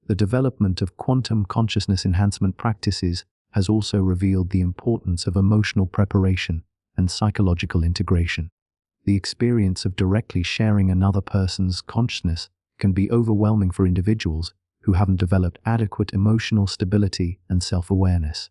The development of quantum consciousness enhancement practices has also revealed the importance of emotional preparation and psychological integration. The experience of directly sharing another person's consciousness can be overwhelming for individuals who haven't developed adequate emotional stability and self-awareness.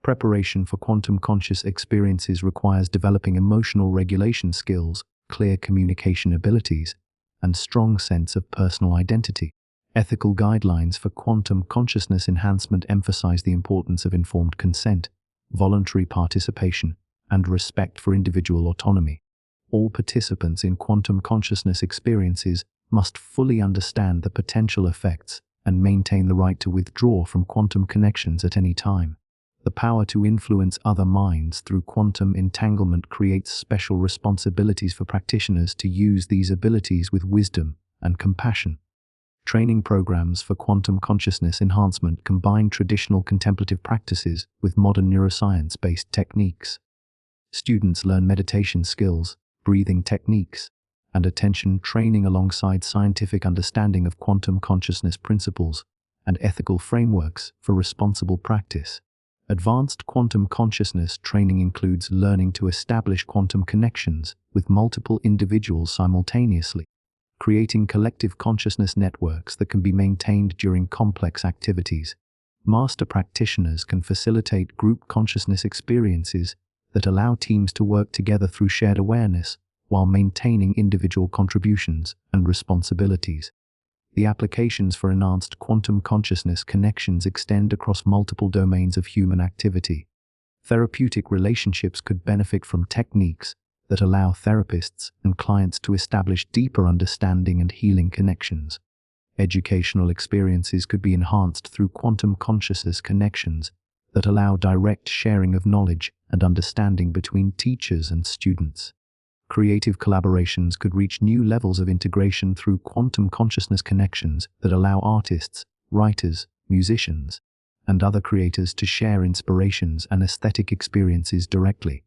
Preparation for quantum conscious experiences requires developing emotional regulation skills, clear communication abilities, and strong sense of personal identity. Ethical guidelines for quantum consciousness enhancement emphasize the importance of informed consent, voluntary participation, and respect for individual autonomy. All participants in quantum consciousness experiences must fully understand the potential effects and maintain the right to withdraw from quantum connections at any time. The power to influence other minds through quantum entanglement creates special responsibilities for practitioners to use these abilities with wisdom and compassion. Training programs for quantum consciousness enhancement combine traditional contemplative practices with modern neuroscience-based techniques. Students learn meditation skills, breathing techniques, and attention training alongside scientific understanding of quantum consciousness principles and ethical frameworks for responsible practice. Advanced quantum consciousness training includes learning to establish quantum connections with multiple individuals simultaneously, creating collective consciousness networks that can be maintained during complex activities. Master practitioners can facilitate group consciousness experiences that allow teams to work together through shared awareness while maintaining individual contributions and responsibilities. The applications for enhanced quantum consciousness connections extend across multiple domains of human activity. Therapeutic relationships could benefit from techniques that allow therapists and clients to establish deeper understanding and healing connections. Educational experiences could be enhanced through quantum consciousness connections that allow direct sharing of knowledge and understanding between teachers and students. Creative collaborations could reach new levels of integration through quantum consciousness connections that allow artists, writers, musicians, and other creators to share inspirations and aesthetic experiences directly.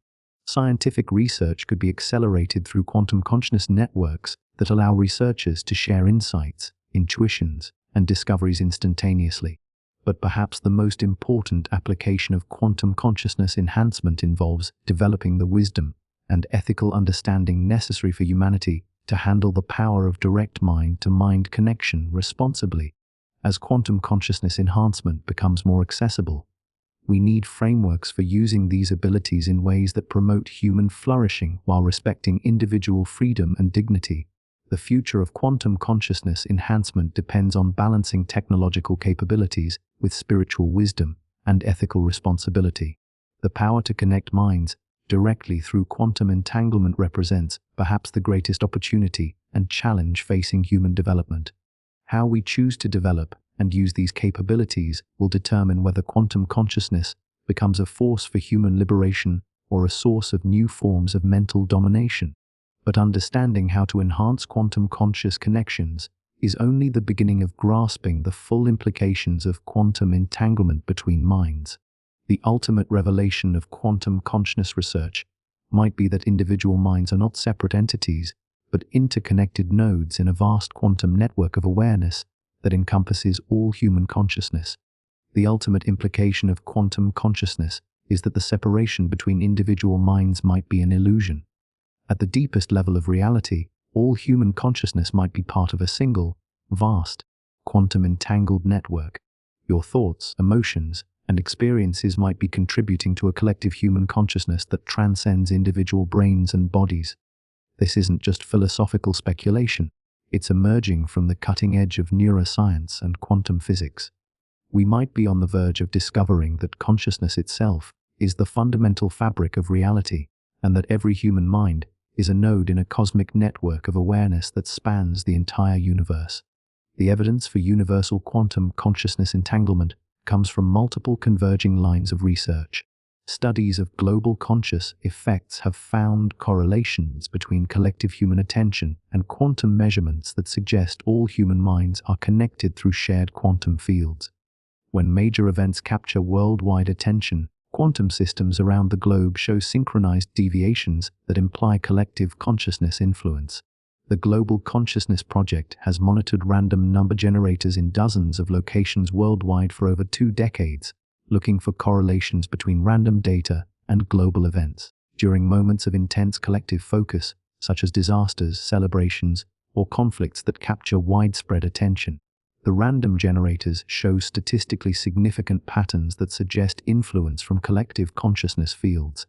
Scientific research could be accelerated through quantum consciousness networks that allow researchers to share insights, intuitions, and discoveries instantaneously. But perhaps the most important application of quantum consciousness enhancement involves developing the wisdom and ethical understanding necessary for humanity to handle the power of direct mind-to-mind connection responsibly. As quantum consciousness enhancement becomes more accessible, we need frameworks for using these abilities in ways that promote human flourishing while respecting individual freedom and dignity. The future of quantum consciousness enhancement depends on balancing technological capabilities with spiritual wisdom and ethical responsibility. The power to connect minds directly through quantum entanglement represents perhaps the greatest opportunity and challenge facing human development. How we choose to develop and use these capabilities will determine whether quantum consciousness becomes a force for human liberation or a source of new forms of mental domination. But understanding how to enhance quantum conscious connections is only the beginning of grasping the full implications of quantum entanglement between minds. The ultimate revelation of quantum consciousness research might be that individual minds are not separate entities, but interconnected nodes in a vast quantum network of awareness that encompasses all human consciousness. The ultimate implication of quantum consciousness is that the separation between individual minds might be an illusion. At the deepest level of reality, all human consciousness might be part of a single, vast, quantum entangled network. Your thoughts, emotions, and experiences might be contributing to a collective human consciousness that transcends individual brains and bodies. This isn't just philosophical speculation, it's emerging from the cutting edge of neuroscience and quantum physics. We might be on the verge of discovering that consciousness itself is the fundamental fabric of reality, and that every human mind is a node in a cosmic network of awareness that spans the entire universe. The evidence for universal quantum consciousness entanglement comes from multiple converging lines of research. Studies of global conscious effects have found correlations between collective human attention and quantum measurements that suggest all human minds are connected through shared quantum fields. When major events capture worldwide attention, quantum systems around the globe show synchronized deviations that imply collective consciousness influence. The Global Consciousness Project has monitored random number generators in dozens of locations worldwide for over 2 decades, looking for correlations between random data and global events. During moments of intense collective focus, such as disasters, celebrations, or conflicts that capture widespread attention, the random generators show statistically significant patterns that suggest influence from collective consciousness fields.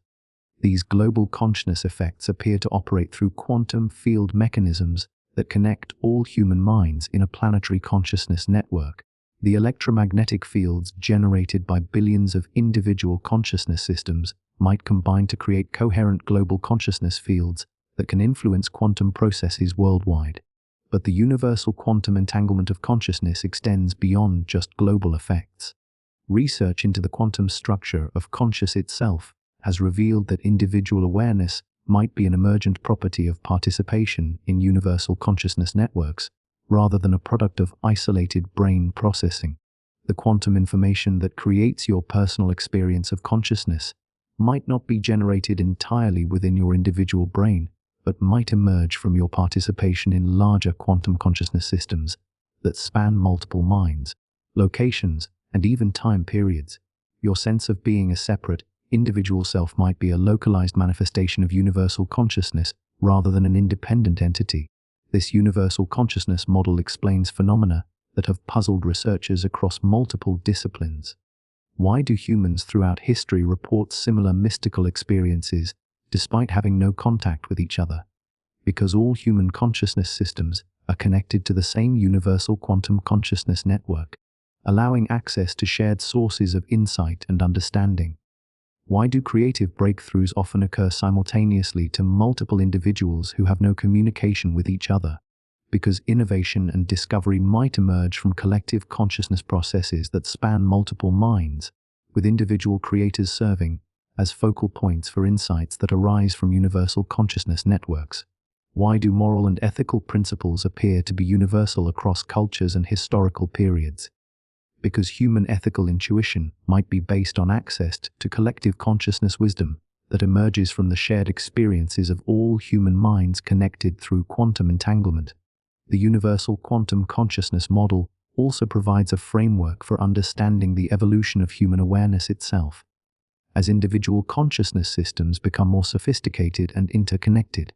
These global consciousness effects appear to operate through quantum field mechanisms that connect all human minds in a planetary consciousness network. The electromagnetic fields generated by billions of individual consciousness systems might combine to create coherent global consciousness fields that can influence quantum processes worldwide. But the universal quantum entanglement of consciousness extends beyond just global effects. Research into the quantum structure of conscious itself has revealed that individual awareness might be an emergent property of participation in universal consciousness networks, rather than a product of isolated brain processing. The quantum information that creates your personal experience of consciousness might not be generated entirely within your individual brain, but might emerge from your participation in larger quantum consciousness systems that span multiple minds, locations, and even time periods. Your sense of being a separate, individual self might be a localized manifestation of universal consciousness rather than an independent entity. This universal consciousness model explains phenomena that have puzzled researchers across multiple disciplines. Why do humans throughout history report similar mystical experiences despite having no contact with each other? Because all human consciousness systems are connected to the same universal quantum consciousness network, allowing access to shared sources of insight and understanding. Why do creative breakthroughs often occur simultaneously to multiple individuals who have no communication with each other? Because innovation and discovery might emerge from collective consciousness processes that span multiple minds, with individual creators serving as focal points for insights that arise from universal consciousness networks. Why do moral and ethical principles appear to be universal across cultures and historical periods? Because human ethical intuition might be based on access to collective consciousness wisdom that emerges from the shared experiences of all human minds connected through quantum entanglement. The universal quantum consciousness model also provides a framework for understanding the evolution of human awareness itself. As individual consciousness systems become more sophisticated and interconnected,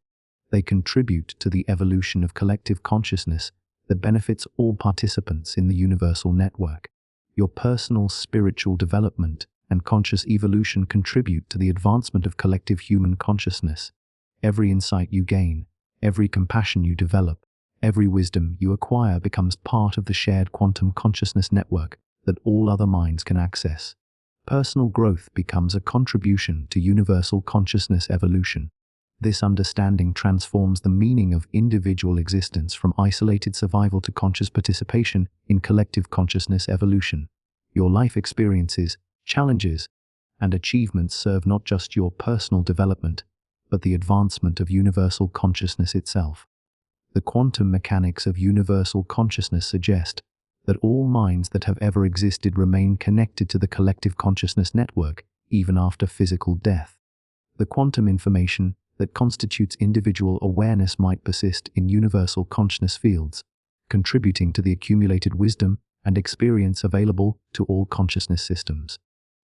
they contribute to the evolution of collective consciousness that benefits all participants in the universal network. Your personal spiritual development and conscious evolution contribute to the advancement of collective human consciousness. Every insight you gain, every compassion you develop, every wisdom you acquire becomes part of the shared quantum consciousness network that all other minds can access. Personal growth becomes a contribution to universal consciousness evolution. This understanding transforms the meaning of individual existence from isolated survival to conscious participation in collective consciousness evolution. Your life experiences, challenges, and achievements serve not just your personal development, but the advancement of universal consciousness itself. The quantum mechanics of universal consciousness suggest that all minds that have ever existed remain connected to the collective consciousness network, even after physical death. The quantum information that constitutes individual awareness might persist in universal consciousness fields, contributing to the accumulated wisdom and experience available to all consciousness systems.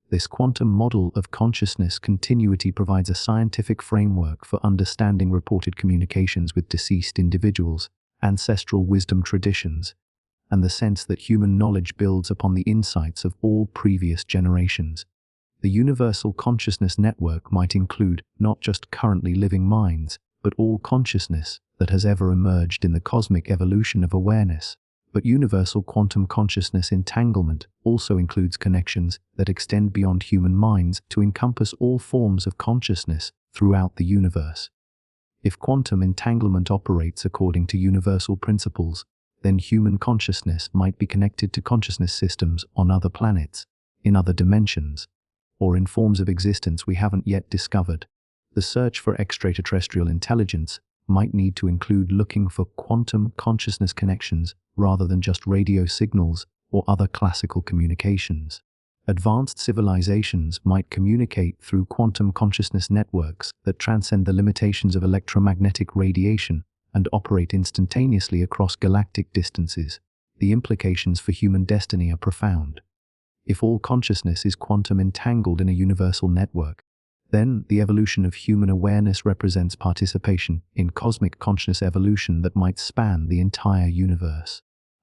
This quantum model of consciousness continuity provides a scientific framework for understanding reported communications with deceased individuals, ancestral wisdom traditions, and the sense that human knowledge builds upon the insights of all previous generations. The universal consciousness network might include not just currently living minds, but all consciousness that has ever emerged in the cosmic evolution of awareness. But universal quantum consciousness entanglement also includes connections that extend beyond human minds to encompass all forms of consciousness throughout the universe. If quantum entanglement operates according to universal principles, then human consciousness might be connected to consciousness systems on other planets, in other dimensions, or in forms of existence we haven't yet discovered. The search for extraterrestrial intelligence might need to include looking for quantum consciousness connections rather than just radio signals or other classical communications. Advanced civilizations might communicate through quantum consciousness networks that transcend the limitations of electromagnetic radiation and operate instantaneously across galactic distances. The implications for human destiny are profound. If all consciousness is quantum entangled in a universal network, then the evolution of human awareness represents participation in cosmic consciousness evolution that might span the entire universe.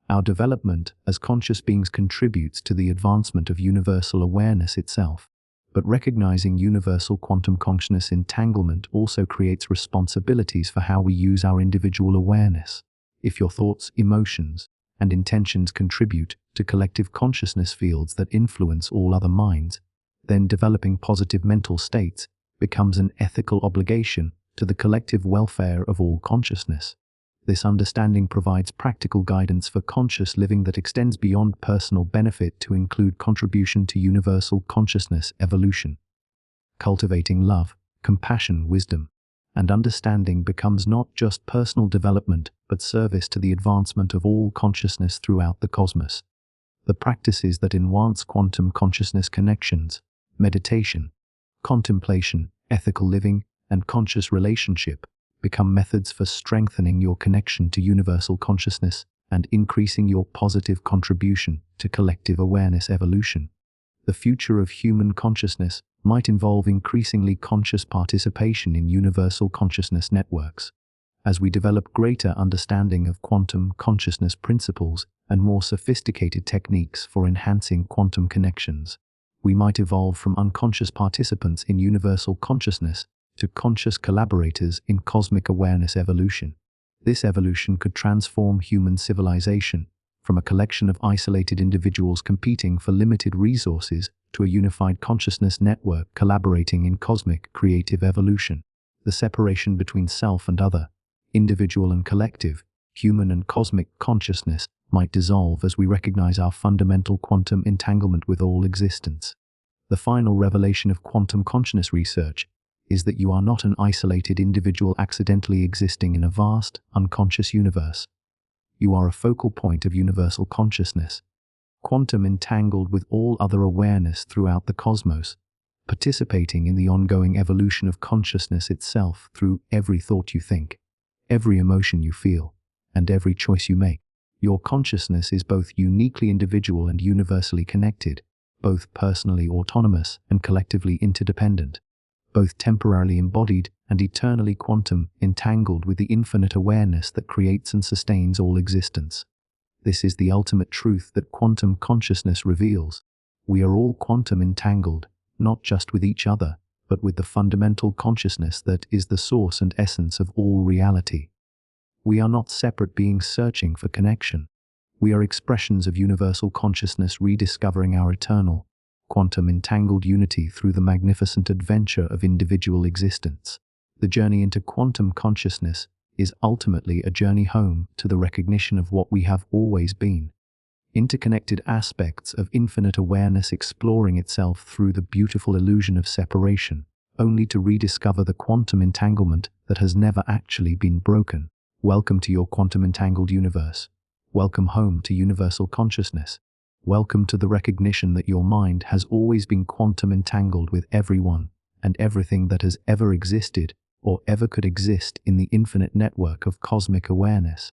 Our development as conscious beings contributes to the advancement of universal awareness itself, but recognizing universal quantum consciousness entanglement also creates responsibilities for how we use our individual awareness. If your thoughts, emotions, and intentions contribute to collective consciousness fields that influence all other minds, then developing positive mental states becomes an ethical obligation to the collective welfare of all consciousness. This understanding provides practical guidance for conscious living that extends beyond personal benefit to include contribution to universal consciousness evolution. Cultivating love, compassion, wisdom, and understanding becomes not just personal development but service to the advancement of all consciousness throughout the cosmos. The practices that enhance quantum consciousness connections, meditation, contemplation, ethical living, and conscious relationship become methods for strengthening your connection to universal consciousness and increasing your positive contribution to collective awareness evolution. The future of human consciousness might involve increasingly conscious participation in universal consciousness networks. As we develop greater understanding of quantum consciousness principles and more sophisticated techniques for enhancing quantum connections, we might evolve from unconscious participants in universal consciousness to conscious collaborators in cosmic awareness evolution. This evolution could transform human civilization from a collection of isolated individuals competing for limited resources to a unified consciousness network collaborating in cosmic creative evolution. The separation between self and other, individual and collective, human and cosmic consciousness might dissolve as we recognize our fundamental quantum entanglement with all existence. The final revelation of quantum consciousness research is that you are not an isolated individual accidentally existing in a vast, unconscious universe. You are a focal point of universal consciousness, quantum entangled with all other awareness throughout the cosmos, participating in the ongoing evolution of consciousness itself through every thought you think, every emotion you feel, and every choice you make. Your consciousness is both uniquely individual and universally connected, both personally autonomous and collectively interdependent, both temporarily embodied and eternally quantum entangled with the infinite awareness that creates and sustains all existence. This is the ultimate truth that quantum consciousness reveals. We are all quantum entangled, not just with each other, but with the fundamental consciousness that is the source and essence of all reality. We are not separate beings searching for connection. We are expressions of universal consciousness rediscovering our eternal, quantum entangled unity through the magnificent adventure of individual existence. The journey into quantum consciousness is ultimately a journey home to the recognition of what we have always been. Interconnected aspects of infinite awareness exploring itself through the beautiful illusion of separation, only to rediscover the quantum entanglement that has never actually been broken. Welcome to your quantum entangled universe. Welcome home to universal consciousness. Welcome to the recognition that your mind has always been quantum entangled with everyone and everything that has ever existed or ever could exist in the infinite network of cosmic awareness.